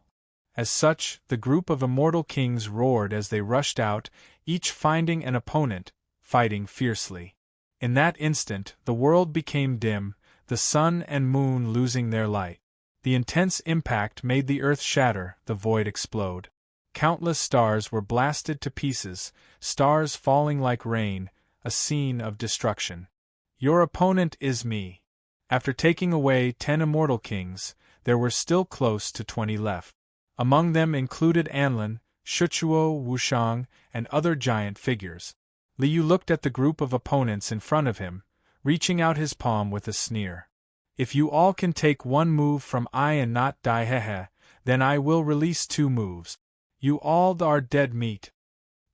As such, the group of immortal kings roared as they rushed out, each finding an opponent, fighting fiercely. In that instant, the world became dim, the sun and moon losing their light. The intense impact made the earth shatter, the void explode. Countless stars were blasted to pieces, stars falling like rain, a scene of destruction. Your opponent is me. After taking away 10 immortal kings, there were still close to 20 left. Among them included Anlin, Shuchuo, Wushang, and other giant figures. Liu looked at the group of opponents in front of him, reaching out his palm with a sneer. If you all can take one move from I and not die hehe, then I will release 2 moves. You all are dead meat.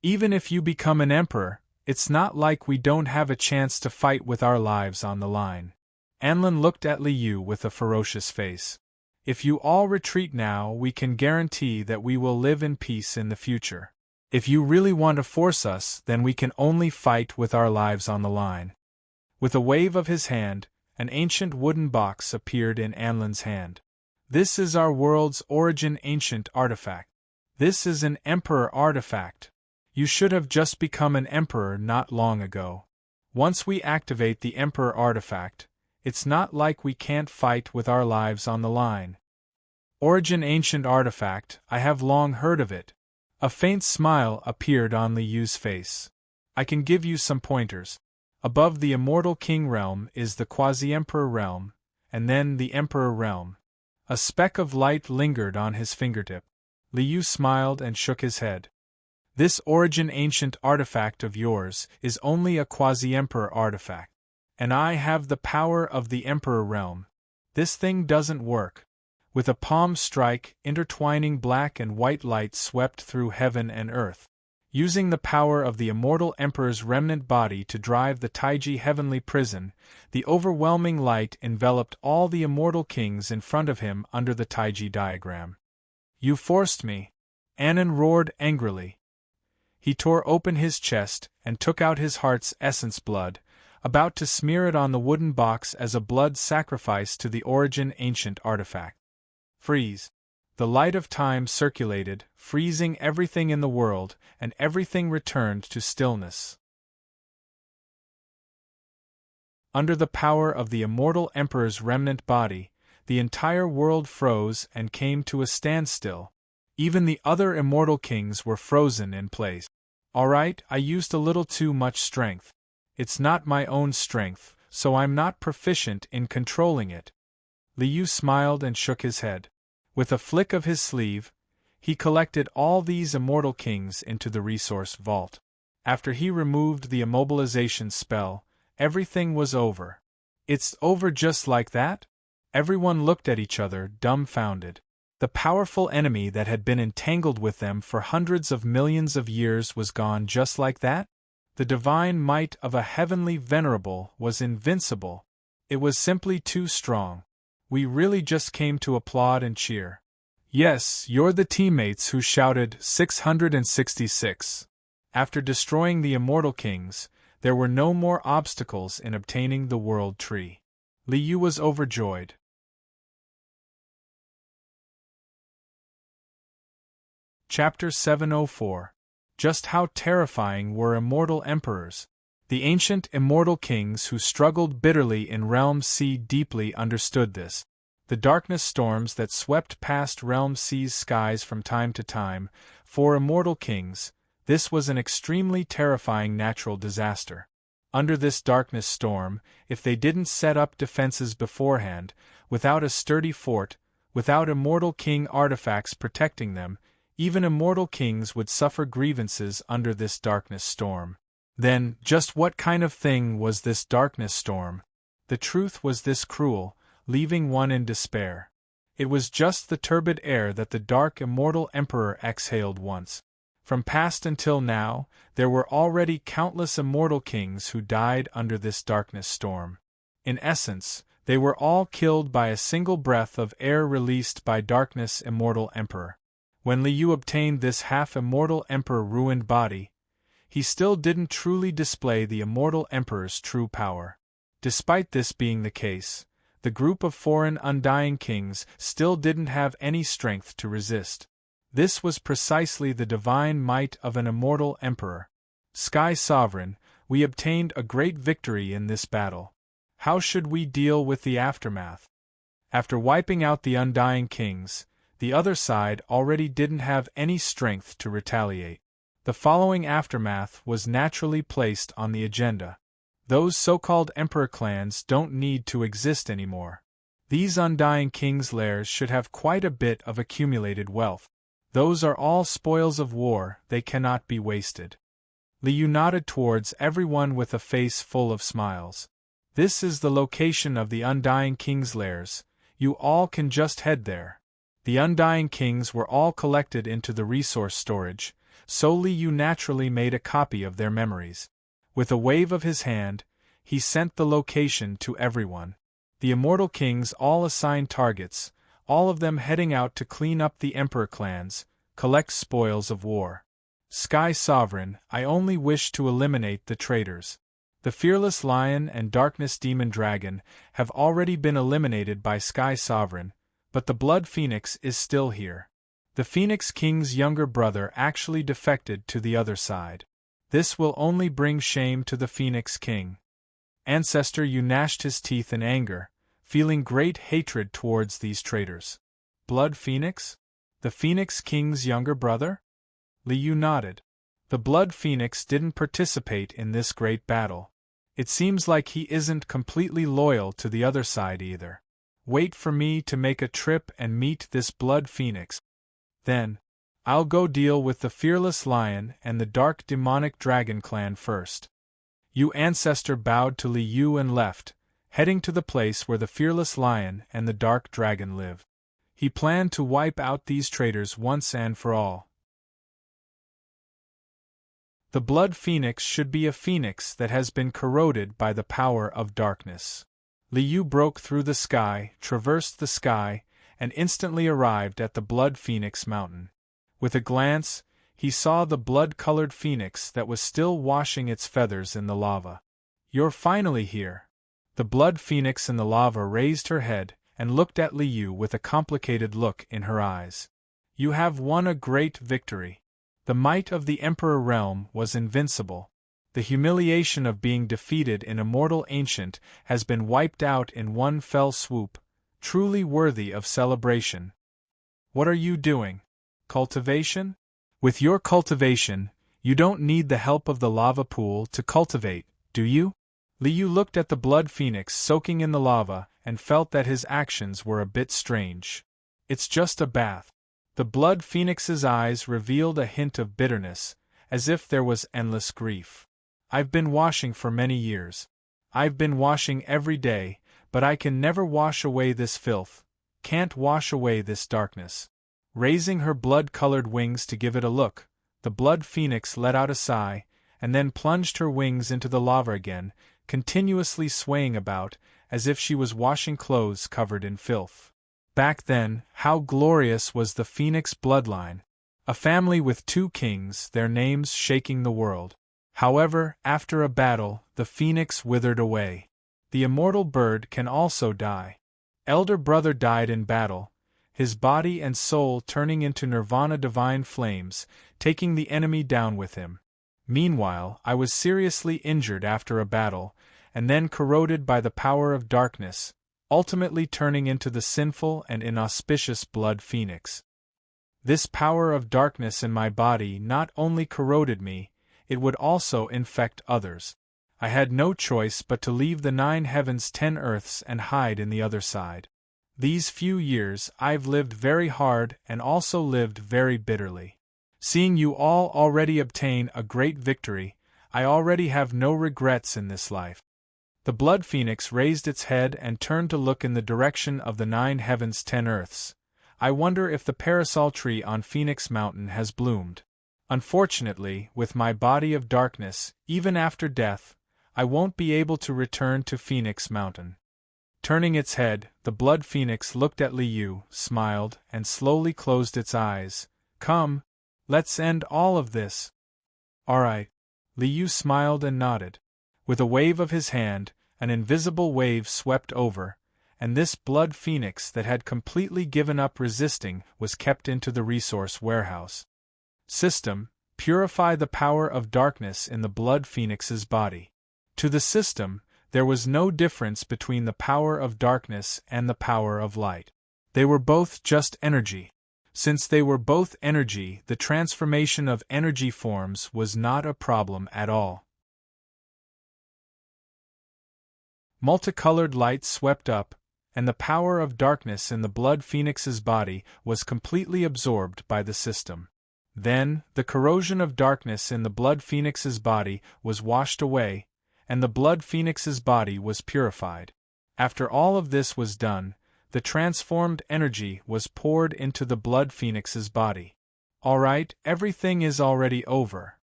Even if you become an emperor, it's not like we don't have a chance to fight with our lives on the line. Anlin looked at Liu with a ferocious face. If you all retreat now, we can guarantee that we will live in peace in the future. If you really want to force us, then we can only fight with our lives on the line. With a wave of his hand, an ancient wooden box appeared in Anlin's hand. This is our world's origin ancient artifact. This is an emperor artifact. You should have just become an emperor not long ago. Once we activate the emperor artifact, it's not like we can't fight with our lives on the line. Origin ancient artifact, I have long heard of it. A faint smile appeared on Liu's face. I can give you some pointers. Above the Immortal King realm is the Quasi-Emperor realm, and then the Emperor realm. A speck of light lingered on his fingertip. Liu smiled and shook his head. This origin ancient artifact of yours is only a Quasi-Emperor artifact. And I have the power of the Emperor realm. This thing doesn't work. With a palm strike, intertwining black and white light swept through heaven and earth. Using the power of the immortal Emperor's remnant body to drive the Taiji heavenly prison, the overwhelming light enveloped all the immortal kings in front of him under the Taiji diagram. You forced me. Anan roared angrily. He tore open his chest and took out his heart's essence blood, about to smear it on the wooden box as a blood sacrifice to the origin ancient artifact. Freeze. The light of time circulated, freezing everything in the world, and everything returned to stillness. Under the power of the immortal Emperor's remnant body, the entire world froze and came to a standstill. Even the other immortal kings were frozen in place. Alright, I used a little too much strength. It's not my own strength, so I'm not proficient in controlling it. Liu smiled and shook his head. With a flick of his sleeve, he collected all these immortal kings into the resource vault. After he removed the immobilization spell, everything was over. It's over just like that? Everyone looked at each other, dumbfounded. The powerful enemy that had been entangled with them for hundreds of millions of years was gone just like that? The divine might of a heavenly venerable was invincible. It was simply too strong. We really just came to applaud and cheer. Yes, you're the teammates who shouted 666. After destroying the immortal kings, there were no more obstacles in obtaining the world tree. Liu was overjoyed. Chapter 704. Just how terrifying were immortal emperors. The ancient immortal kings who struggled bitterly in Realm C deeply understood this. The darkness storms that swept past Realm C's skies from time to time, for immortal kings, this was an extremely terrifying natural disaster. Under this darkness storm, if they didn't set up defenses beforehand, without a sturdy fort, without immortal king artifacts protecting them, even immortal kings would suffer grievances under this darkness storm. Then, just what kind of thing was this darkness storm? The truth was this cruel, leaving one in despair. It was just the turbid air that the dark immortal emperor exhaled once. From past until now, there were already countless immortal kings who died under this darkness storm. In essence, they were all killed by a single breath of air released by Darkness' immortal Emperor. When Liu obtained this half-immortal Emperor-ruined body, he still didn't truly display the immortal Emperor's true power. Despite this being the case, the group of foreign undying kings still didn't have any strength to resist. This was precisely the divine might of an immortal emperor. Sky Sovereign, we obtained a great victory in this battle. How should we deal with the aftermath? After wiping out the undying kings, the other side already didn't have any strength to retaliate. The following aftermath was naturally placed on the agenda. Those so-called emperor clans don't need to exist anymore. These undying kings' lairs should have quite a bit of accumulated wealth. Those are all spoils of war, they cannot be wasted. Liu nodded towards everyone with a face full of smiles. This is the location of the undying kings' lairs, you all can just head there. The undying kings were all collected into the resource storage, so Liu naturally made a copy of their memories. With a wave of his hand, he sent the location to everyone. The immortal kings all assigned targets, all of them heading out to clean up the emperor clans, collect spoils of war. Sky Sovereign, I only wish to eliminate the traitors. The Fearless Lion and Darkness Demon Dragon have already been eliminated by Sky Sovereign, but the Blood Phoenix is still here. The Phoenix King's younger brother actually defected to the other side. This will only bring shame to the Phoenix King. Ancestor Yu gnashed his teeth in anger, feeling great hatred towards these traitors. Blood Phoenix? The Phoenix King's younger brother? Liu nodded. The Blood Phoenix didn't participate in this great battle. It seems like he isn't completely loyal to the other side either. Wait for me to make a trip and meet this Blood Phoenix. Then, I'll go deal with the Fearless Lion and the Dark Demonic Dragon clan first. Yu Ancestor bowed to Liu and left, heading to the place where the Fearless Lion and the Dark Dragon live. He planned to wipe out these traitors once and for all. The Blood Phoenix should be a phoenix that has been corroded by the power of darkness. Liu broke through the sky, traversed the sky, and instantly arrived at the Blood Phoenix mountain. With a glance, he saw the blood-colored phoenix that was still washing its feathers in the lava. You're finally here. The Blood Phoenix in the lava raised her head and looked at Liu with a complicated look in her eyes. You have won a great victory. The might of the Emperor realm was invincible. The humiliation of being defeated in Immortal Ancient has been wiped out in one fell swoop, truly worthy of celebration. What are you doing? Cultivation? With your cultivation, you don't need the help of the lava pool to cultivate, do you? Liu looked at the Blood Phoenix soaking in the lava and felt that his actions were a bit strange. It's just a bath. The Blood Phoenix's eyes revealed a hint of bitterness, as if there was endless grief. I've been washing for many years. I've been washing every day, but I can never wash away this filth, can't wash away this darkness. Raising her blood-colored wings to give it a look, the Blood Phoenix let out a sigh, and then plunged her wings into the lava again, continuously swaying about, as if she was washing clothes covered in filth. Back then, how glorious was the Phoenix bloodline! A family with 2 kings, their names shaking the world. However, after a battle, the phoenix withered away. The immortal bird can also die. Elder brother died in battle, his body and soul turning into nirvana divine flames, taking the enemy down with him. Meanwhile, I was seriously injured after a battle, and then corroded by the power of darkness, ultimately turning into the sinful and inauspicious Blood Phoenix. This power of darkness in my body not only corroded me, it would also infect others. I had no choice but to leave the 9 heavens 10 earths and hide in the other side. These few years I've lived very hard and also lived very bitterly. Seeing you all already obtain a great victory, I already have no regrets in this life. The Blood Phoenix raised its head and turned to look in the direction of the 9 heavens 10 earths. I wonder if the parasol tree on Phoenix Mountain has bloomed. Unfortunately, with my body of darkness, even after death, I won't be able to return to Phoenix Mountain. Turning its head, the blood phoenix looked at Liu, smiled, and slowly closed its eyes. Come, let's end all of this. Alright. Liu smiled and nodded. With a wave of his hand, an invisible wave swept over, and this blood phoenix that had completely given up resisting was kept into the resource warehouse. System: purify the power of darkness in the blood phoenix's body. To the system, there was no difference between the power of darkness and the power of light. They were both just energy. Since they were both energy, the transformation of energy forms was not a problem at all. Multicolored light swept up, and the power of darkness in the blood phoenix's body was completely absorbed by the system. Then, the corrosion of darkness in the blood phoenix's body was washed away, and the blood phoenix's body was purified. After all of this was done, the transformed energy was poured into the blood phoenix's body. Alright, everything is already over.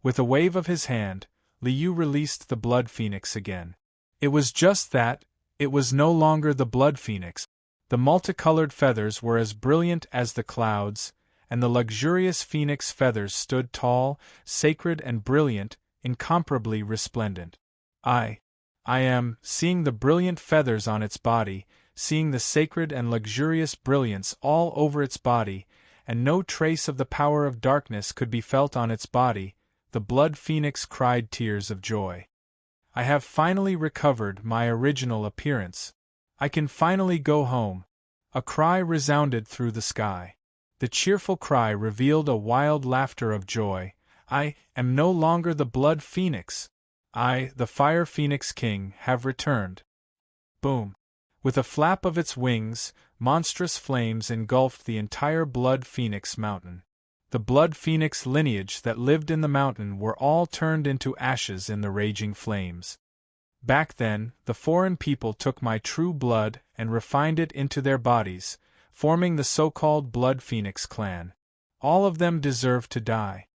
With a wave of his hand, Liu released the blood phoenix again. It was just that, it was no longer the blood phoenix. The multicolored feathers were as brilliant as the clouds, and the luxurious phoenix feathers stood tall, sacred and brilliant, incomparably resplendent. I am seeing the brilliant feathers on its body, seeing the sacred and luxurious brilliance all over its body, and no trace of the power of darkness could be felt on its body. The blood phoenix cried tears of joy. I have finally recovered my original appearance. I can finally go home. A cry resounded through the sky. The cheerful cry revealed a wild laughter of joy. I am no longer the blood phoenix. I, the Fire Phoenix King, have returned. Boom! With a flap of its wings, monstrous flames engulfed the entire Blood Phoenix Mountain. The Blood Phoenix lineage that lived in the mountain were all turned into ashes in the raging flames. Back then, the foreign people took my true blood and refined it into their bodies, forming the so-called Blood Phoenix clan. All of them deserved to die.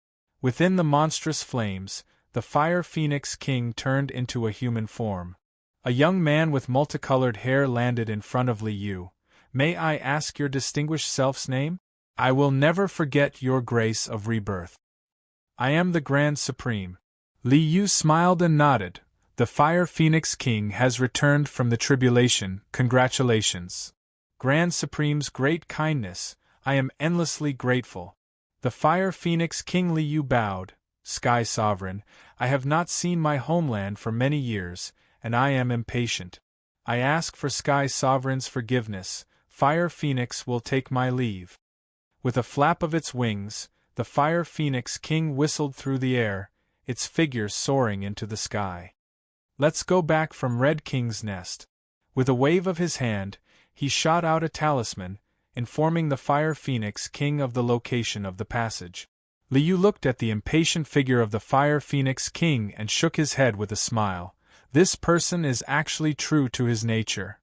Within the monstrous flames, the Fire Phoenix King turned into a human form. A young man with multicolored hair landed in front of Liu. May I ask your distinguished self's name? I will never forget your grace of rebirth. I am the Grand Supreme. Liu smiled and nodded. The Fire Phoenix King has returned from the tribulation. Congratulations. Grand Supreme's great kindness, I am endlessly grateful. The Fire Phoenix King Liu bowed. Sky Sovereign, I have not seen my homeland for many years, and I am impatient. I ask for Sky Sovereign's forgiveness. Fire Phoenix will take my leave. With a flap of its wings, the Fire Phoenix King whistled through the air, its figure soaring into the sky. Let's go back from Red King's nest. With a wave of his hand, he shot out a talisman, informing the Fire Phoenix King of the location of the passage. Liu looked at the impatient figure of the Fire Phoenix King and shook his head with a smile. This person is actually true to his nature.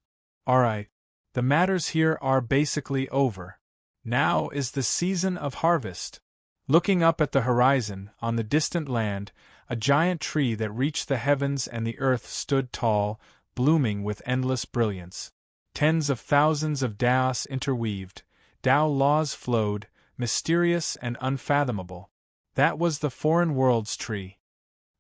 Alright. The matters here are basically over. Now is the season of harvest. Looking up at the horizon, on the distant land, a giant tree that reached the heavens and the earth stood tall, blooming with endless brilliance. Tens of thousands of Daos interweaved, Dao laws flowed, mysterious and unfathomable. That was the foreign world's tree.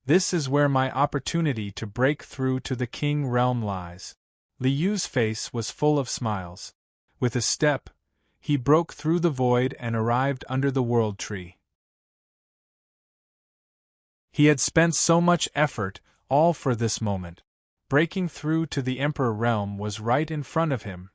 This is where my opportunity to break through to the king realm lies. Liu's face was full of smiles. With a step, he broke through the void and arrived under the world tree. He had spent so much effort, all for this moment. Breaking through to the Emperor realm was right in front of him.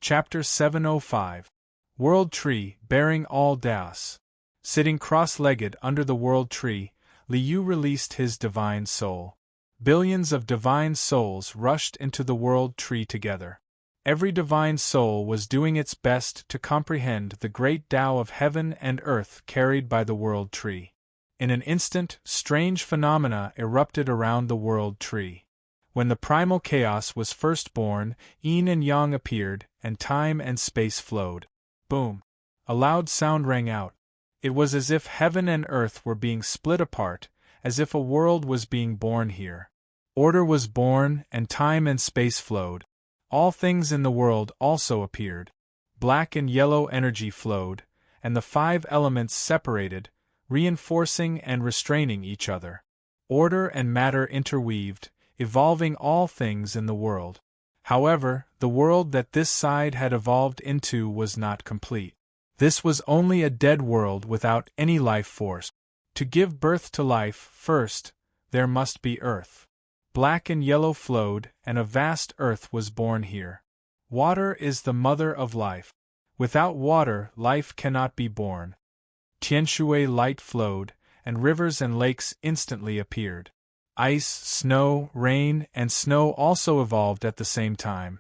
Chapter 705. World Tree, bearing all Daos. Sitting cross-legged under the world tree, Liu released his divine soul. Billions of divine souls rushed into the world tree together. Every divine soul was doing its best to comprehend the great Tao of heaven and earth carried by the world tree. In an instant, strange phenomena erupted around the world tree. When the primal chaos was first born, yin and yang appeared, and time and space flowed. Boom! A loud sound rang out. It was as if heaven and earth were being split apart, as if a world was being born here. Order was born, and time and space flowed. All things in the world also appeared. Black and yellow energy flowed, and the five elements separated, reinforcing and restraining each other. Order and matter interweaved, evolving all things in the world. However, the world that this side had evolved into was not complete. This was only a dead world without any life force. To give birth to life, first, there must be earth. Black and yellow flowed, and a vast earth was born here. Water is the mother of life. Without water, life cannot be born. Tianshui light flowed, and rivers and lakes instantly appeared. Ice, snow, rain, and snow also evolved at the same time.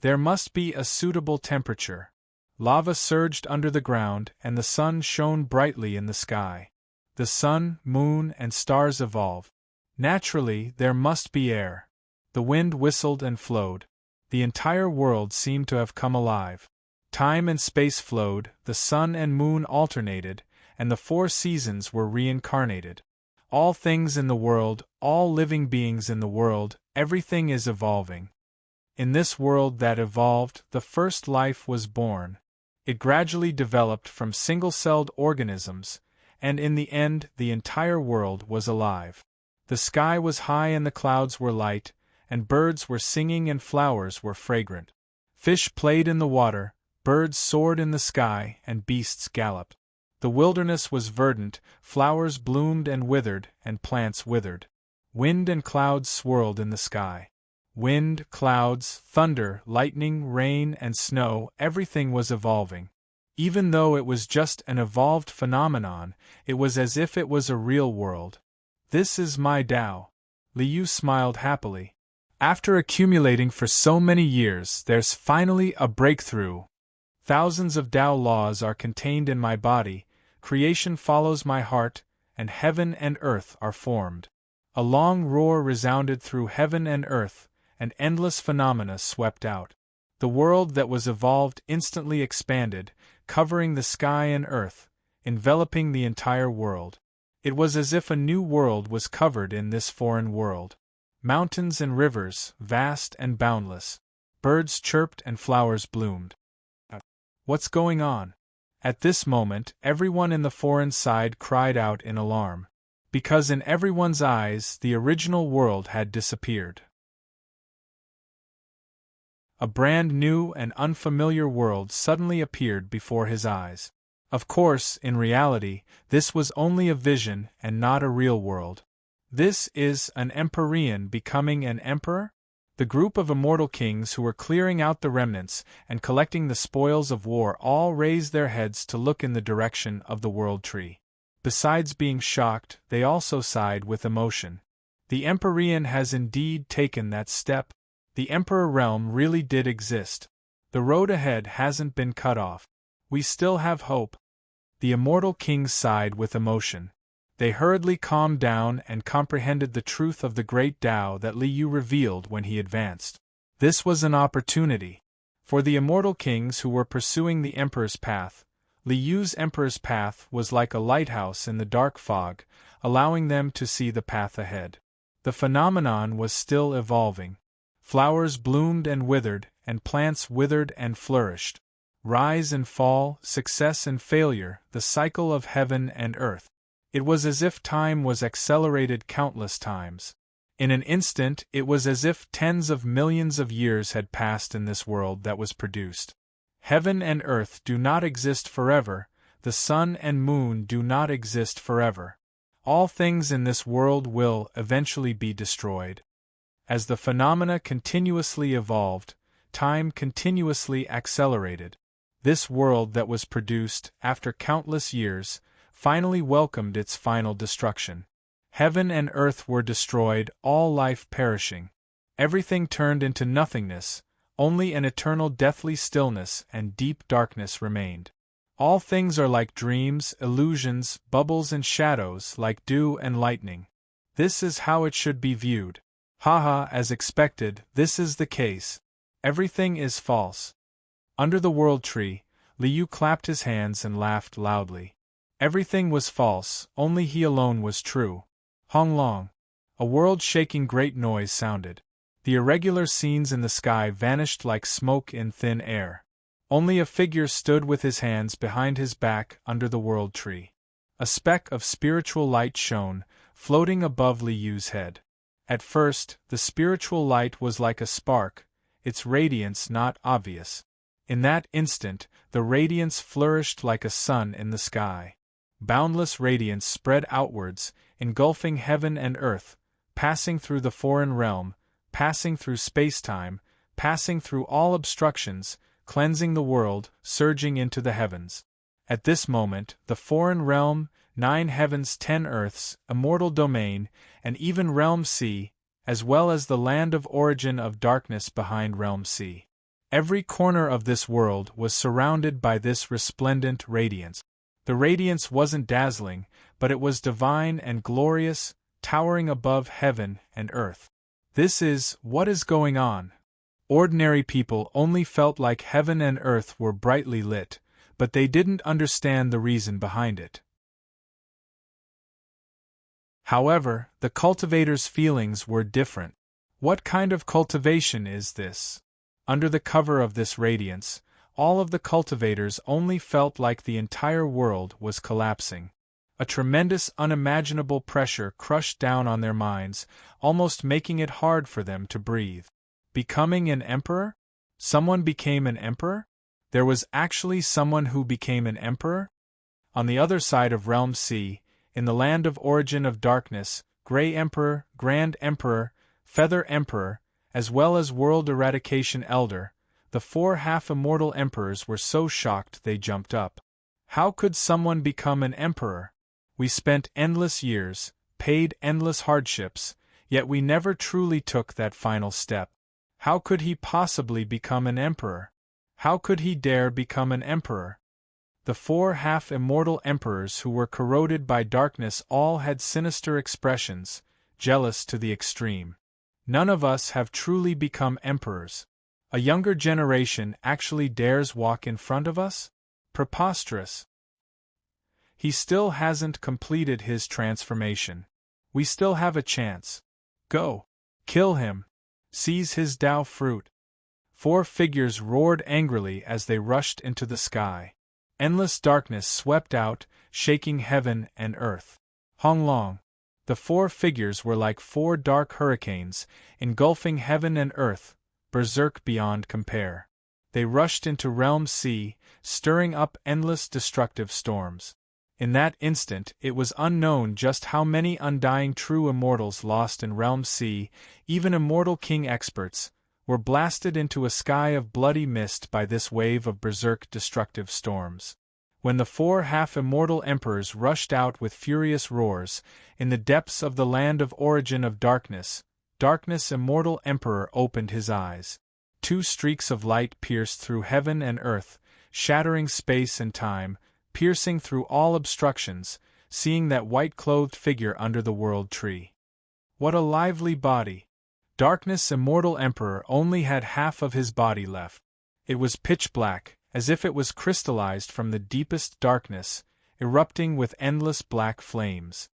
There must be a suitable temperature. Lava surged under the ground, and the sun shone brightly in the sky. The sun, moon, and stars evolved. Naturally, there must be air. The wind whistled and flowed. The entire world seemed to have come alive. Time and space flowed, the sun and moon alternated, and the 4 seasons were reincarnated. All things in the world, all living beings in the world, everything is evolving. In this world that evolved, the first life was born. It gradually developed from single-celled organisms, and in the end the entire world was alive. The sky was high and the clouds were light, and birds were singing and flowers were fragrant. Fish played in the water, birds soared in the sky, and beasts galloped. The wilderness was verdant, flowers bloomed and withered, and plants withered. Wind and clouds swirled in the sky. Wind, clouds, thunder, lightning, rain, and snow, everything was evolving. Even though it was just an evolved phenomenon, it was as if it was a real world. This is my Tao. Liu smiled happily. After accumulating for so many years, there's finally a breakthrough. Thousands of Tao laws are contained in my body, creation follows my heart, and heaven and earth are formed. A long roar resounded through heaven and earth, and endless phenomena swept out. The world that was evolved instantly expanded, covering the sky and earth, enveloping the entire world. It was as if a new world was covered in this foreign world. Mountains and rivers, vast and boundless. Birds chirped and flowers bloomed. What's going on? At this moment, everyone in the foreign side cried out in alarm. Because in everyone's eyes, the original world had disappeared. A brand new and unfamiliar world suddenly appeared before his eyes. Of course, in reality, this was only a vision and not a real world. This is an Empyrean becoming an emperor? The group of immortal kings who were clearing out the remnants and collecting the spoils of war all raised their heads to look in the direction of the world tree. Besides being shocked, they also sighed with emotion. The Empyrean has indeed taken that step. The Emperor realm really did exist. The road ahead hasn't been cut off. We still have hope. The immortal kings sighed with emotion. They hurriedly calmed down and comprehended the truth of the great Tao that Liu revealed when he advanced. This was an opportunity. For the immortal kings who were pursuing the Emperor's path, Liu's Emperor's path was like a lighthouse in the dark fog, allowing them to see the path ahead. The phenomenon was still evolving. Flowers bloomed and withered, and plants withered and flourished. Rise and fall, success and failure, the cycle of heaven and earth. It was as if time was accelerated countless times. In an instant, it was as if tens of millions of years had passed in this world that was produced. Heaven and earth do not exist forever, the sun and moon do not exist forever. All things in this world will eventually be destroyed. As the phenomena continuously evolved, time continuously accelerated. This world that was produced, after countless years, finally welcomed its final destruction. Heaven and earth were destroyed, all life perishing. Everything turned into nothingness, only an eternal deathly stillness and deep darkness remained. All things are like dreams, illusions, bubbles and shadows, like dew and lightning. This is how it should be viewed. Haha, as expected, this is the case. Everything is false. Under the world tree, Liu clapped his hands and laughed loudly. Everything was false, only he alone was true. Hong Long. A world-shaking great noise sounded. The irregular scenes in the sky vanished like smoke in thin air. Only a figure stood with his hands behind his back under the world tree. A speck of spiritual light shone, floating above Li Yu's head. At first, the spiritual light was like a spark, its radiance not obvious. In that instant, the radiance flourished like a sun in the sky. Boundless radiance spread outwards, engulfing heaven and earth, passing through the foreign realm, passing through space-time, passing through all obstructions, cleansing the world, surging into the heavens. At this moment, the foreign realm, 9 heavens 10 earths, immortal domain, and even realm C, as well as the land of origin of darkness behind realm C. Every corner of this world was surrounded by this resplendent radiance. The radiance wasn't dazzling, but it was divine and glorious, towering above heaven and earth. This is what is going on. Ordinary people only felt like heaven and earth were brightly lit, but they didn't understand the reason behind it. However, the cultivators' feelings were different. What kind of cultivation is this? Under the cover of this radiance, all of the cultivators only felt like the entire world was collapsing. A tremendous, unimaginable pressure crushed down on their minds, almost making it hard for them to breathe. Becoming an emperor? Someone became an emperor? There was actually someone who became an emperor? On the other side of Realm C, in the land of origin of darkness, Grey Emperor, Grand Emperor, Feather Emperor, as well as World Eradication Elder, the 4 half-immortal emperors were so shocked they jumped up. How could someone become an emperor? We spent endless years, paid endless hardships, yet we never truly took that final step. How could he possibly become an emperor? How could he dare become an emperor? The 4 half-immortal emperors who were corroded by darkness all had sinister expressions, jealous to the extreme. None of us have truly become emperors. A younger generation actually dares walk in front of us? Preposterous. He still hasn't completed his transformation. We still have a chance. Go. Kill him. Seize his Tao fruit. 4 figures roared angrily as they rushed into the sky. Endless darkness swept out, shaking heaven and earth. Hong Long. The 4 figures were like 4 dark hurricanes, engulfing heaven and earth, berserk beyond compare. They rushed into Realm C, stirring up endless destructive storms. In that instant, it was unknown just how many undying true immortals lost in Realm C, even immortal king experts, were blasted into a sky of bloody mist by this wave of berserk destructive storms. When the 4 half-immortal emperors rushed out with furious roars, in the depths of the land of origin of darkness, Darkness Immortal Emperor opened his eyes. 2 streaks of light pierced through heaven and earth, shattering space and time, piercing through all obstructions, seeing that white-clothed figure under the world tree. What a lively body! Darkness Immortal Emperor only had half of his body left. It was pitch black, as if it was crystallized from the deepest darkness, erupting with endless black flames.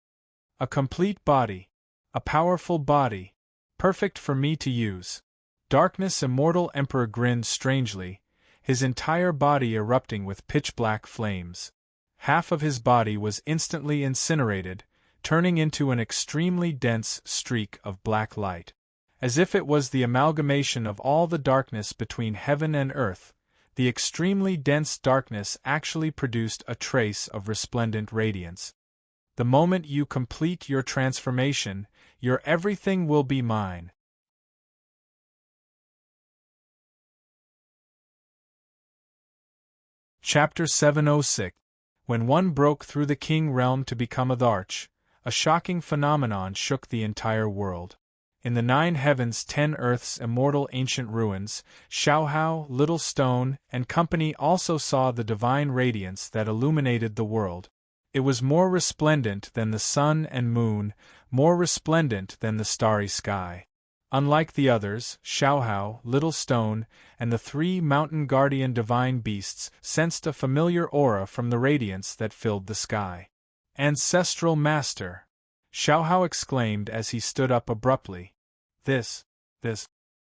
A complete body. A powerful body. Perfect for me to use. Darkness Immortal Emperor grinned strangely, his entire body erupting with pitch-black flames. Half of his body was instantly incinerated, turning into an extremely dense streak of black light. As if it was the amalgamation of all the darkness between heaven and earth, the extremely dense darkness actually produced a trace of resplendent radiance. The moment you complete your transformation, your everything will be mine. Chapter 706. When one broke through the king realm to become a Dharch, a shocking phenomenon shook the entire world. In the 9 heavens 10 earths immortal ancient ruins, Xiaohao, Little Stone, and company also saw the divine radiance that illuminated the world. It was more resplendent than the sun and moon, more resplendent than the starry sky. Unlike the others, Xiaohao, Little Stone, and the three mountain guardian divine beasts sensed a familiar aura from the radiance that filled the sky. Ancestral Master! Xiaohao exclaimed as he stood up abruptly. This.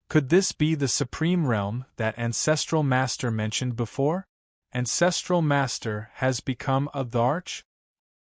Could this be the supreme realm that Ancestral Master mentioned before? Ancestral Master has become a Dharch?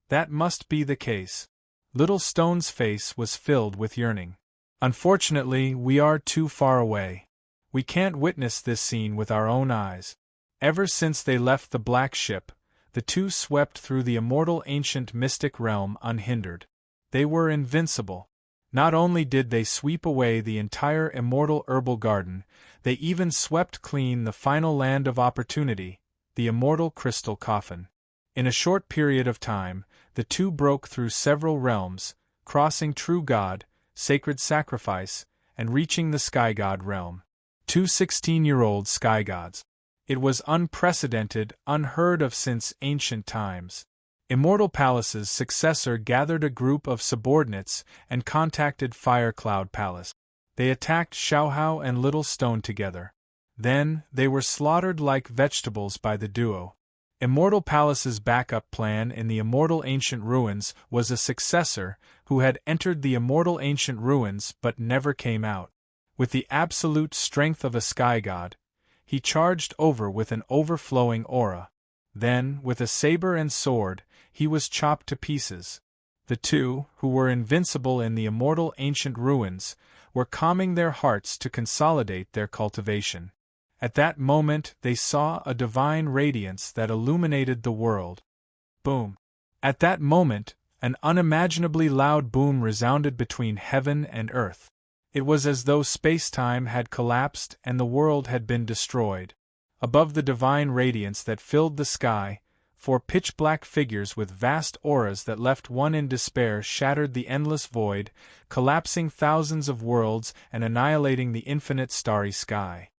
That must be the case. Little Stone's face was filled with yearning. Unfortunately, we are too far away. We can't witness this scene with our own eyes. Ever since they left the Black Ship, the two swept through the immortal ancient mystic realm unhindered. They were invincible. Not only did they sweep away the entire immortal herbal garden, they even swept clean the final land of opportunity, the immortal crystal coffin. In a short period of time, the two broke through several realms, crossing True God, Sacred Sacrifice, and reaching the Sky God realm. Two 16-year-old Sky Gods. It was unprecedented, unheard of since ancient times. Immortal Palace's successor gathered a group of subordinates and contacted Fire Cloud Palace. They attacked Xiaohao and Little Stone together. Then, they were slaughtered like vegetables by the duo. Immortal Palace's backup plan in the Immortal Ancient Ruins was a successor who had entered the Immortal Ancient Ruins but never came out. With the absolute strength of a sky god, he charged over with an overflowing aura. Then, with a saber and sword, he was chopped to pieces. The two, who were invincible in the Immortal Ancient Ruins, were calming their hearts to consolidate their cultivation. At that moment they saw a divine radiance that illuminated the world. Boom! At that moment, an unimaginably loud boom resounded between heaven and earth. It was as though space-time had collapsed and the world had been destroyed. Above the divine radiance that filled the sky, four pitch-black figures with vast auras that left one in despair shattered the endless void, collapsing thousands of worlds and annihilating the infinite starry sky.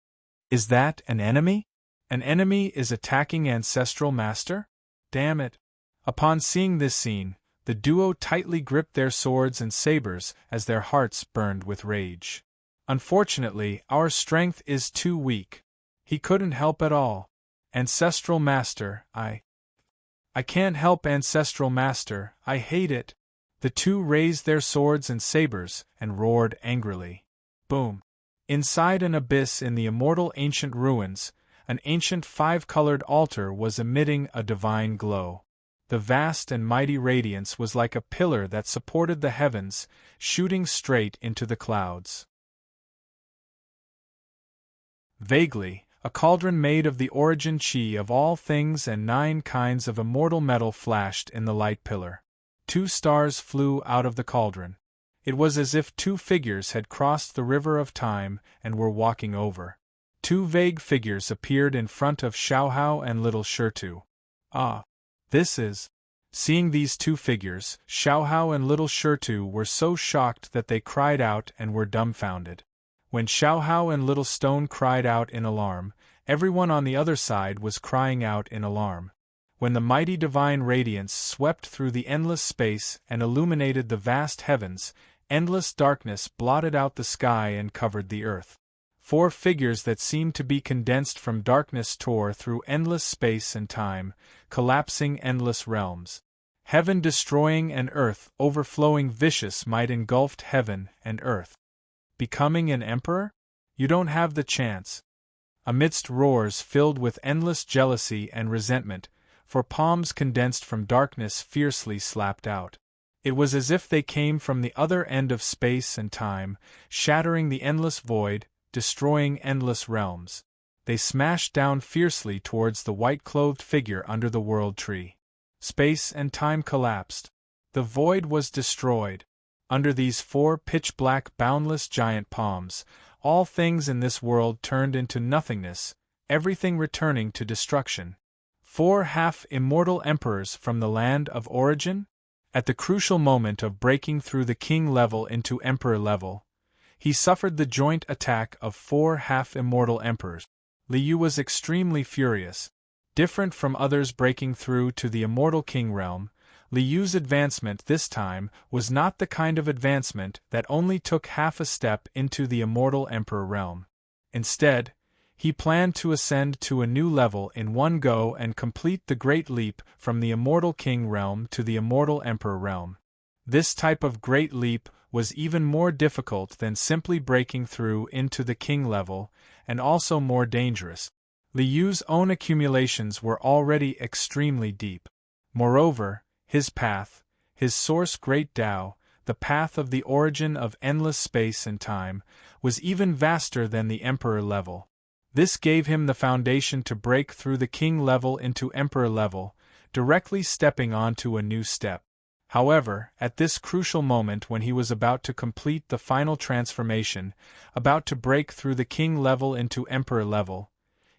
Is that an enemy? An enemy is attacking Ancestral Master? Damn it! Upon seeing this scene, the duo tightly gripped their swords and sabers as their hearts burned with rage. Unfortunately, our strength is too weak. He couldn't help at all. Ancestral Master, I can't help Ancestral Master, I hate it. The two raised their swords and sabers and roared angrily. Boom! Inside an abyss in the immortal ancient ruins, an ancient five-colored altar was emitting a divine glow. The vast and mighty radiance was like a pillar that supported the heavens, shooting straight into the clouds. Vaguely, a cauldron made of the origin chi of all things and 9 kinds of immortal metal flashed in the light pillar. 2 stars flew out of the cauldron. It was as if 2 figures had crossed the river of time and were walking over. 2 vague figures appeared in front of Xiaohao and Little Shirtu. Ah! This is... Seeing these 2 figures, Xiaohao and Little Shirtu were so shocked that they cried out and were dumbfounded. When Xiaohao and Little Stone cried out in alarm, everyone on the other side was crying out in alarm. When the mighty divine radiance swept through the endless space and illuminated the vast heavens, endless darkness blotted out the sky and covered the earth. 4 figures that seemed to be condensed from darkness tore through endless space and time, collapsing endless realms. Heaven destroying and earth overflowing vicious might engulfed heaven and earth. Becoming an emperor? You don't have the chance. Amidst roars filled with endless jealousy and resentment, 4 palms condensed from darkness fiercely slapped out. It was as if they came from the other end of space and time, shattering the endless void, destroying endless realms. They smashed down fiercely towards the white-clothed figure under the world tree. Space and time collapsed. The void was destroyed. Under these 4 pitch-black boundless giant palms, all things in this world turned into nothingness, everything returning to destruction. 4 half-immortal emperors from the land of origin? At the crucial moment of breaking through the king level into emperor level, he suffered the joint attack of 4 half-immortal emperors. Liu was extremely furious. Different from others breaking through to the immortal king realm, Li Yu's advancement this time was not the kind of advancement that only took half a step into the immortal emperor realm. Instead, he planned to ascend to a new level in one go and complete the great leap from the immortal king realm to the immortal emperor realm. This type of great leap was even more difficult than simply breaking through into the king level, and also more dangerous. Li Yu's own accumulations were already extremely deep. Moreover, his path, his source great Tao, the path of the origin of endless space and time, was even vaster than the emperor level. This gave him the foundation to break through the king level into emperor level, directly stepping onto a new step. However, at this crucial moment when he was about to complete the final transformation, about to break through the king level into emperor level,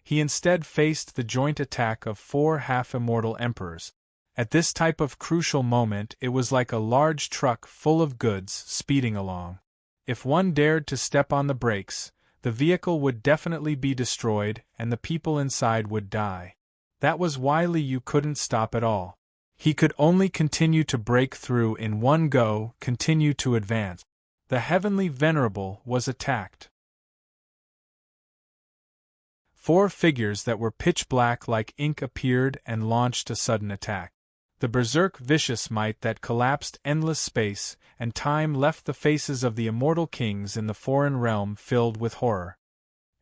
he instead faced the joint attack of 4 half-immortal emperors. At this type of crucial moment it was like a large truck full of goods speeding along. If one dared to step on the brakes, the vehicle would definitely be destroyed and the people inside would die. That was why Li Yu couldn't stop at all. He could only continue to break through in one go, continue to advance. The heavenly venerable was attacked. 4 figures that were pitch black like ink appeared and launched a sudden attack. The berserk vicious might that collapsed endless space and time left the faces of the immortal kings in the foreign realm filled with horror.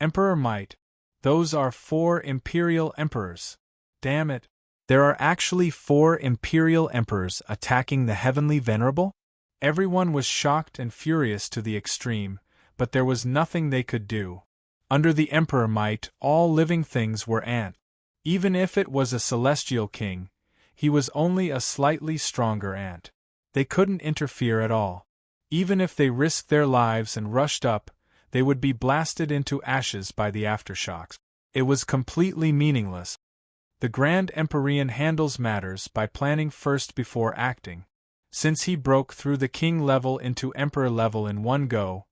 Emperor might. Those are 4 imperial emperors. Damn it. There are actually 4 imperial emperors attacking the heavenly venerable? Everyone was shocked and furious to the extreme, but there was nothing they could do. Under the emperor might, all living things were ant. Even if it was a celestial king, he was only a slightly stronger ant. They couldn't interfere at all. Even if they risked their lives and rushed up, they would be blasted into ashes by the aftershocks. It was completely meaningless. The Grand Empyrean handles matters by planning first before acting. Since he broke through the king level into emperor level in one go,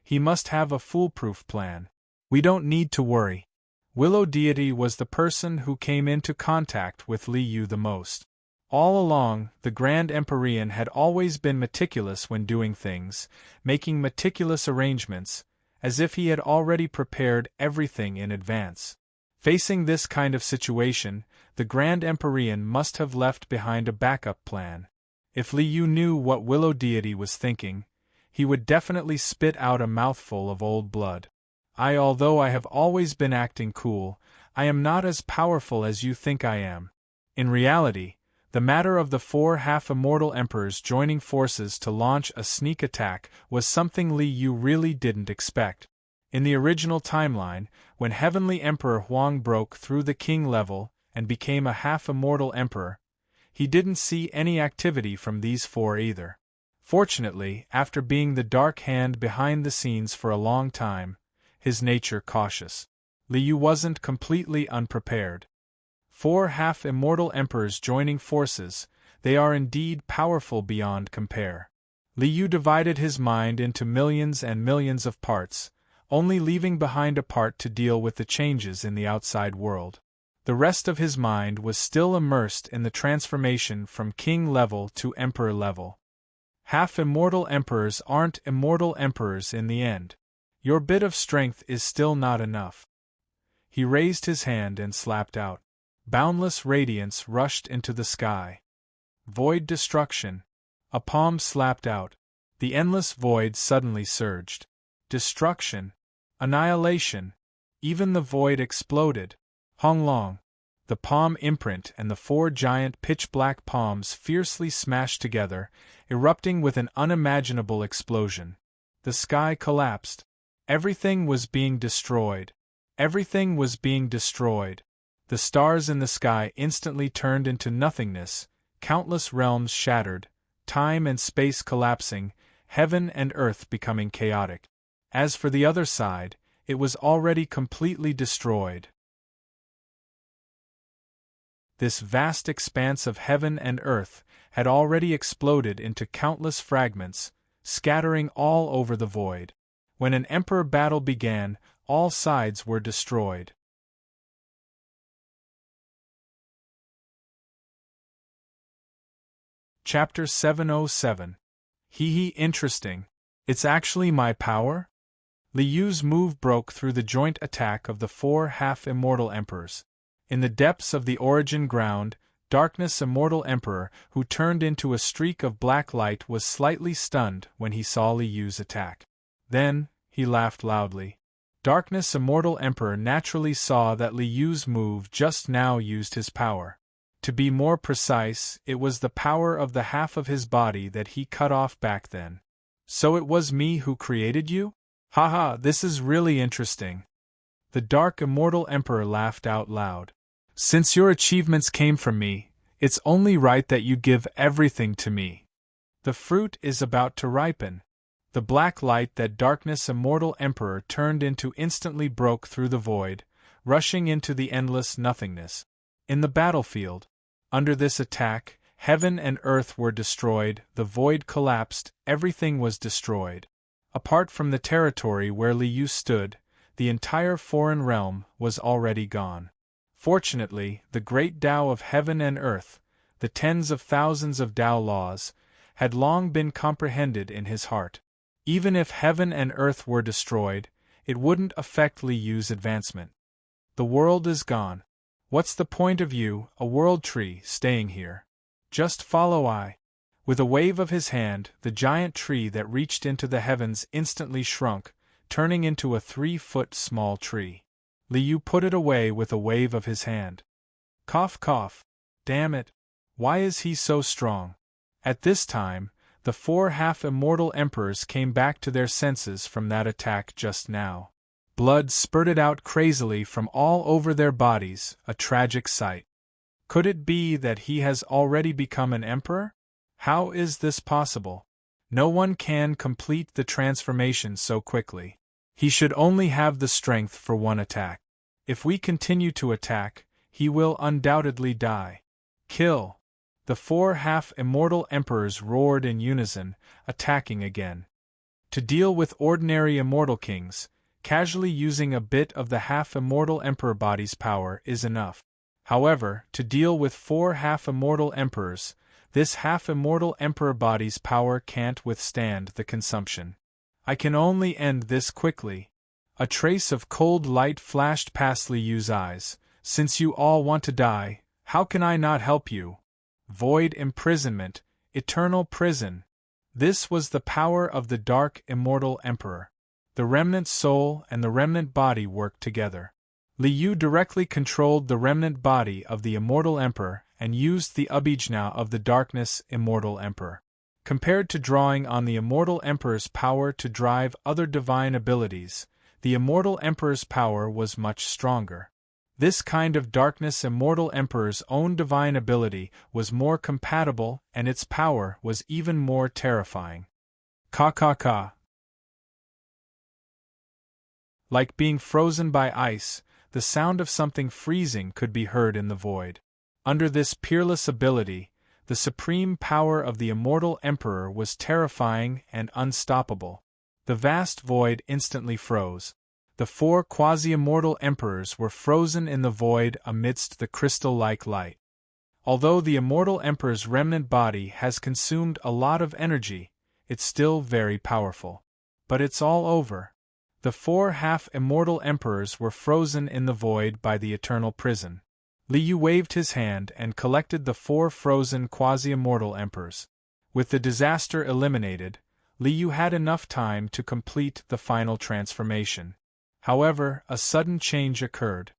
he must have a foolproof plan. We don't need to worry. Willow Deity was the person who came into contact with Li Yu the most. All along, the Grand Empyrean had always been meticulous when doing things, making meticulous arrangements, as if he had already prepared everything in advance. Facing this kind of situation, the Grand Empyrean must have left behind a backup plan. If Li Yu knew what Willow Deity was thinking, he would definitely spit out a mouthful of old blood. Although I have always been acting cool, I am not as powerful as you think I am. In reality, the matter of the 4 half-immortal emperors joining forces to launch a sneak attack was something Li Yu really didn't expect. In the original timeline, when Heavenly Emperor Huang broke through the king level and became a half-immortal emperor, he didn't see any activity from these 4 either. Fortunately, after being the dark hand behind the scenes for a long time, his nature cautious, Li Yu wasn't completely unprepared. 4 half-immortal emperors joining forces, they are indeed powerful beyond compare. Li Yu divided his mind into millions and millions of parts, only leaving behind a part to deal with the changes in the outside world. The rest of his mind was still immersed in the transformation from king level to emperor level. Half-immortal emperors aren't immortal emperors in the end. Your bit of strength is still not enough. He raised his hand and slapped out. Boundless radiance rushed into the sky. Void destruction. A palm slapped out. The endless void suddenly surged. Destruction. Annihilation. Even the void exploded. Honglong. The palm imprint and the 4 giant pitch-black palms fiercely smashed together, erupting with an unimaginable explosion. The sky collapsed. Everything was being destroyed. Everything was being destroyed. The stars in the sky instantly turned into nothingness, countless realms shattered, time and space collapsing, heaven and earth becoming chaotic. As for the other side, it was already completely destroyed. This vast expanse of heaven and earth had already exploded into countless fragments, scattering all over the void. When an emperor battle began, all sides were destroyed. Chapter 707. Hee interesting. It's actually my power? Li Yu's move broke through the joint attack of the 4 half-immortal emperors. In the depths of the origin ground, Darkness Immortal Emperor, who turned into a streak of black light, was slightly stunned when he saw Li Yu's attack. Then, he laughed loudly. Darkness Immortal Emperor naturally saw that Li Yu's move just now used his power. To be more precise, it was the power of the half of his body that he cut off back then. So it was me who created you? Haha, this is really interesting. The Dark Immortal Emperor laughed out loud. Since your achievements came from me, it's only right that you give everything to me. The fruit is about to ripen. The black light that Darkness Immortal Emperor turned into instantly broke through the void, rushing into the endless nothingness. In the battlefield, under this attack, heaven and earth were destroyed, the void collapsed, everything was destroyed. Apart from the territory where Li Yu stood, the entire foreign realm was already gone. Fortunately, the great Tao of heaven and earth, the tens of thousands of Tao laws, had long been comprehended in his heart. Even if heaven and earth were destroyed, it wouldn't affect Li Yu's advancement. The world is gone. What's the point of you, a world tree, staying here? Just follow I. With a wave of his hand, the giant tree that reached into the heavens instantly shrunk, turning into a 3-foot small tree. Li Yu put it away with a wave of his hand. Cough cough. Damn it. Why is he so strong? At this time, the 4 half-immortal emperors came back to their senses from that attack just now. Blood spurted out crazily from all over their bodies, a tragic sight. Could it be that he has already become an emperor? How is this possible? No one can complete the transformation so quickly. He should only have the strength for one attack. If we continue to attack, he will undoubtedly die. Kill! The 4 half-immortal emperors roared in unison, attacking again. To deal with ordinary immortal kings, casually using a bit of the half-immortal emperor body's power is enough. However, to deal with 4 half-immortal emperors, this half-immortal emperor body's power can't withstand the consumption. I can only end this quickly. A trace of cold light flashed past Li Yu's eyes. Since you all want to die, how can I not help you? Void imprisonment, eternal prison. This was the power of the Dark Immortal Emperor. The remnant soul and the remnant body worked together. Li Yu directly controlled the remnant body of the Immortal Emperor and used the Abhijna of the Darkness Immortal Emperor. Compared to drawing on the Immortal Emperor's power to drive other divine abilities, the Immortal Emperor's power was much stronger. This kind of Darkness Immortal Emperor's own divine ability was more compatible and its power was even more terrifying. Ka. Like being frozen by ice, the sound of something freezing could be heard in the void. Under this peerless ability, the supreme power of the Immortal Emperor was terrifying and unstoppable. The vast void instantly froze. The 4 quasi-immortal emperors were frozen in the void amidst the crystal-like light. Although the Immortal Emperor's remnant body has consumed a lot of energy, it's still very powerful. But it's all over. The 4 half-immortal emperors were frozen in the void by the eternal prison. Li Yu waved his hand and collected the 4 frozen quasi-immortal emperors. With the disaster eliminated, Li Yu had enough time to complete the final transformation. However, a sudden change occurred.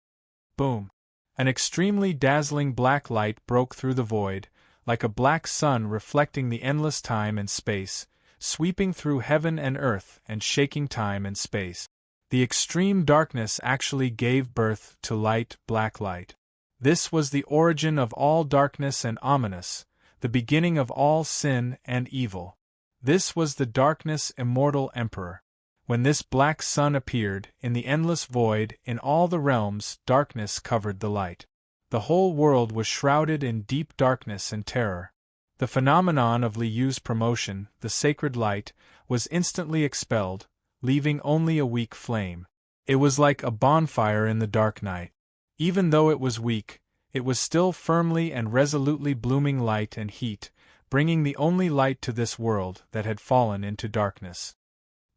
Boom! An extremely dazzling black light broke through the void, like a black sun reflecting the endless time and space, sweeping through heaven and earth and shaking time and space. The extreme darkness actually gave birth to light, black light. This was the origin of all darkness and ominous, the beginning of all sin and evil. This was the Darkness Immortal Emperor. When this black sun appeared, in the endless void, in all the realms, darkness covered the light. The whole world was shrouded in deep darkness and terror. The phenomenon of Li Yu's promotion, the sacred light, was instantly expelled, leaving only a weak flame. It was like a bonfire in the dark night. Even though it was weak, it was still firmly and resolutely blooming light and heat, bringing the only light to this world that had fallen into darkness.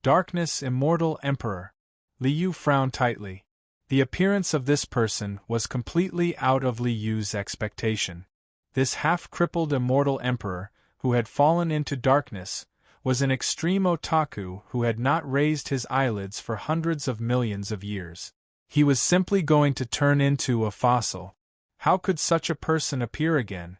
Darkness, immortal emperor. Liu frowned tightly. The appearance of this person was completely out of Liu's expectation. This half-crippled immortal emperor, who had fallen into darkness, was an extreme otaku who had not raised his eyelids for hundreds of millions of years. He was simply going to turn into a fossil. How could such a person appear again?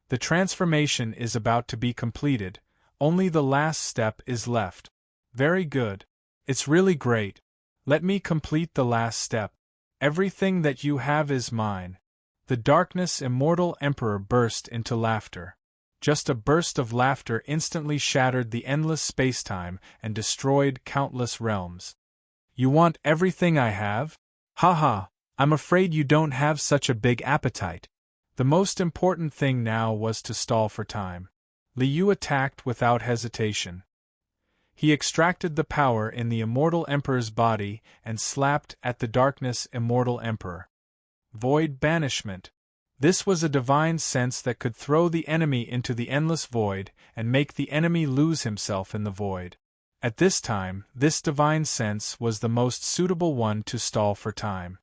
The transformation is about to be completed, only the last step is left. Very good. It's really great. Let me complete the last step. Everything that you have is mine. The darkness immortal emperor burst into laughter. Just a burst of laughter instantly shattered the endless spacetime and destroyed countless realms. You want everything I have? Haha, I'm afraid you don't have such a big appetite. The most important thing now was to stall for time. Liu attacked without hesitation. He extracted the power in the immortal emperor's body and slapped at the darkness immortal emperor. Void banishment. This was a divine sense that could throw the enemy into the endless void and make the enemy lose himself in the void. At this time, this divine sense was the most suitable one to stall for time.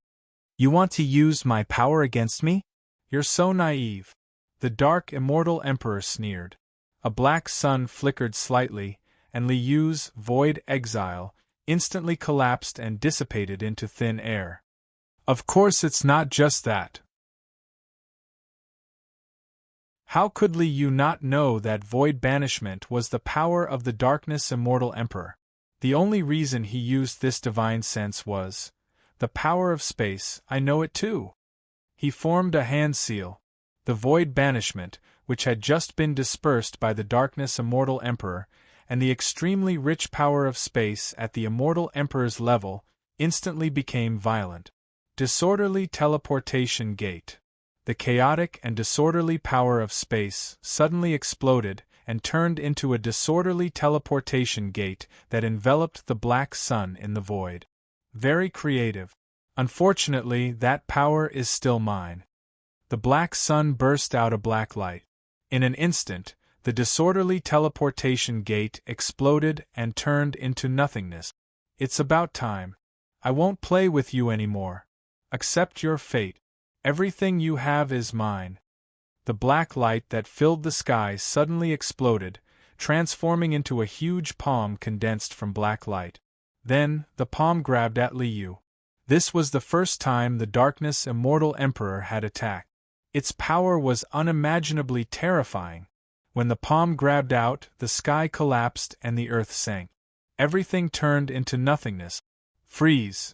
You want to use my power against me? You're so naive. The dark immortal emperor sneered. A black sun flickered slightly, and Liu's void exile instantly collapsed and dissipated into thin air. Of course it's not just that. How could Liu not know that void banishment was the power of the darkness immortal emperor? The only reason he used this divine sense was, the power of space, I know it too. He formed a hand seal. The void banishment, which had just been dispersed by the darkness immortal emperor, and the extremely rich power of space at the immortal emperor's level, instantly became violent. Disorderly teleportation gate. The chaotic and disorderly power of space suddenly exploded and turned into a disorderly teleportation gate that enveloped the black sun in the void. Very creative. Unfortunately, that power is still mine. The black sun burst out a black light. In an instant, the disorderly teleportation gate exploded and turned into nothingness. It's about time. I won't play with you anymore. Accept your fate. Everything you have is mine. The black light that filled the sky suddenly exploded, transforming into a huge palm condensed from black light. Then, the palm grabbed at Liu. This was the first time the darkness immortal emperor had attacked. Its power was unimaginably terrifying. When the palm grabbed out, the sky collapsed and the earth sank. Everything turned into nothingness. Freeze!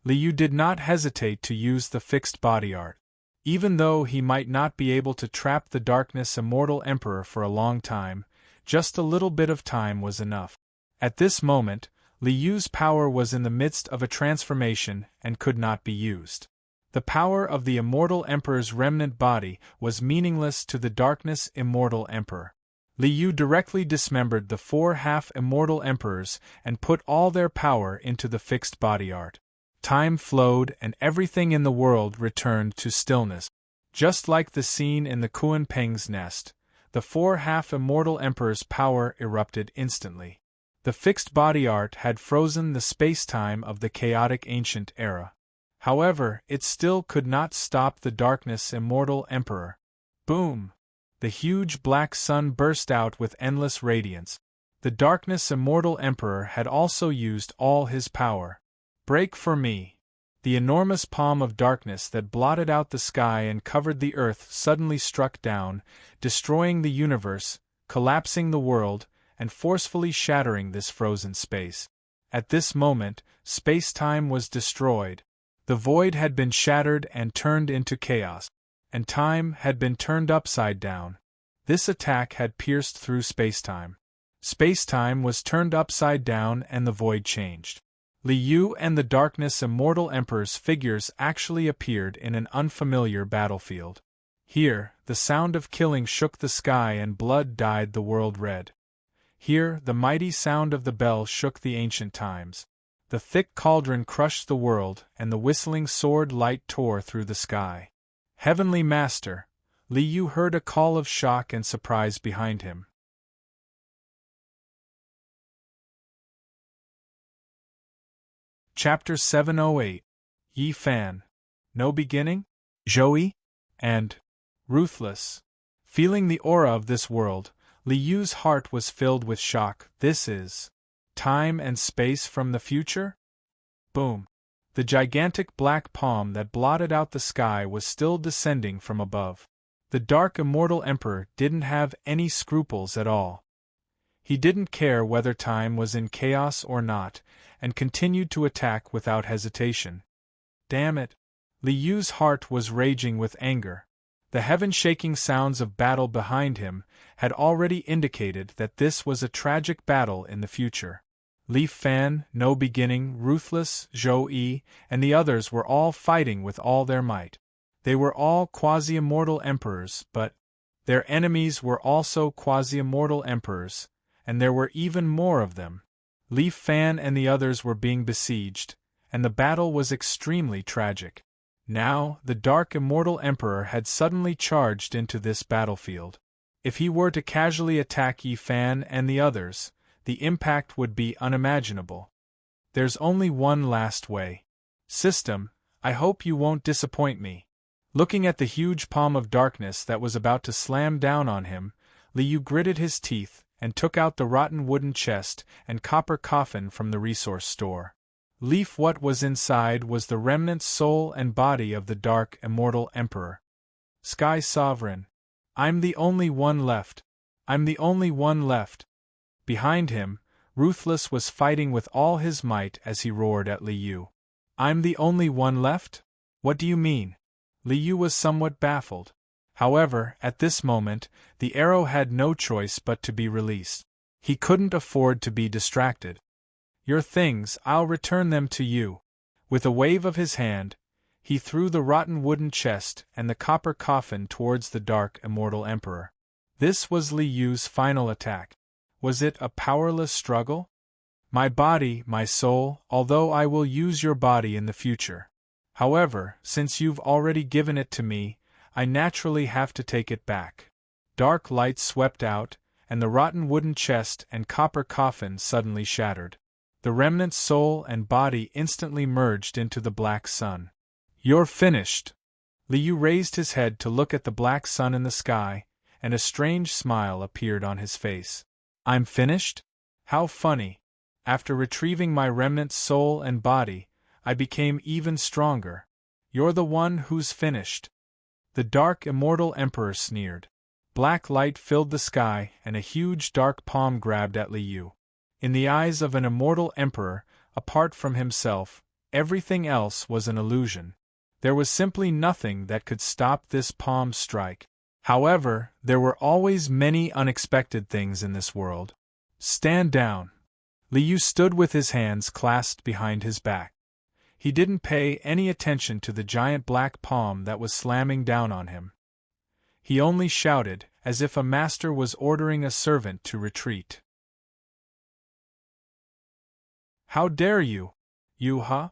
Liu did not hesitate to use the fixed body art. Even though he might not be able to trap the darkness immortal emperor for a long time, just a little bit of time was enough. At this moment, Liu's power was in the midst of a transformation and could not be used. The power of the immortal emperor's remnant body was meaningless to the darkness immortal emperor. Liu directly dismembered the 4 half-immortal emperors and put all their power into the fixed body art. Time flowed and everything in the world returned to stillness. Just like the scene in the Kuan Peng's nest, the 4 half-immortal emperor's power erupted instantly. The fixed body art had frozen the space-time of the chaotic ancient era. However, it still could not stop the darkness immortal emperor. Boom! The huge black sun burst out with endless radiance. The darkness immortal emperor had also used all his power. Break for me! The enormous palm of darkness that blotted out the sky and covered the earth suddenly struck down, destroying the universe, collapsing the world, and forcefully shattering this frozen space. At this moment, space-time was destroyed. The void had been shattered and turned into chaos, and time had been turned upside down. This attack had pierced through space-time. Space-time was turned upside down and the void changed. Liu and the darkness immortal emperor's figures actually appeared in an unfamiliar battlefield. Here, the sound of killing shook the sky and blood dyed the world red. Here, the mighty sound of the bell shook the ancient times. The thick cauldron crushed the world, and the whistling sword light tore through the sky. Heavenly Master, Li Yu heard a call of shock and surprise behind him. Chapter 708 Yi Fan. No beginning? Zhou and ruthless. Feeling the aura of this world, Li Yu's heart was filled with shock. This is time and space from the future? Boom. The gigantic black palm that blotted out the sky was still descending from above. The dark immortal emperor didn't have any scruples at all. He didn't care whether time was in chaos or not, and continued to attack without hesitation. Damn it! Li Yu's heart was raging with anger. The heaven-shaking sounds of battle behind him had already indicated that this was a tragic battle in the future. Li Fan, No Beginning, Ruthless, Zhou Yi, and the others were all fighting with all their might. They were all quasi-immortal emperors, but their enemies were also quasi-immortal emperors, and there were even more of them. Li Fan and the others were being besieged, and the battle was extremely tragic. Now, the Dark Immortal Emperor had suddenly charged into this battlefield. If he were to casually attack Yi Fan and the others, the impact would be unimaginable. There's only one last way. System, I hope you won't disappoint me. Looking at the huge palm of darkness that was about to slam down on him, Li Yu gritted his teeth and took out the rotten wooden chest and copper coffin from the resource store. What was inside was the remnant soul and body of the Dark Immortal Emperor. Sky Sovereign. I'm the only one left. I'm the only one left. Behind him, Ruthless was fighting with all his might as he roared at Li Yu. I'm the only one left? What do you mean? Li Yu was somewhat baffled. However, at this moment, the arrow had no choice but to be released. He couldn't afford to be distracted. Your things, I'll return them to you. With a wave of his hand, he threw the rotten wooden chest and the copper coffin towards the Dark Immortal Emperor. This was Li Yu's final attack. Was it a powerless struggle? My body, my soul, although I will use your body in the future. However, since you've already given it to me, I naturally have to take it back. Dark light swept out, and the rotten wooden chest and copper coffin suddenly shattered. The remnant soul and body instantly merged into the black sun. You're finished. Li Yu raised his head to look at the black sun in the sky, and a strange smile appeared on his face. I'm finished? How funny. After retrieving my remnant soul and body, I became even stronger. You're the one who's finished. The Dark Immortal Emperor sneered. Black light filled the sky, and a huge dark palm grabbed at Li Yu. In the eyes of an immortal emperor, apart from himself, everything else was an illusion. There was simply nothing that could stop this palm strike. However, there were always many unexpected things in this world. Stand down. Li Yu stood with his hands clasped behind his back. He didn't pay any attention to the giant black palm that was slamming down on him. He only shouted, as if a master was ordering a servant to retreat. How dare you? You, huh?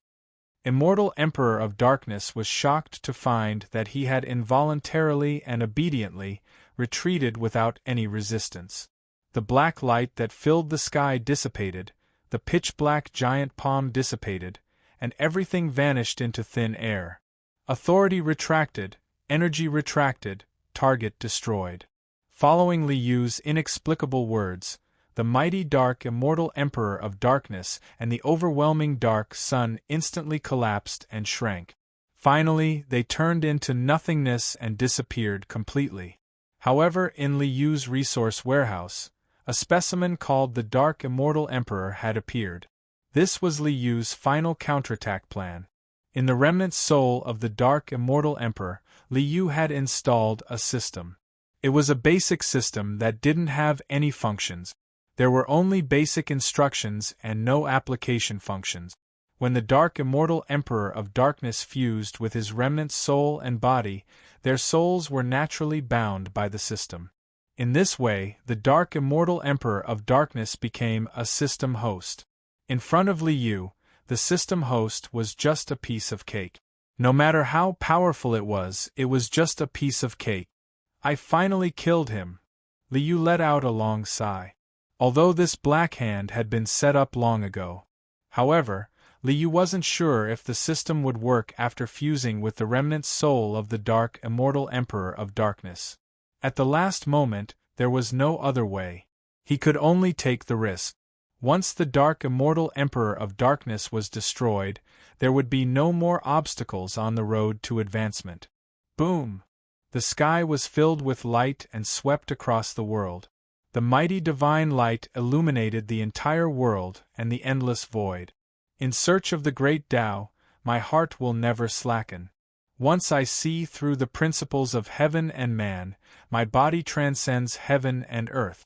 Immortal Emperor of Darkness was shocked to find that he had involuntarily and obediently retreated without any resistance. The black light that filled the sky dissipated, the pitch-black giant palm dissipated, and everything vanished into thin air. Authority retracted, energy retracted, target destroyed. Following Li Yu's inexplicable words, the mighty Dark Immortal Emperor of Darkness and the overwhelming Dark Sun instantly collapsed and shrank. Finally, they turned into nothingness and disappeared completely. However, in Li Yu's resource warehouse, a specimen called the Dark Immortal Emperor had appeared. This was Li Yu's final counterattack plan. In the remnant soul of the Dark Immortal Emperor, Li Yu had installed a system. It was a basic system that didn't have any functions. There were only basic instructions and no application functions. When the Dark Immortal Emperor of Darkness fused with his remnant soul and body, their souls were naturally bound by the system. In this way, the Dark Immortal Emperor of Darkness became a system host. In front of Li Yu, the system host was just a piece of cake. No matter how powerful it was just a piece of cake. I finally killed him. Liu let out a long sigh. Although this black hand had been set up long ago. However, Liu wasn't sure if the system would work after fusing with the remnant soul of the dark immortal Emperor of Darkness. At the last moment, there was no other way. He could only take the risk. Once the dark immortal Emperor of Darkness was destroyed, there would be no more obstacles on the road to advancement. Boom! The sky was filled with light and swept across the world. The mighty divine light illuminated the entire world and the endless void. In search of the great Tao, my heart will never slacken. Once I see through the principles of heaven and man, my body transcends heaven and earth.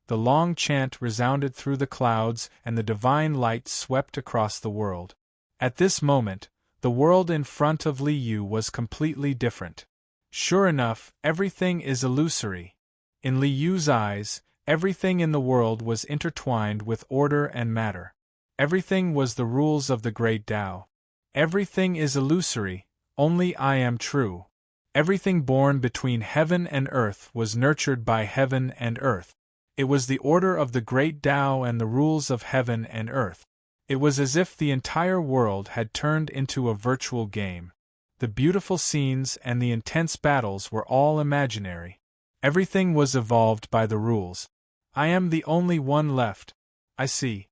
The long chant resounded through the clouds and the divine light swept across the world. At this moment, the world in front of Liu was completely different. Sure enough, everything is illusory. In Liu's eyes, everything in the world was intertwined with order and matter. Everything was the rules of the great Tao. Everything is illusory, only I am true. Everything born between heaven and earth was nurtured by heaven and earth. It was the order of the great Tao and the rules of heaven and earth. It was as if the entire world had turned into a virtual game. The beautiful scenes and the intense battles were all imaginary. Everything was evolved by the rules. I am the only one left. I see.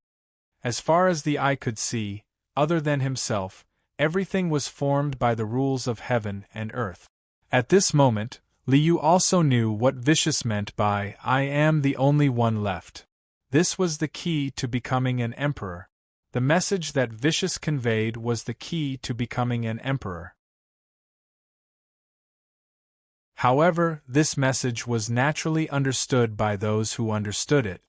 As far as the eye could see, other than himself, everything was formed by the rules of heaven and earth. At this moment, Liu also knew what Vicious meant by "I am the only one left." This was the key to becoming an emperor. The message that Vicious conveyed was the key to becoming an emperor. However, this message was naturally understood by those who understood it.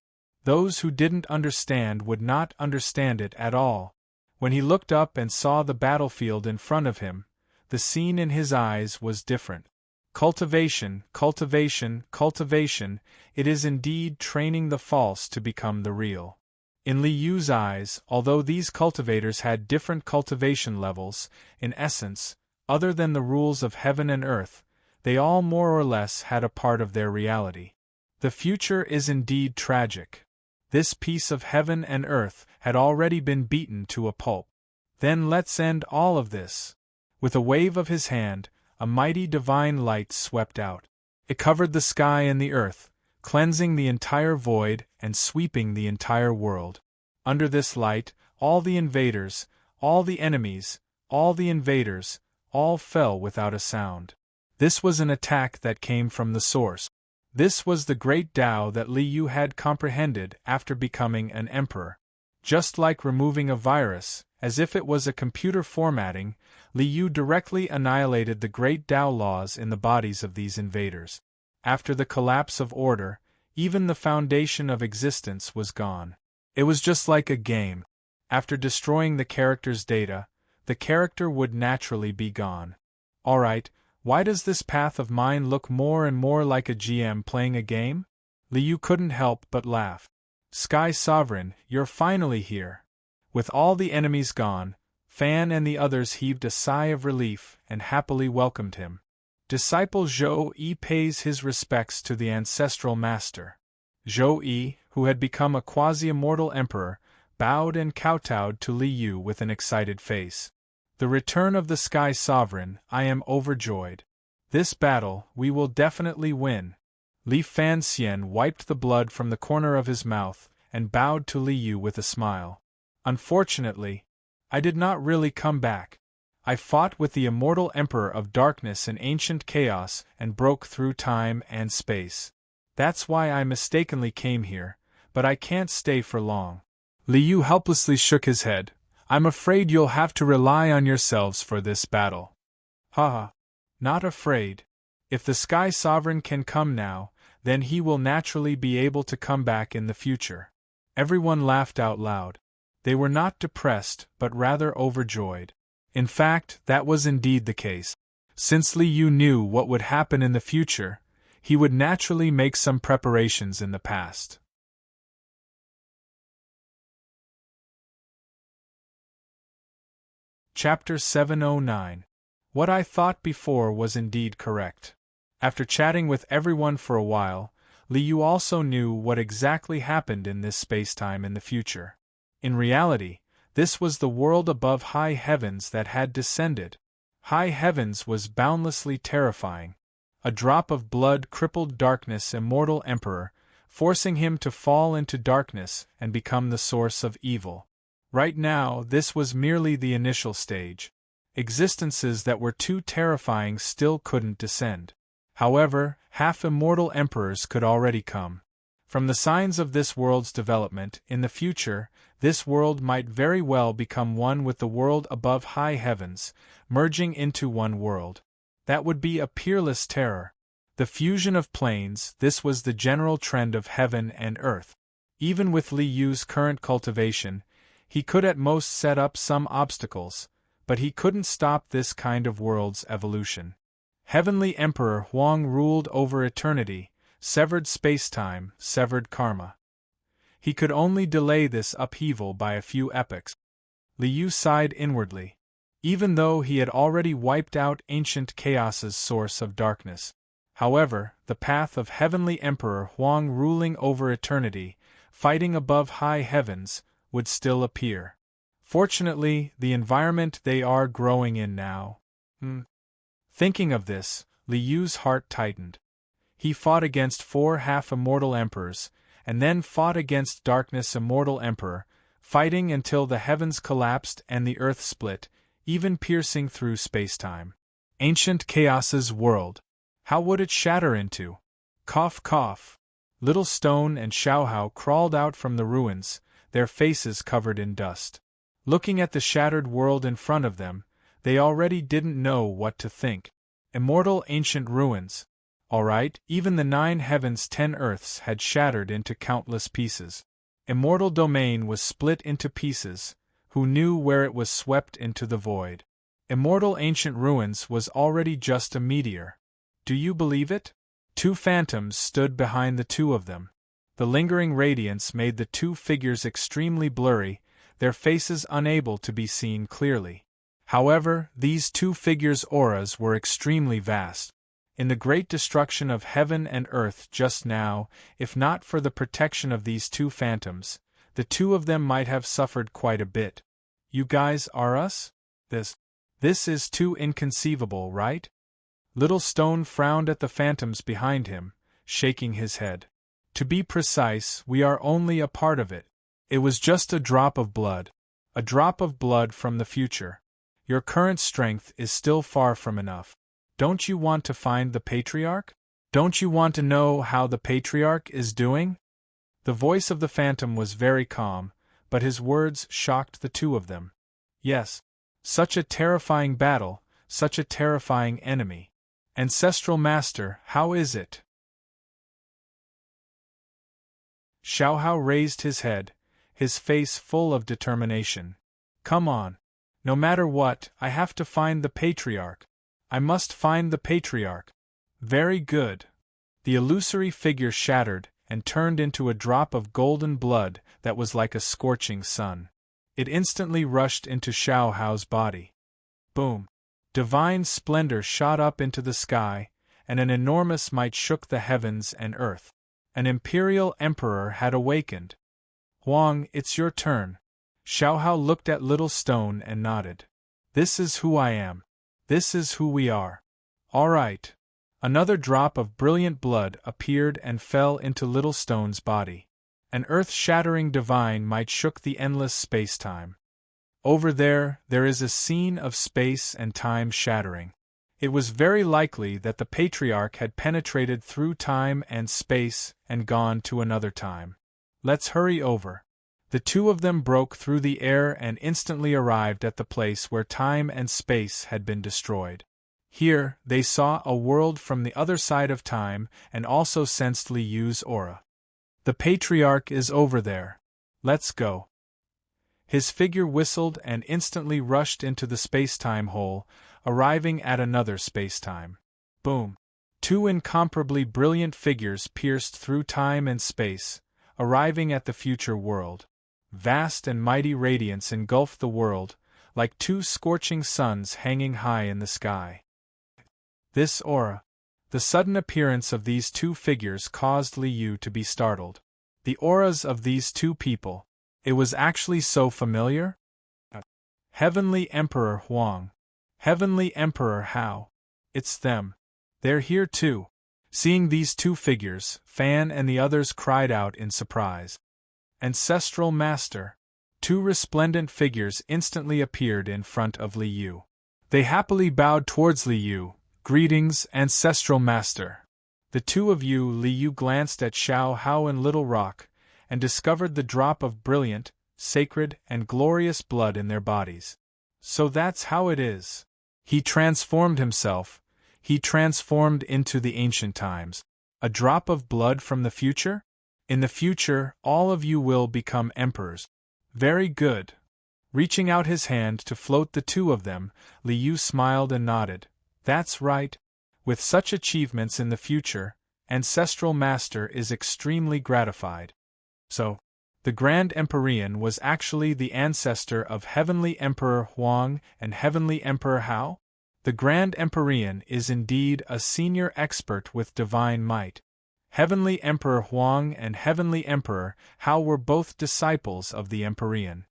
Those who didn't understand would not understand it at all. When he looked up and saw the battlefield in front of him, the scene in his eyes was different. Cultivation, cultivation, cultivation, it is indeed training the false to become the real. In Liu's eyes, although these cultivators had different cultivation levels, in essence, other than the rules of heaven and earth, they all more or less had a part of their reality. The future is indeed tragic. This piece of heaven and earth had already been beaten to a pulp. Then let's end all of this. With a wave of his hand, a mighty divine light swept out. It covered the sky and the earth, cleansing the entire void and sweeping the entire world. Under this light, all the invaders, all the enemies, all the invaders, all fell without a sound. This was an attack that came from the source. This was the great Tao that Liu had comprehended after becoming an emperor. Just like removing a virus, as if it was a computer formatting, Liu directly annihilated the great Tao laws in the bodies of these invaders. After the collapse of order, even the foundation of existence was gone. It was just like a game. After destroying the character's data, the character would naturally be gone. Alright, why does this path of mine look more and more like a GM playing a game? Liu couldn't help but laugh. Sky Sovereign, you're finally here. With all the enemies gone, Fan and the others heaved a sigh of relief and happily welcomed him. Disciple Zhou Yi pays his respects to the ancestral master. Zhou Yi, who had become a quasi-immortal emperor, bowed and kowtowed to Liu with an excited face. The return of the Sky Sovereign, I am overjoyed. This battle, we will definitely win. Li Fanxian wiped the blood from the corner of his mouth and bowed to Liu with a smile. Unfortunately, I did not really come back. I fought with the immortal Emperor of Darkness in ancient chaos and broke through time and space. That's why I mistakenly came here, but I can't stay for long. Liu helplessly shook his head. I'm afraid you'll have to rely on yourselves for this battle. Haha. Not afraid. If the Sky Sovereign can come now, then he will naturally be able to come back in the future. Everyone laughed out loud. They were not depressed, but rather overjoyed. In fact, that was indeed the case. Since Liu knew what would happen in the future, he would naturally make some preparations in the past. Chapter 709. What I thought before was indeed correct. After chatting with everyone for a while, Liu also knew what exactly happened in this spacetime in the future. In reality, this was the world above high heavens that had descended. High heavens was boundlessly terrifying. A drop of blood crippled Darkness' immortal emperor, forcing him to fall into darkness and become the source of evil. Right now, this was merely the initial stage. Existences that were too terrifying still couldn't descend. However, half-immortal emperors could already come. From the signs of this world's development, in the future, this world might very well become one with the world above high heavens, merging into one world. That would be a peerless terror. The fusion of planes, this was the general trend of heaven and earth. Even with Li Yu's current cultivation, he could at most set up some obstacles, but he couldn't stop this kind of world's evolution. Heavenly Emperor Huang ruled over eternity, severed spacetime, severed karma. He could only delay this upheaval by a few epochs. Li Yu sighed inwardly. Even though he had already wiped out ancient chaos's source of darkness. However, the path of Heavenly Emperor Huang ruling over eternity, fighting above high heavens, would still appear. Fortunately, the environment they are growing in now. Thinking of this, Li Yu's heart tightened. He fought against 4 half-immortal emperors, and then fought against Darkness' immortal emperor, fighting until the heavens collapsed and the earth split, even piercing through spacetime. Ancient Chaos's world. How would it shatter into? Cough cough. Little Stone and Xiaohao crawled out from the ruins, their faces covered in dust. Looking at the shattered world in front of them, they already didn't know what to think. Immortal ancient ruins. Alright, even the 9 heavens 10 earths had shattered into countless pieces. Immortal domain was split into pieces, who knew where it was swept into the void. Immortal ancient ruins was already just a meteor. Do you believe it? 2 phantoms stood behind the 2 of them. The lingering radiance made the 2 figures extremely blurry, their faces unable to be seen clearly. However, these 2 figures' auras were extremely vast. In the great destruction of heaven and earth just now, if not for the protection of these 2 phantoms, the 2 of them might have suffered quite a bit. You guys are us? This is too inconceivable, right? Little Stone frowned at the phantoms behind him, shaking his head. To be precise, we are only a part of it. It was just a drop of blood. A drop of blood from the future. Your current strength is still far from enough. Don't you want to find the Patriarch? Don't you want to know how the Patriarch is doing? The voice of the phantom was very calm, but his words shocked the 2 of them. Yes. Such a terrifying battle, such a terrifying enemy. Ancestral Master, how is it? Xiaohao raised his head, his face full of determination. Come on. No matter what, I have to find the Patriarch. I must find the Patriarch. Very good. The illusory figure shattered and turned into a drop of golden blood that was like a scorching sun. It instantly rushed into Xiaohao's body. Boom. Divine splendor shot up into the sky, and an enormous might shook the heavens and earth. An imperial emperor had awakened. Huang, it's your turn. Xiaohao looked at Little Stone and nodded. This is who I am. This is who we are. All right. Another drop of brilliant blood appeared and fell into Little Stone's body. An earth-shattering divine might shook the endless space-time. Over there is a scene of space and time shattering. It was very likely that the Patriarch had penetrated through time and space and gone to another time. Let's hurry over. The 2 of them broke through the air and instantly arrived at the place where time and space had been destroyed. Here, they saw a world from the other side of time and also sensed Li Yu's aura. The Patriarch is over there. Let's go. His figure whistled and instantly rushed into the space-time hole, arriving at another space-time. Boom. 2 incomparably brilliant figures pierced through time and space, arriving at the future world. Vast and mighty radiance engulfed the world, like 2 scorching suns hanging high in the sky. This aura. The sudden appearance of these two figures caused Li Yu to be startled. The auras of these two people. It was actually so familiar? Heavenly Emperor Huang. Heavenly Emperor Hao. It's them. They're here too. Seeing these two figures, Fan and the others cried out in surprise. Ancestral Master. Two resplendent figures instantly appeared in front of Li Yu. They happily bowed towards Li Yu. Greetings, Ancestral Master. The two of you. Li Yu glanced at Xiao Hao and Little Rock, and discovered the drop of brilliant, sacred, and glorious blood in their bodies. So that's how it is. He transformed himself. He transformed into the ancient times. A drop of blood from the future? In the future, all of you will become emperors. Very good. Reaching out his hand to float the two of them, Li Yu smiled and nodded. That's right. With such achievements in the future, Ancestral Master is extremely gratified. So, the Grand Empyrean was actually the ancestor of Heavenly Emperor Huang and Heavenly Emperor Hao? The Grand Empyrean is indeed a senior expert with divine might. Heavenly Emperor Huang and Heavenly Emperor Hao were both disciples of the Empyrean.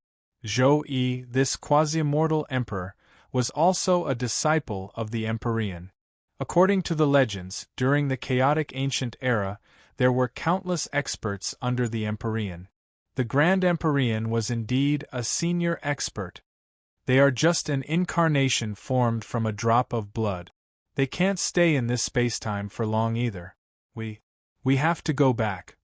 Zhou Yi, this quasi-immortal emperor, was also a disciple of the Empyrean. According to the legends, during the chaotic ancient era, there were countless experts under the Empyrean. The Grand Empyrean was indeed a senior expert. They are just an incarnation formed from a drop of blood. They can't stay in this spacetime for long either. We have to go back.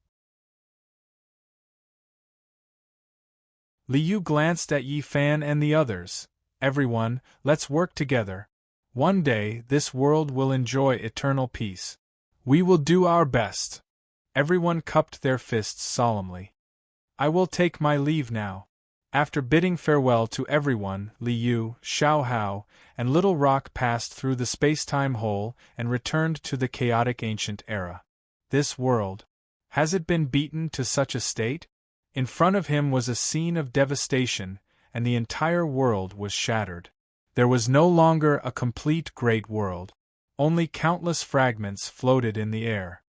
Li Yu glanced at Yi Fan and the others. Everyone, let's work together. One day, this world will enjoy eternal peace. We will do our best. Everyone cupped their fists solemnly. I will take my leave now. After bidding farewell to everyone, Li Yu, Xiao Hao, and Little Rock passed through the space-time hole and returned to the chaotic ancient era. This world. Has it been beaten to such a state? In front of him was a scene of devastation, and the entire world was shattered. There was no longer a complete great world. Only countless fragments floated in the air.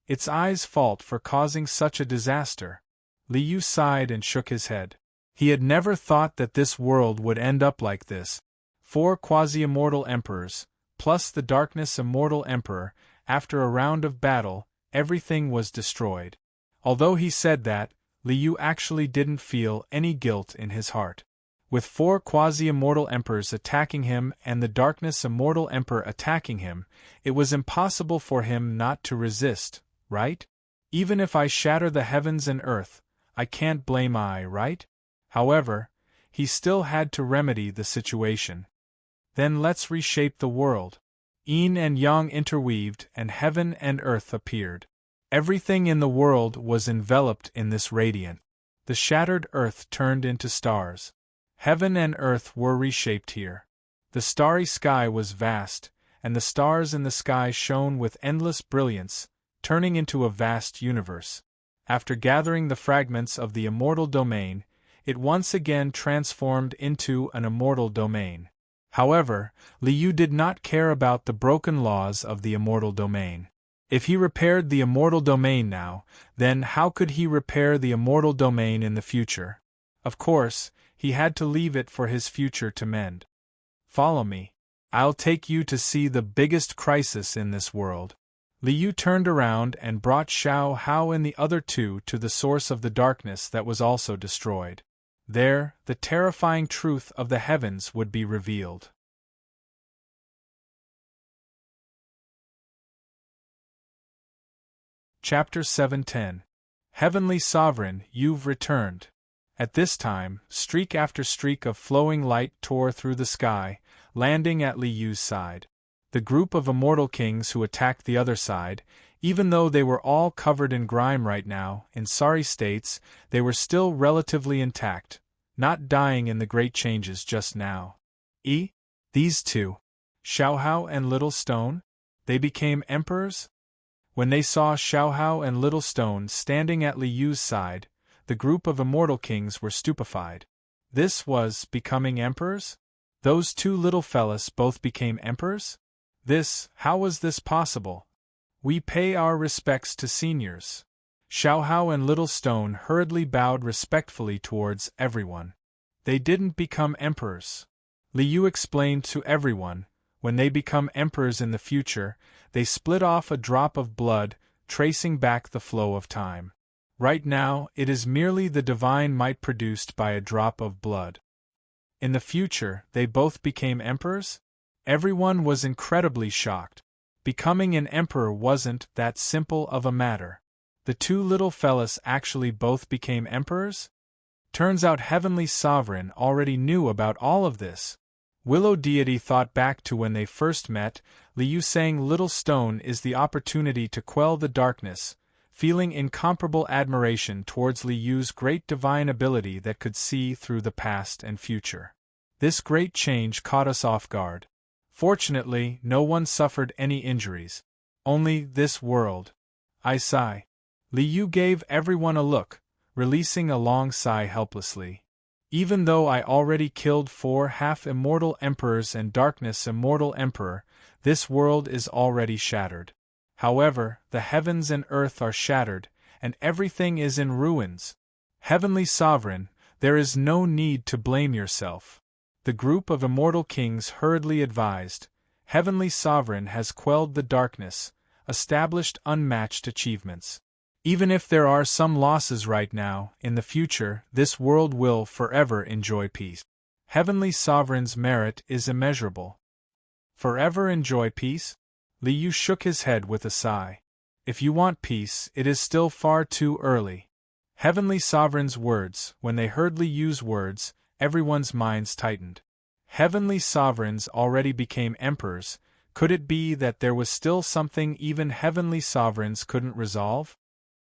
It's I's fault for causing such a disaster. Li Yu sighed and shook his head. He had never thought that this world would end up like this. 4 quasi-immortal emperors, plus the darkness immortal emperor. After a round of battle, everything was destroyed. Although he said that, Li Yu actually didn't feel any guilt in his heart. With 4 quasi-immortal emperors attacking him and the darkness immortal emperor attacking him, it was impossible for him not to resist, right? Even if I shatter the heavens and earth, I can't blame I, right? However, he still had to remedy the situation. Then let's reshape the world. Yin and Yang interweaved and heaven and earth appeared. Everything in the world was enveloped in this radiant. The shattered earth turned into stars. Heaven and earth were reshaped here. The starry sky was vast, and the stars in the sky shone with endless brilliance, turning into a vast universe. After gathering the fragments of the immortal domain, it once again transformed into an immortal domain. However, Li Yu did not care about the broken laws of the immortal domain. If he repaired the immortal domain now, then how could he repair the immortal domain in the future? Of course, he had to leave it for his future to mend. Follow me. I'll take you to see the biggest crisis in this world. Li Yu turned around and brought Xiao Hao and the other two to the source of the darkness that was also destroyed. There, the terrifying truth of the heavens would be revealed. Chapter 710. Heavenly Sovereign, you've returned. At this time, streak after streak of flowing light tore through the sky, landing at Li Yu's side. The group of immortal kings who attacked the other side, even though they were all covered in grime right now, in sorry states, they were still relatively intact, not dying in the great changes just now. These two, Xiao Hao and Little Stone, they became emperors? When they saw Xiao Hao and Little Stone standing at Li Yu's side, the group of immortal kings were stupefied. This was becoming emperors? Those two little fellas both became emperors? How was this possible? We pay our respects to seniors. Xiaohao and Little Stone hurriedly bowed respectfully towards everyone. They didn't become emperors. Liu explained to everyone, when they become emperors in the future, they split off a drop of blood, tracing back the flow of time. Right now, it is merely the divine might produced by a drop of blood. In the future, they both became emperors? Everyone was incredibly shocked. Becoming an emperor wasn't that simple of a matter. The two little fellas actually both became emperors? Turns out Heavenly Sovereign already knew about all of this. Willow Deity thought back to when they first met. Liu saying Little Stone is the opportunity to quell the darkness, feeling incomparable admiration towards Liu's great divine ability that could see through the past and future. This great change caught us off guard. Fortunately, no one suffered any injuries. Only this world. I sigh. Liu gave everyone a look, releasing a long sigh helplessly. Even though I already killed 4 half-immortal emperors and darkness immortal emperor, this world is already shattered. However, the heavens and earth are shattered, and everything is in ruins. Heavenly Sovereign, there is no need to blame yourself. The group of immortal kings hurriedly advised, Heavenly Sovereign has quelled the darkness, established unmatched achievements. Even if there are some losses right now, in the future, this world will forever enjoy peace. Heavenly Sovereign's merit is immeasurable. Forever enjoy peace? Liu shook his head with a sigh. If you want peace, it is still far too early. Heavenly Sovereign's words, when they heard Liu's words, everyone's minds tightened. Heavenly Sovereigns already became emperors. Could it be that there was still something even Heavenly Sovereigns couldn't resolve?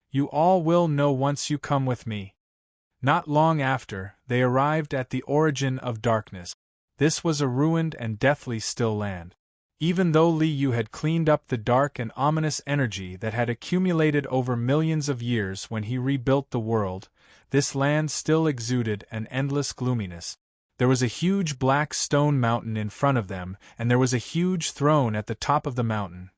You all will know once you come with me. Not long after, they arrived at the origin of darkness. This was a ruined and deathly still land. Even though Liu had cleaned up the dark and ominous energy that had accumulated over millions of years when he rebuilt the world, this land still exuded an endless gloominess. There was a huge black stone mountain in front of them, and there was a huge throne at the top of the mountain.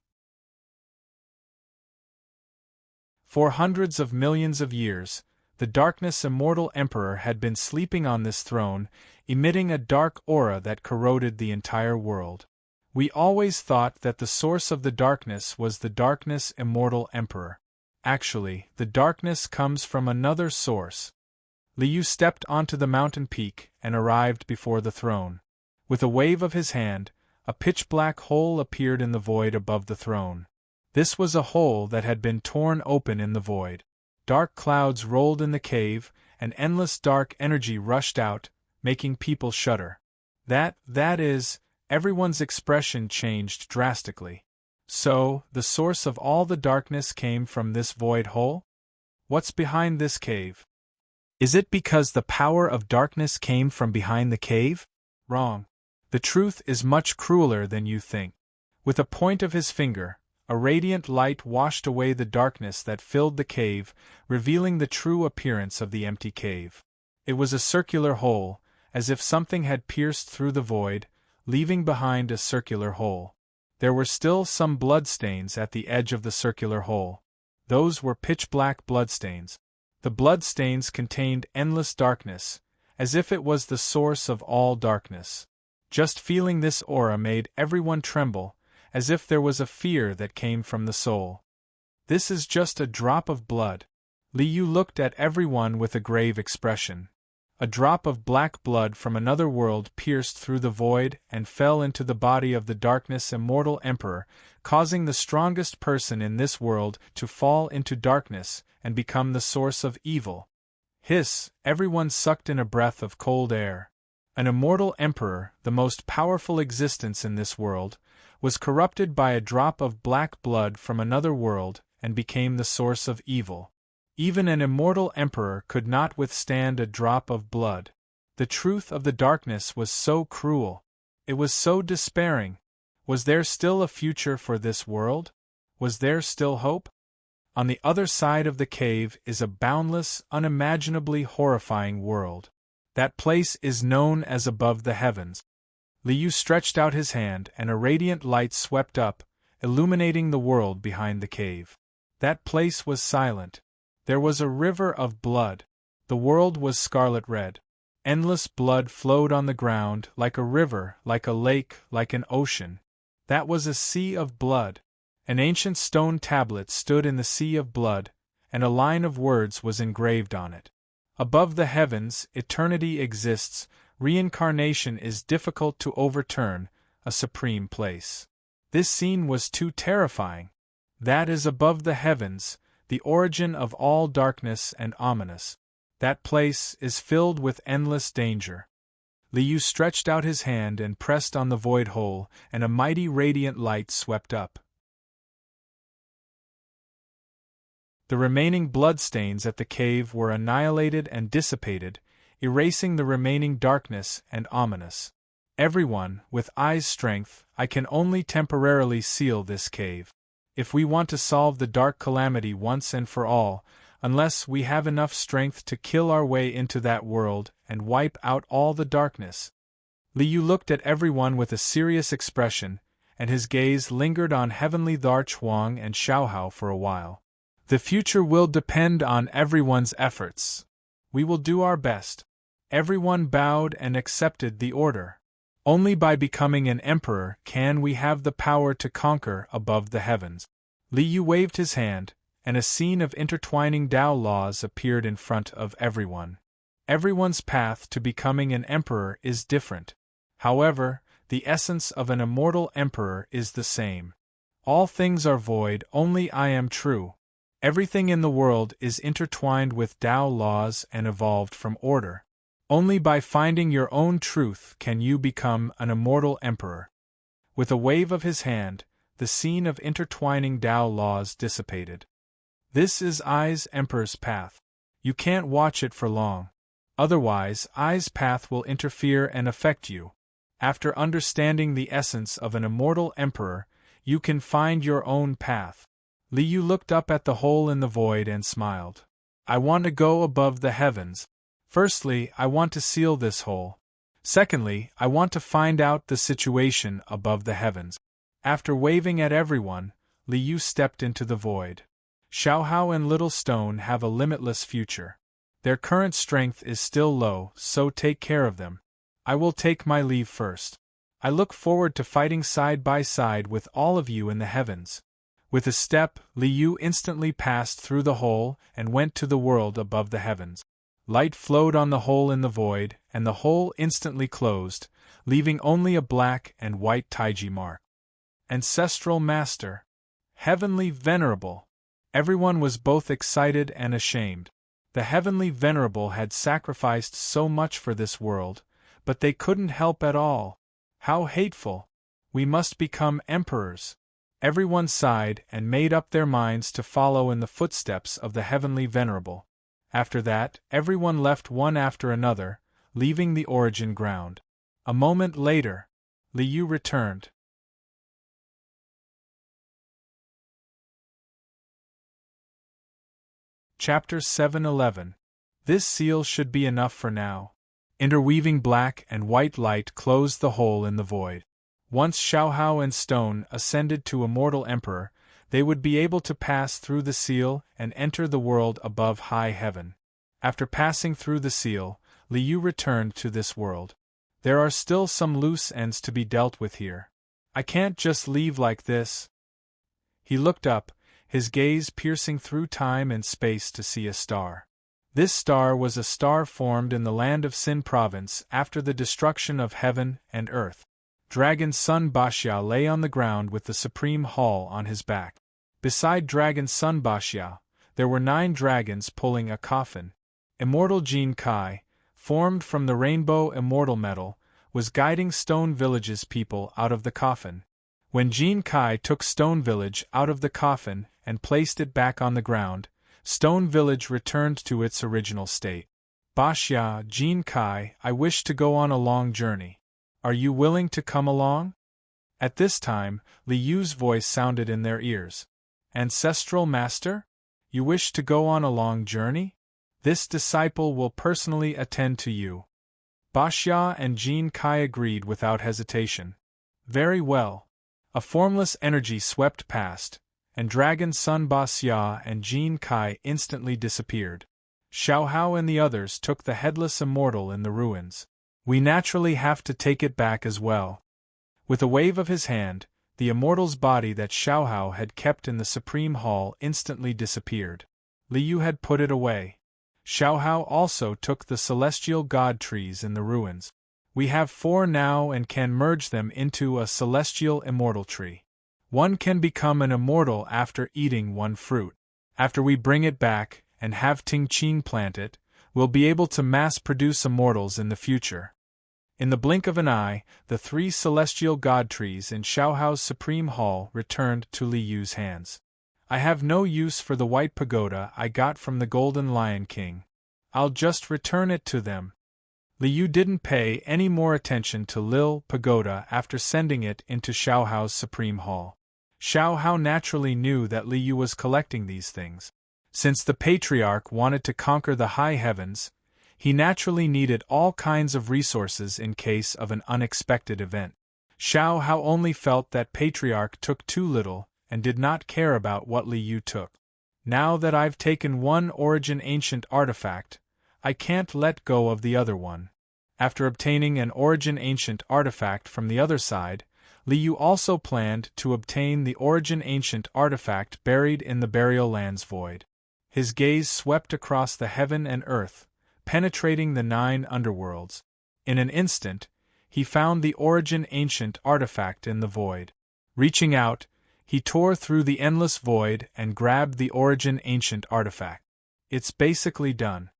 For hundreds of millions of years, the darkness immortal emperor had been sleeping on this throne, emitting a dark aura that corroded the entire world. We always thought that the source of the darkness was the darkness immortal emperor. Actually, the darkness comes from another source. Liu stepped onto the mountain peak and arrived before the throne. With a wave of his hand, a pitch-black hole appeared in the void above the throne. This was a hole that had been torn open in the void. Dark clouds rolled in the cave, and endless dark energy rushed out, making people shudder. That is, everyone's expression changed drastically. So, the source of all the darkness came from this void hole? What's behind this cave? Is it because the power of darkness came from behind the cave? Wrong. The truth is much crueler than you think. With a point of his finger, a radiant light washed away the darkness that filled the cave, revealing the true appearance of the empty cave. It was a circular hole, as if something had pierced through the void, leaving behind a circular hole. There were still some bloodstains at the edge of the circular hole. Those were pitch-black bloodstains. The bloodstains contained endless darkness, as if it was the source of all darkness. Just feeling this aura made everyone tremble, as if there was a fear that came from the soul. This is just a drop of blood. Liu looked at everyone with a grave expression. A drop of black blood from another world pierced through the void and fell into the body of the darkness immortal emperor, causing the strongest person in this world to fall into darkness and become the source of evil. Hiss! Everyone sucked in a breath of cold air. An immortal emperor, the most powerful existence in this world, was corrupted by a drop of black blood from another world and became the source of evil. Even an immortal emperor could not withstand a drop of blood. The truth of the darkness was so cruel. It was so despairing. Was there still a future for this world? Was there still hope? On the other side of the cave is a boundless, unimaginably horrifying world. That place is known as above the heavens. Liu stretched out his hand and a radiant light swept up, illuminating the world behind the cave. That place was silent. There was a river of blood. The world was scarlet red. Endless blood flowed on the ground like a river, like a lake, like an ocean. That was a sea of blood. An ancient stone tablet stood in the sea of blood, and a line of words was engraved on it. Above the heavens, eternity exists, reincarnation is difficult to overturn, a supreme place. This scene was too terrifying. That is above the heavens, the origin of all darkness and ominous. That place is filled with endless danger. Liu stretched out his hand and pressed on the void hole, and a mighty radiant light swept up. The remaining bloodstains at the cave were annihilated and dissipated, erasing the remaining darkness and ominous. Everyone, with I's strength, I can only temporarily seal this cave. If we want to solve the dark calamity once and for all, unless we have enough strength to kill our way into that world and wipe out all the darkness. Liu looked at everyone with a serious expression, and his gaze lingered on Heavenly Thar Chuang and Xiaohao for a while. The future will depend on everyone's efforts. We will do our best. Everyone bowed and accepted the order. Only by becoming an emperor can we have the power to conquer above the heavens. Liu waved his hand, and a scene of intertwining Tao laws appeared in front of everyone. Everyone's path to becoming an emperor is different. However, the essence of an immortal emperor is the same. All things are void, only I am true. Everything in the world is intertwined with Tao laws and evolved from order. Only by finding your own truth can you become an immortal emperor. With a wave of his hand, the scene of intertwining Tao laws dissipated. This is I's emperor's path. You can't watch it for long. Otherwise, I's path will interfere and affect you. After understanding the essence of an immortal emperor, you can find your own path. Liu looked up at the hole in the void and smiled. I want to go above the heavens. Firstly, I want to seal this hole. Secondly, I want to find out the situation above the heavens. After waving at everyone, Liu stepped into the void. Xiaohao and Little Stone have a limitless future. Their current strength is still low, so take care of them. I will take my leave first. I look forward to fighting side by side with all of you in the heavens. With a step, Liu instantly passed through the hole and went to the world above the heavens. Light flowed on the hole in the void, and the hole instantly closed, leaving only a black and white taiji mark. Ancestral Master. Heavenly Venerable. Everyone was both excited and ashamed. The Heavenly Venerable had sacrificed so much for this world, but they couldn't help at all. How hateful! We must become emperors. Everyone sighed and made up their minds to follow in the footsteps of the Heavenly Venerable. After that, everyone left one after another, leaving the origin ground. A moment later, Liu returned. Chapter 7:11. This seal should be enough for now. Interweaving black and white light closed the hole in the void. Once Xiaohao and Stone ascended to Immortal Emperor, they would be able to pass through the seal and enter the world above high heaven. After passing through the seal, Liu returned to this world. There are still some loose ends to be dealt with here. I can't just leave like this. He looked up, his gaze piercing through time and space to see a star. This star was a star formed in the land of Xin province after the destruction of heaven and earth. Dragon Sun Baxia lay on the ground with the Supreme Hall on his back. Beside Dragon Sun Baxia, there were 9 dragons pulling a coffin. Immortal Jin Kai, formed from the rainbow immortal metal, was guiding Stone Village's people out of the coffin. When Jin Kai took Stone Village out of the coffin and placed it back on the ground, Stone Village returned to its original state. Baxia, Jin Kai, I wish to go on a long journey. Are you willing to come along? At this time, Liu's voice sounded in their ears. Ancestral Master? You wish to go on a long journey? This disciple will personally attend to you. Xia and Jin Kai agreed without hesitation. Very well. A formless energy swept past, and Dragon Sun Xia and Jin Kai instantly disappeared. Xiao Hao and the others took the headless immortal in the ruins. We naturally have to take it back as well. With a wave of his hand, the immortal's body that Xiao Hao had kept in the Supreme Hall instantly disappeared. Li Yu had put it away. Xiao Hao also took the celestial god trees in the ruins. We have 4 now and can merge them into a celestial immortal tree. One can become an immortal after eating 1 fruit. After we bring it back and have Ting Qing plant it, we'll be able to mass-produce immortals in the future. In the blink of an eye, the 3 celestial god trees in Xiao Hao's Supreme Hall returned to Li Yu's hands. I have no use for the white pagoda I got from the Golden Lion King. I'll just return it to them. Li Yu didn't pay any more attention to Lil Pagoda after sending it into Xiao Hao's Supreme Hall. Xiao Hao naturally knew that Li Yu was collecting these things. Since the Patriarch wanted to conquer the high heavens, he naturally needed all kinds of resources in case of an unexpected event. Xiao Hao only felt that Patriarch took too little and did not care about what Li Yu took. Now that I've taken one Origin Ancient artifact, I can't let go of the other one. After obtaining an Origin Ancient artifact from the other side, Li Yu also planned to obtain the Origin Ancient artifact buried in the Burial Land's void. His gaze swept across the heaven and earth, penetrating the 9 underworlds. In an instant, he found the Origin Ancient artifact in the void. Reaching out, he tore through the endless void and grabbed the Origin Ancient artifact. It's basically done.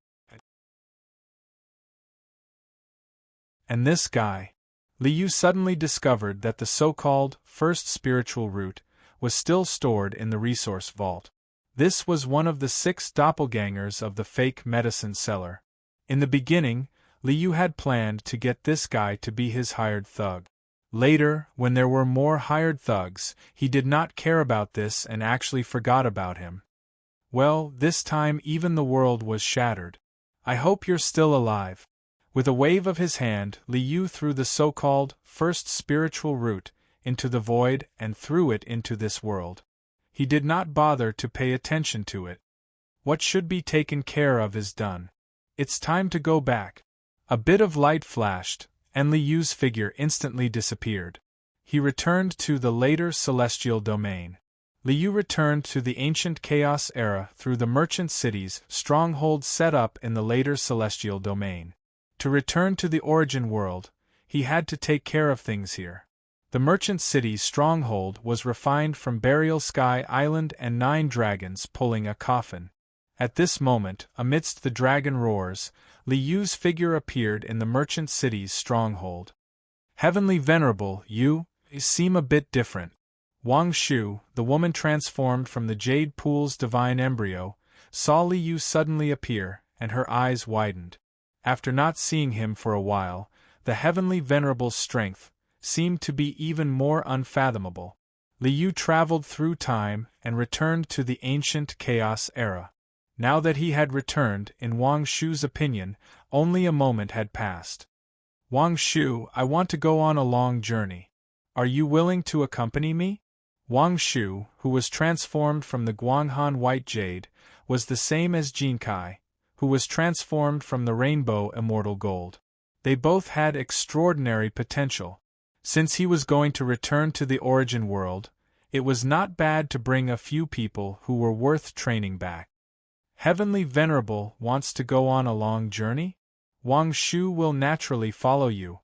And this guy. Li Yu suddenly discovered that the so-called first spiritual root was still stored in the resource vault. This was one of the 6 doppelgangers of the fake medicine seller. In the beginning, Li Yu had planned to get this guy to be his hired thug. Later, when there were more hired thugs, he did not care about this and actually forgot about him. Well, this time even the world was shattered. I hope you're still alive. With a wave of his hand, Li Yu threw the so-called first spiritual root into the void and threw it into this world. He did not bother to pay attention to it. What should be taken care of is done. It's time to go back. A bit of light flashed, and Li Yu's figure instantly disappeared. He returned to the later celestial domain. Li Yu returned to the ancient chaos era through the merchant city's stronghold set up in the later celestial domain. To return to the origin world, he had to take care of things here. The merchant city's stronghold was refined from Burial Sky Island and 9 dragons pulling a coffin. At this moment, amidst the dragon roars, Li Yu's figure appeared in the merchant city's stronghold. Heavenly Venerable, you seem a bit different. Wang Shu, the woman transformed from the Jade Pool's divine embryo, saw Li Yu suddenly appear, and her eyes widened. After not seeing him for a while, the Heavenly Venerable's strength seemed to be even more unfathomable. Li Yu traveled through time and returned to the ancient chaos era. Now that he had returned, in Wang Shu's opinion, only a moment had passed. Wang Shu, I want to go on a long journey. Are you willing to accompany me? Wang Shu, who was transformed from the Guanghan White Jade, was the same as Jin Kai, who was transformed from the Rainbow Immortal Gold. They both had extraordinary potential. Since he was going to return to the origin world, it was not bad to bring a few people who were worth training back. Heavenly Venerable wants to go on a long journey? Wang Shu will naturally follow you.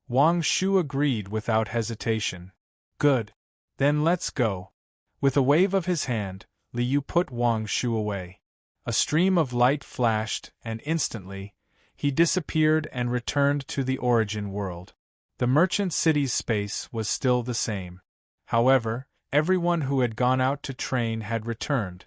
Wang Shu agreed without hesitation. Good. Then let's go. With a wave of his hand, Li Yu put Wang Shu away. A stream of light flashed, and instantly, he disappeared and returned to the origin world. The merchant city's space was still the same. However, everyone who had gone out to train had returned.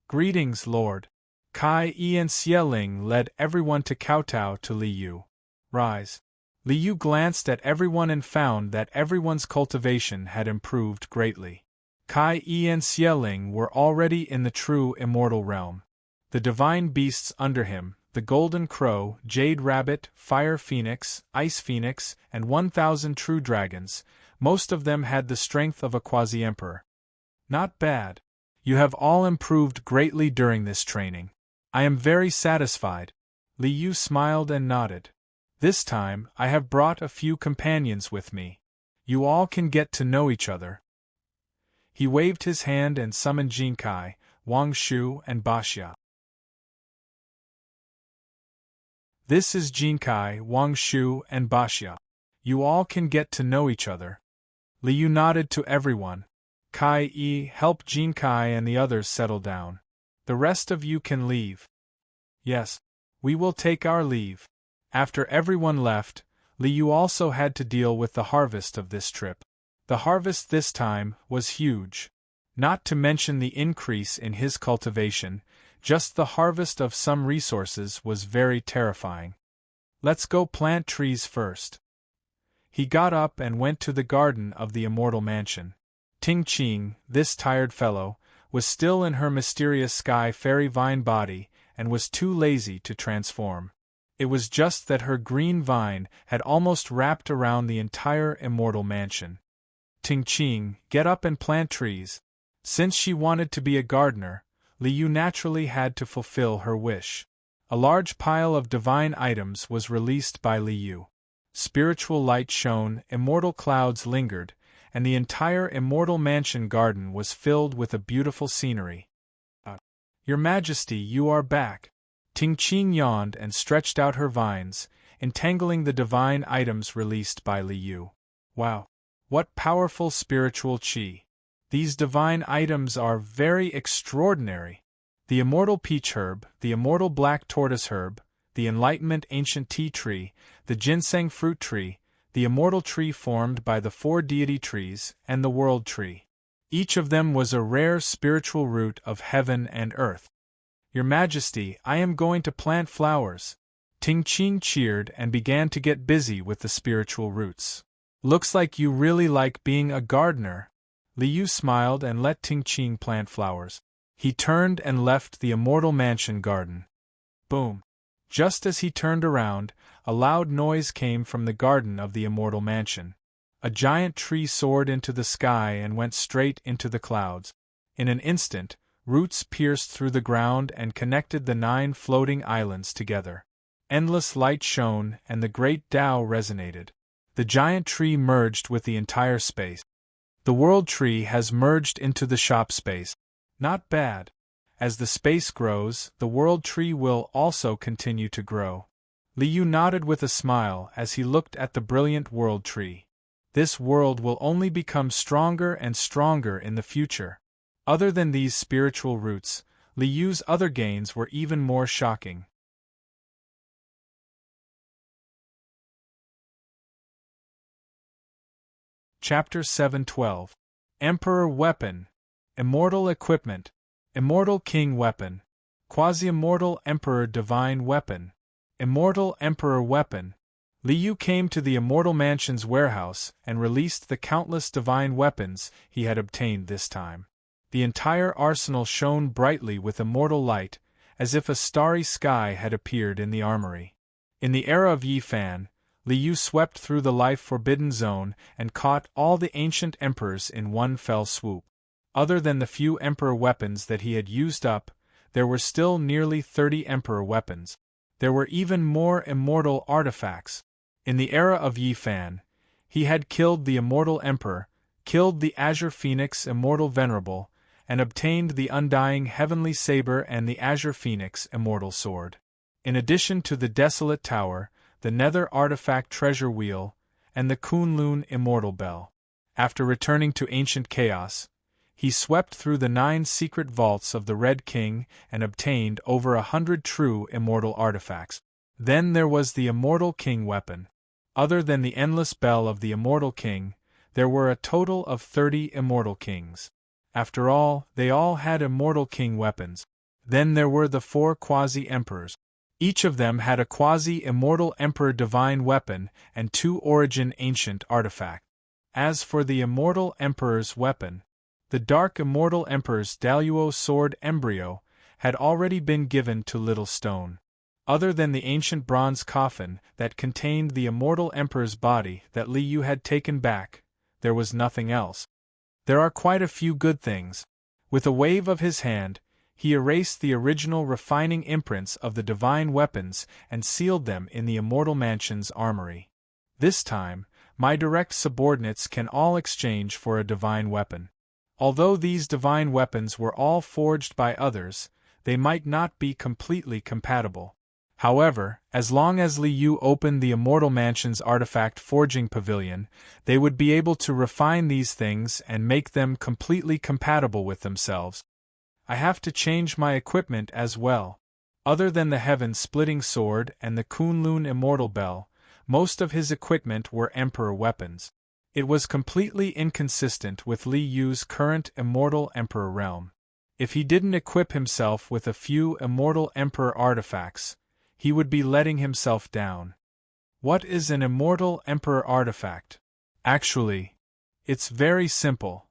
Greetings, Lord. Kai Ian Xieling led everyone to kowtow to Li Yu. Rise. Li Yu glanced at everyone and found that everyone's cultivation had improved greatly. Kai Ian Xieling were already in the true immortal realm. The divine beasts under him, the golden crow, jade rabbit, fire phoenix, ice phoenix, and 1,000 true dragons. Most of them had the strength of a quasi-emperor. Not bad. You have all improved greatly during this training. I am very satisfied. Li Yu smiled and nodded. This time, I have brought a few companions with me. You all can get to know each other. He waved his hand and summoned Jinkai, Wang Shu, and Baxia. This is Jinkai, Wang Shu, and Baxia. You all can get to know each other. Li Yu nodded to everyone. Kai Yi, help Jinkai and the others settle down. The rest of you can leave. Yes, we will take our leave. After everyone left, Li Yu also had to deal with the harvest of this trip. The harvest this time was huge. Not to mention the increase in his cultivation, just the harvest of some resources was very terrifying. Let's go plant trees first. He got up and went to the garden of the immortal mansion. Ting Qing, this tired fellow, was still in her mysterious sky fairy vine body and was too lazy to transform. It was just that her green vine had almost wrapped around the entire immortal mansion. Ting Qing, get up and plant trees. Since she wanted to be a gardener, Li Yu naturally had to fulfill her wish. A large pile of divine items was released by Li Yu. Spiritual light shone, immortal clouds lingered, and the entire immortal mansion garden was filled with a beautiful scenery. Your Majesty, you are back. Ting Qing yawned and stretched out her vines, entangling the divine items released by Li Yu. Wow! What powerful spiritual qi! These divine items are very extraordinary. The immortal peach herb, the immortal black tortoise herb, the enlightenment ancient tea tree, the ginseng fruit tree, the immortal tree formed by the 4 deity trees, and the world tree. Each of them was a rare spiritual root of heaven and earth. Your Majesty, I am going to plant flowers. Ting Qing cheered and began to get busy with the spiritual roots. Looks like you really like being a gardener. Li Yu smiled and let Ting Qing plant flowers. He turned and left the immortal mansion garden. Boom! Just as he turned around, a loud noise came from the garden of the immortal mansion. A giant tree soared into the sky and went straight into the clouds. In an instant, roots pierced through the ground and connected the 9 floating islands together. Endless light shone and the great Tao resonated. The giant tree merged with the entire space. The world tree has merged into the shop space. Not bad. As the space grows, the world tree will also continue to grow. Li Yu nodded with a smile as he looked at the brilliant world tree. This world will only become stronger and stronger in the future. Other than these spiritual roots, Li Yu's other gains were even more shocking. Chapter 7:12. Emperor Weapon. Immortal Equipment. Immortal King Weapon. Quasi-Immortal Emperor Divine Weapon. Immortal Emperor Weapon. Li Yu came to the Immortal Mansion's warehouse and released the countless divine weapons he had obtained this time. The entire arsenal shone brightly with immortal light, as if a starry sky had appeared in the armory. In the era of Yi Fan, Li Yu swept through the life-forbidden zone and caught all the ancient emperors in one fell swoop. Other than the few emperor weapons that he had used up, there were still nearly 30 emperor weapons. There were even more immortal artifacts. In the era of Yi Fan, he had killed the immortal emperor, killed the Azure Phoenix Immortal Venerable, and obtained the undying Heavenly Saber and the Azure Phoenix Immortal Sword. In addition to the Desolate Tower, the Nether Artifact Treasure Wheel, and the Kunlun Immortal Bell. After returning to Ancient Chaos, he swept through the 9 secret vaults of the Red King and obtained over 100 true immortal artifacts. Then there was the Immortal King Weapon. Other than the endless bell of the Immortal King, there were a total of 30 Immortal Kings. After all, they all had Immortal King weapons. Then there were the 4 Quasi-Emperors. Each of them had a Quasi-Immortal Emperor Divine Weapon and 2 Origin Ancient Artifacts. As for the Immortal Emperor's weapon, the Dark Immortal Emperor's Daluo Sword Embryo had already been given to Little Stone. Other than the ancient bronze coffin that contained the immortal emperor's body that Li Yu had taken back, there was nothing else. There are quite a few good things. With a wave of his hand, he erased the original refining imprints of the divine weapons and sealed them in the immortal mansion's armory. This time, my direct subordinates can all exchange for a divine weapon. Although these divine weapons were all forged by others, they might not be completely compatible. However, as long as Li Yu opened the Immortal Mansion's artifact forging pavilion, they would be able to refine these things and make them completely compatible with themselves. I have to change my equipment as well. Other than the heaven-splitting sword and the Kunlun Immortal Bell, most of his equipment were Emperor weapons. It was completely inconsistent with Li Yu's current Immortal Emperor realm. If he didn't equip himself with a few Immortal Emperor artifacts, he would be letting himself down. What is an Immortal Emperor artifact? Actually, it's very simple.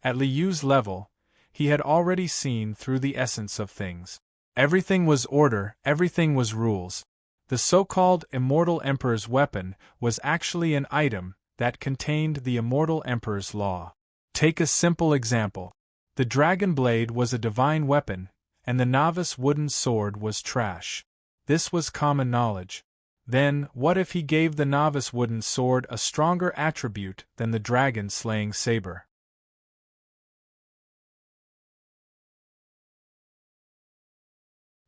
At Li Yu's level, he had already seen through the essence of things. Everything was order, everything was rules. The so-called Immortal Emperor's weapon was actually an item that contained the Immortal Emperor's law. Take a simple example. The dragon blade was a divine weapon, and the novice wooden sword was trash. This was common knowledge. Then, what if he gave the novice wooden sword a stronger attribute than the dragon-slaying saber?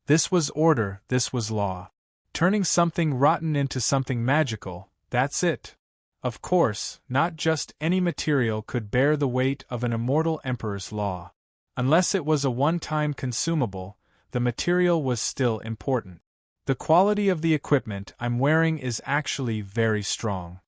This was order, this was law. Turning something rotten into something magical, that's it. Of course, not just any material could bear the weight of an immortal emperor's law. Unless it was a one-time consumable, the material was still important. The quality of the equipment I'm wearing is actually very strong.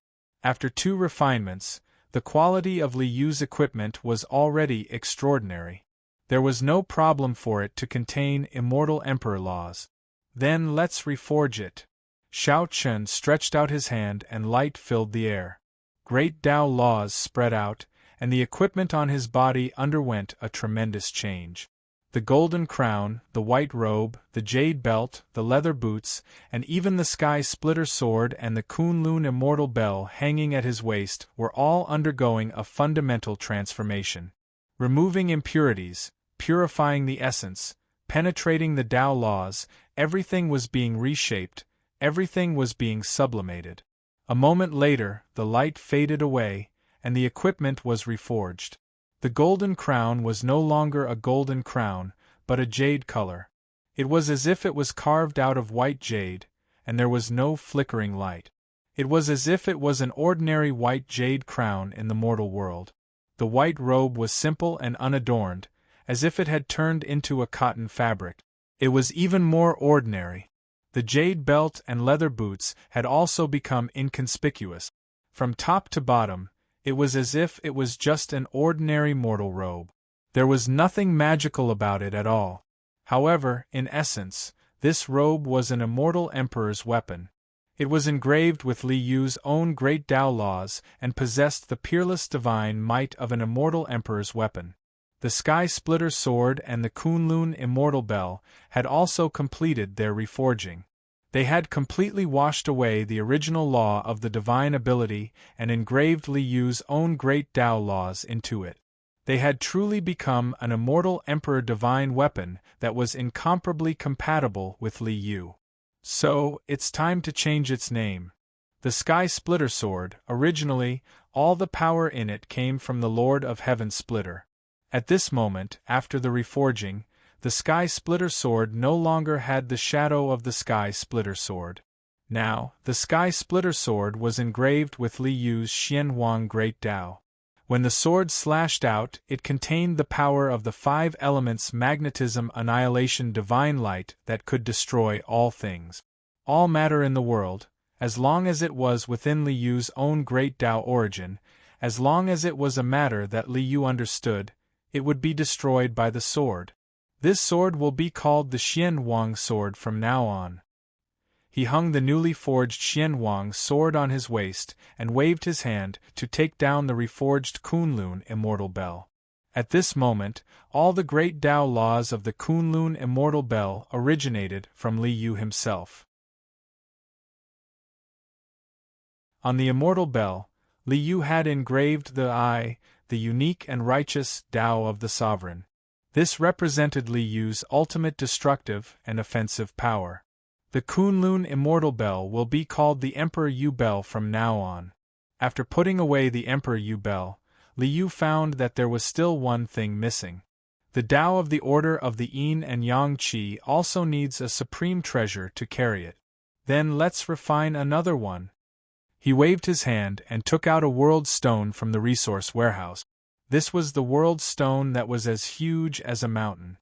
After 2 refinements, the quality of Li Yu's equipment was already extraordinary. There was no problem for it to contain immortal emperor laws. Then let's reforge it. Xiao Chen stretched out his hand and light filled the air. Great Tao laws spread out, and the equipment on his body underwent a tremendous change. The golden crown, the white robe, the jade belt, the leather boots, and even the sky splitter sword and the Kunlun immortal bell hanging at his waist were all undergoing a fundamental transformation. Removing impurities, purifying the essence, penetrating the Tao laws, everything was being reshaped, everything was being sublimated. A moment later, the light faded away, and the equipment was reforged. The golden crown was no longer a golden crown, but a jade color. It was as if it was carved out of white jade, and there was no flickering light. It was as if it was an ordinary white jade crown in the mortal world. The white robe was simple and unadorned, as if it had turned into a cotton fabric. It was even more ordinary. The jade belt and leather boots had also become inconspicuous. From top to bottom, it was as if it was just an ordinary mortal robe. There was nothing magical about it at all. However, in essence, this robe was an immortal emperor's weapon. It was engraved with Li Yu's own great Tao laws and possessed the peerless divine might of an immortal emperor's weapon. The Sky Splitter sword and the Kunlun immortal bell had also completed their reforging. They had completely washed away the original law of the divine ability and engraved Li Yu's own great Tao laws into it. They had truly become an immortal emperor divine weapon that was incomparably compatible with Li Yu. So, it's time to change its name. The Sky Splitter sword, originally, all the power in it came from the Lord of Heaven Splitter. At this moment, after the reforging, the Sky Splitter sword no longer had the shadow of the Sky Splitter sword. Now, the Sky Splitter sword was engraved with Li Yu's Xianhuang Great Tao. When the sword slashed out, it contained the power of the 5 elements magnetism annihilation divine light that could destroy all things. All matter in the world, as long as it was within Li Yu's own Great Tao origin, as long as it was a matter that Li Yu understood, it would be destroyed by the sword. This sword will be called the Xianhuang sword from now on. He hung the newly forged Xianhuang sword on his waist and waved his hand to take down the reforged Kunlun immortal bell. At this moment, all the great Tao laws of the Kunlun immortal bell originated from Li Yu himself. On the immortal bell, Li Yu had engraved the I, the unique and righteous Tao of the sovereign. This represented Li Yu's ultimate destructive and offensive power. The Kunlun immortal bell will be called the Emperor Yu bell from now on. After putting away the Emperor Yu bell, Li Yu found that there was still one thing missing. The Tao of the order of the Yin and Yang Qi also needs a supreme treasure to carry it. Then let's refine another one. He waved his hand and took out a world stone from the resource warehouse. This was the world stone that was as huge as a mountain.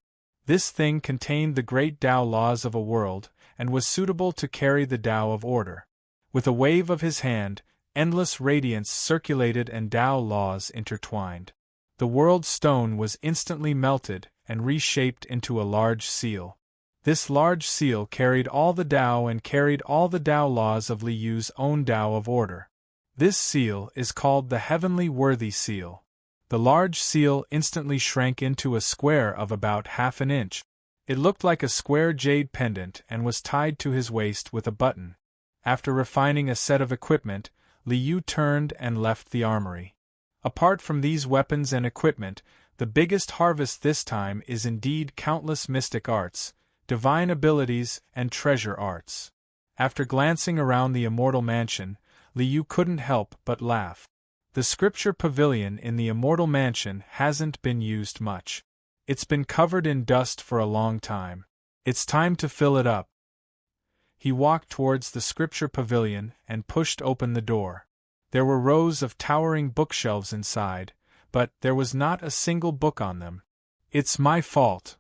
This thing contained the great Tao laws of a world, and was suitable to carry the Tao of order. With a wave of his hand, endless radiance circulated and Tao laws intertwined. The world stone was instantly melted and reshaped into a large seal. This large seal carried all the Tao and carried all the Tao laws of Li Yu's own Tao of order. This seal is called the Heavenly Worthy Seal. The large seal instantly shrank into a square of about half an inch. It looked like a square jade pendant and was tied to his waist with a button. After refining a set of equipment, Li Yu turned and left the armory. Apart from these weapons and equipment, the biggest harvest this time is indeed countless mystic arts, divine abilities, and treasure arts. After glancing around the immortal mansion, Li Yu couldn't help but laugh. The scripture pavilion in the immortal mansion hasn't been used much. It's been covered in dust for a long time. It's time to fill it up. He walked towards the scripture pavilion and pushed open the door. There were rows of towering bookshelves inside, but there was not a single book on them. It's my fault.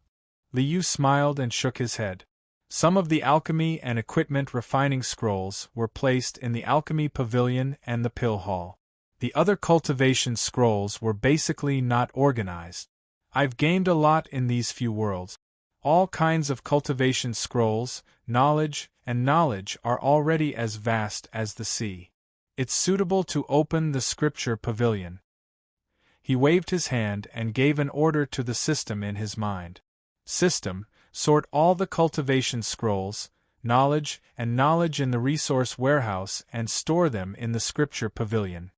Li Yu smiled and shook his head. Some of the alchemy and equipment refining scrolls were placed in the alchemy pavilion and the pill hall. The other cultivation scrolls were basically not organized. I've gained a lot in these few worlds. All kinds of cultivation scrolls, knowledge are already as vast as the sea. It's suitable to open the scripture pavilion. He waved his hand and gave an order to the system in his mind. System, sort all the cultivation scrolls, knowledge in the resource warehouse and store them in the scripture pavilion.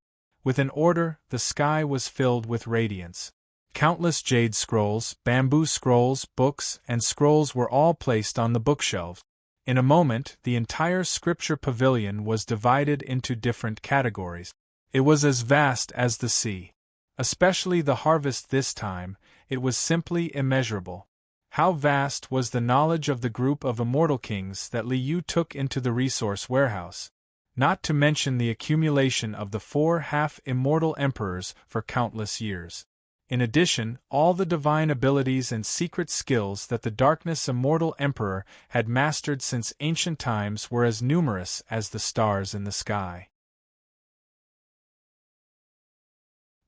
With an order, the sky was filled with radiance. Countless jade scrolls, bamboo scrolls, books, and scrolls were all placed on the bookshelves. In a moment, the entire scripture pavilion was divided into different categories. It was as vast as the sea. Especially the harvest this time, it was simply immeasurable. How vast was the knowledge of the group of immortal kings that Li Yu took into the resource warehouse? Not to mention the accumulation of the 4 half-immortal emperors for countless years. In addition, all the divine abilities and secret skills that the Darkness Immortal Emperor had mastered since ancient times were as numerous as the stars in the sky.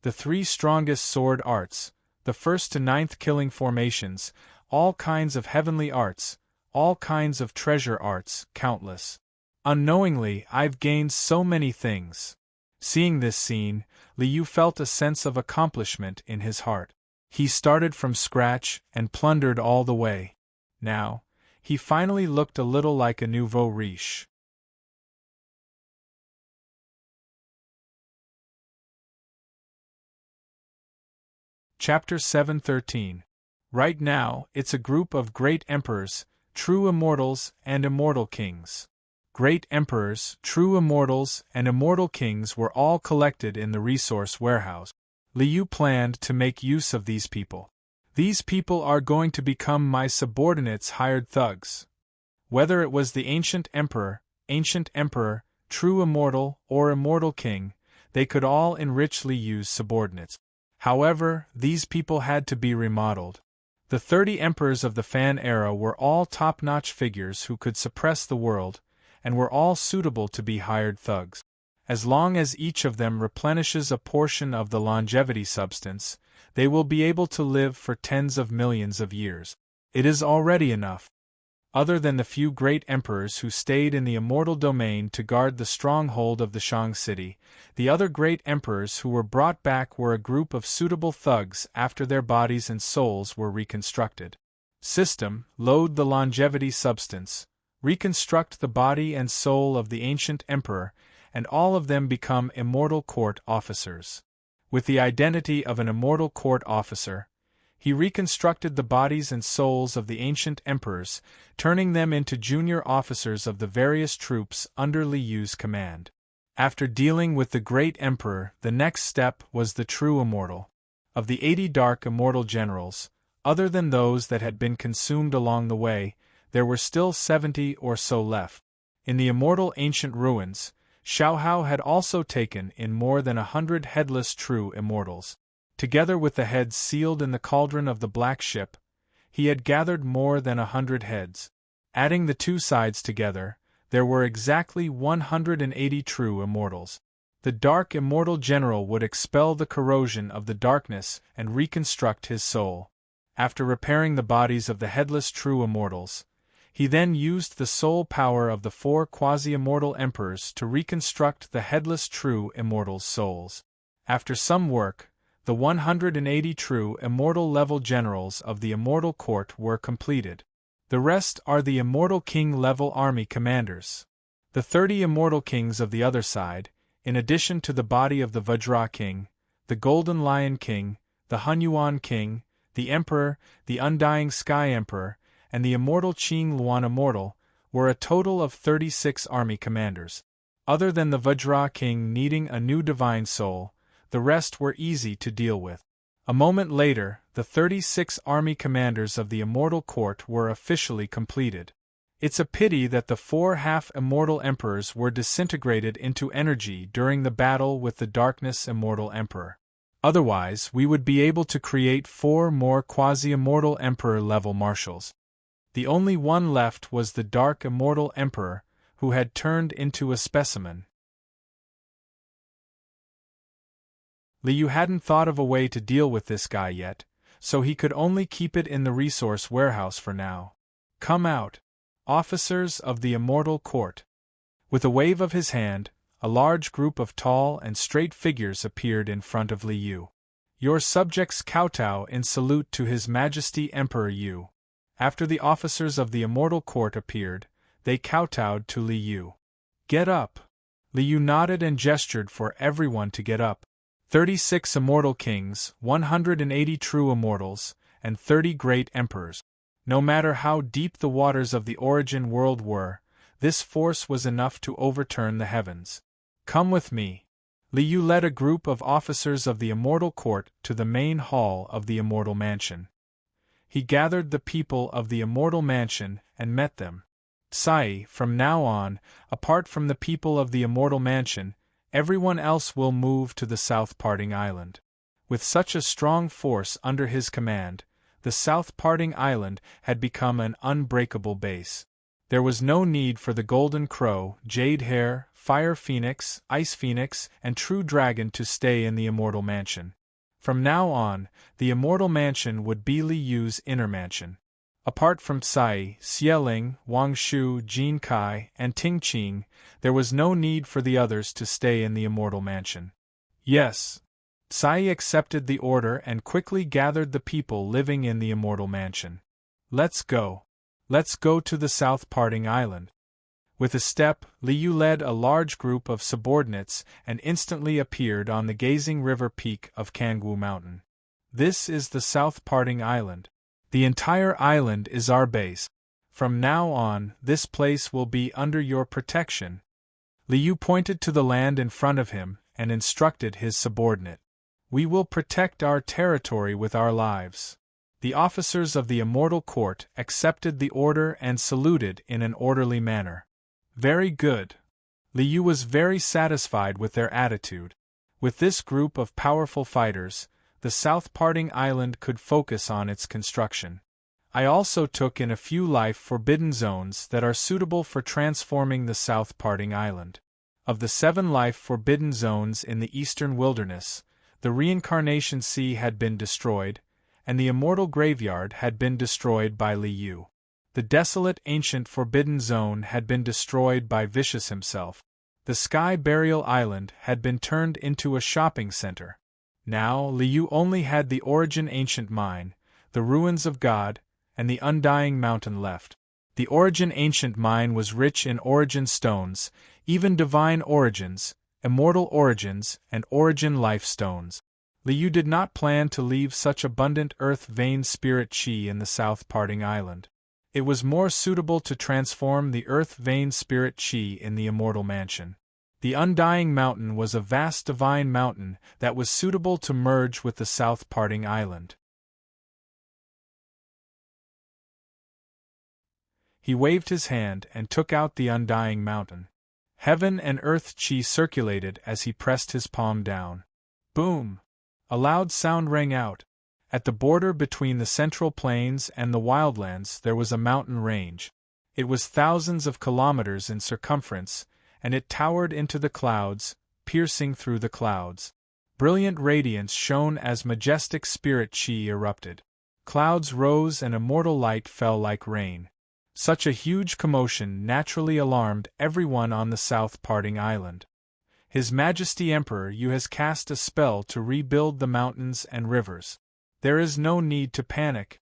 The 3 strongest sword arts, the 1st to 9th killing formations, all kinds of heavenly arts, all kinds of treasure arts, countless. Unknowingly, I've gained so many things. Seeing this scene, Li Yu felt a sense of accomplishment in his heart. He started from scratch and plundered all the way. Now, he finally looked a little like a nouveau riche. Chapter 713. Right now, it's a group of great emperors, true immortals, and immortal kings. Great emperors, true immortals, and immortal kings were all collected in the resource warehouse. Li Yu planned to make use of these people. These people are going to become my subordinates, hired thugs. Whether it was the ancient emperor, true immortal, or immortal king, they could all enrich Li Yu's subordinates. However, these people had to be remodeled. The 30 emperors of the Fan era were all top-notch figures who could suppress the world, and were all suitable to be hired thugs. As long as each of them replenishes a portion of the longevity substance, they will be able to live for tens of millions of years. It is already enough. Other than the few great emperors who stayed in the immortal domain to guard the stronghold of the Shang city, the other great emperors who were brought back were a group of suitable thugs after their bodies and souls were reconstructed. System: load the longevity substance, reconstruct the body and soul of the ancient emperor, and all of them become immortal court officers. With the identity of an immortal court officer, he reconstructed the bodies and souls of the ancient emperors, turning them into junior officers of the various troops under Li Yu's command. After dealing with the great emperor, the next step was the true immortal. Of the 80 dark immortal generals, other than those that had been consumed along the way, there were still 70 or so left. In the immortal ancient ruins, Xiao Hao had also taken in more than 100 headless true immortals. Together with the heads sealed in the cauldron of the black ship, he had gathered more than 100 heads. Adding the two sides together, there were exactly 180 true immortals. The dark immortal general would expel the corrosion of the darkness and reconstruct his soul. After repairing the bodies of the headless true immortals, he then used the soul power of the 4 quasi-immortal emperors to reconstruct the headless true immortals' souls. After some work, the 180 true immortal level generals of the immortal court were completed. The rest are the immortal king level army commanders. The 30 immortal kings of the other side, in addition to the body of the Vajra king, the Golden Lion king, the Hunyuan king, the emperor, the undying sky emperor, and the immortal Qing Luan immortal, were a total of 36 army commanders. Other than the Vajra king needing a new divine soul, the rest were easy to deal with. A moment later, the 36 army commanders of the immortal court were officially completed. It's a pity that the 4 half-immortal emperors were disintegrated into energy during the battle with the darkness immortal emperor. Otherwise, we would be able to create 4 more quasi-immortal emperor-level marshals. The only one left was the dark immortal emperor, who had turned into a specimen. Li Yu hadn't thought of a way to deal with this guy yet, so he could only keep it in the resource warehouse for now. Come out, officers of the immortal court. With a wave of his hand, a large group of tall and straight figures appeared in front of Li Yu. Your subjects kowtow in salute to His Majesty Emperor Yu. After the officers of the immortal court appeared, they kowtowed to Li Yu. Get up! Li Yu nodded and gestured for everyone to get up. 36 immortal kings, 180 true immortals, and 30 great emperors. No matter how deep the waters of the origin world were, this force was enough to overturn the heavens. Come with me. Li Yu led a group of officers of the immortal court to the main hall of the immortal mansion. He gathered the people of the immortal mansion and met them. Sai, from now on, apart from the people of the immortal mansion, everyone else will move to the South Parting Island. With such a strong force under his command, the South Parting Island had become an unbreakable base. There was no need for the Golden Crow, Jade Hare, Fire Phoenix, Ice Phoenix, and True Dragon to stay in the immortal mansion. From now on, the immortal mansion would be Li Yu's inner mansion. Apart from Sai, Xieling, Wang Shu, Jin Kai, and Ting Qing, there was no need for the others to stay in the immortal mansion. Yes. Sai accepted the order and quickly gathered the people living in the immortal mansion. Let's go. Let's go to the South Parting Island. With a step, Li Yu led a large group of subordinates and instantly appeared on the gazing river peak of Kangwu Mountain. This is the South Parting Island. The entire island is our base. From now on, this place will be under your protection. Li Yu pointed to the land in front of him and instructed his subordinate. We will protect our territory with our lives. The officers of the immortal court accepted the order and saluted in an orderly manner. Very good. Li Yu was very satisfied with their attitude. With this group of powerful fighters, the South Parting Island could focus on its construction. I also took in a few life forbidden zones that are suitable for transforming the South Parting Island. Of the 7 life forbidden zones in the eastern wilderness, the Reincarnation Sea had been destroyed, and the Immortal Graveyard had been destroyed by Li Yu. The desolate ancient forbidden zone had been destroyed by Vicious himself. The Sky Burial Island had been turned into a shopping center. Now Liu only had the Origin Ancient Mine, the Ruins of God, and the Undying Mountain left. The Origin Ancient Mine was rich in origin stones, even divine origins, immortal origins, and origin life stones. Liu did not plan to leave such abundant earth vein spirit chi in the South Parting Island. It was more suitable to transform the earth vein spirit chi in the immortal mansion. The Undying Mountain was a vast divine mountain that was suitable to merge with the South Parting Island. He waved his hand and took out the Undying Mountain. Heaven and earth chi circulated as he pressed his palm down. Boom! A loud sound rang out. At the border between the Central Plains and the Wildlands there was a mountain range. It was thousands of kilometers in circumference, and it towered into the clouds, piercing through the clouds. Brilliant radiance shone as majestic spirit chi erupted. Clouds rose and immortal light fell like rain. Such a huge commotion naturally alarmed everyone on the South Parting Island. His Majesty Emperor Yu has cast a spell to rebuild the mountains and rivers. There is no need to panic.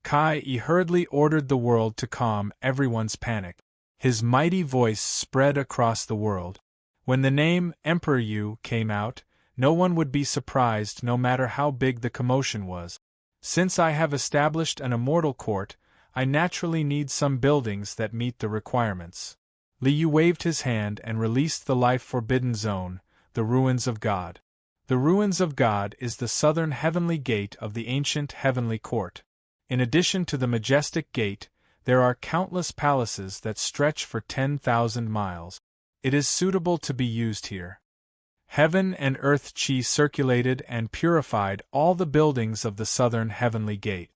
Kai Yi hurriedly ordered the world to calm everyone's panic. His mighty voice spread across the world. When the name Emperor Yu came out, no one would be surprised no matter how big the commotion was. Since I have established an immortal court, I naturally need some buildings that meet the requirements. Liu waved his hand and released the life-forbidden zone, the Ruins of God. The Ruins of God is the southern heavenly gate of the ancient heavenly court. In addition to the majestic gate, there are countless palaces that stretch for 10,000 miles. It is suitable to be used here. Heaven and earth chi circulated and purified all the buildings of the southern heavenly gate.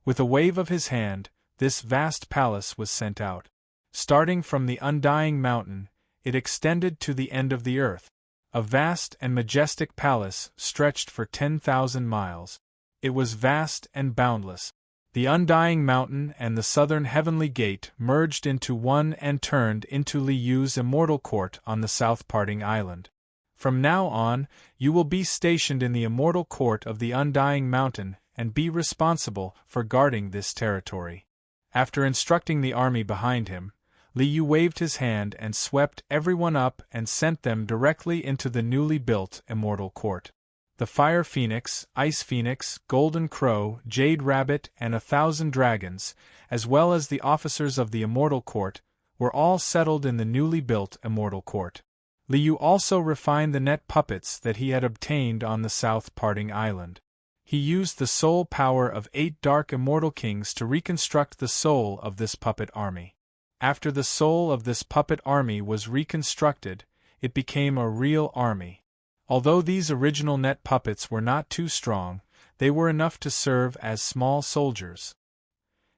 With a wave of his hand, this vast palace was sent out. Starting from the Undying Mountain, it extended to the end of the earth. A vast and majestic palace stretched for 10,000 miles. It was vast and boundless. The Undying Mountain and the southern heavenly gate merged into one and turned into Liu's immortal court on the South Parting Island. From now on, you will be stationed in the immortal court of the Undying Mountain and be responsible for guarding this territory. After instructing the army behind him, Liu waved his hand and swept everyone up and sent them directly into the newly built immortal court. The Fire Phoenix, Ice Phoenix, Golden Crow, Jade Rabbit, and 1,000 dragons, as well as the officers of the immortal court, were all settled in the newly built immortal court. Liu also refined the net puppets that he had obtained on the South Parting Island. He used the soul power of 8 dark immortal kings to reconstruct the soul of this puppet army. After the soul of this puppet army was reconstructed, it became a real army. Although these original net puppets were not too strong, they were enough to serve as small soldiers.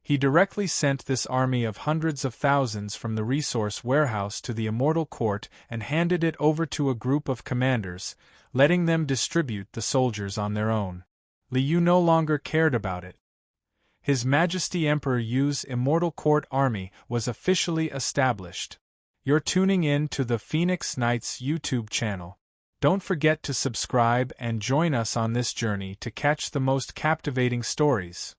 He directly sent this army of hundreds of thousands from the resource warehouse to the immortal court and handed it over to a group of commanders, letting them distribute the soldiers on their own. Liu no longer cared about it. His Majesty Emperor Yu's immortal court army was officially established. You're tuning in to the Phoenix Knights YouTube channel. Don't forget to subscribe and join us on this journey to catch the most captivating stories.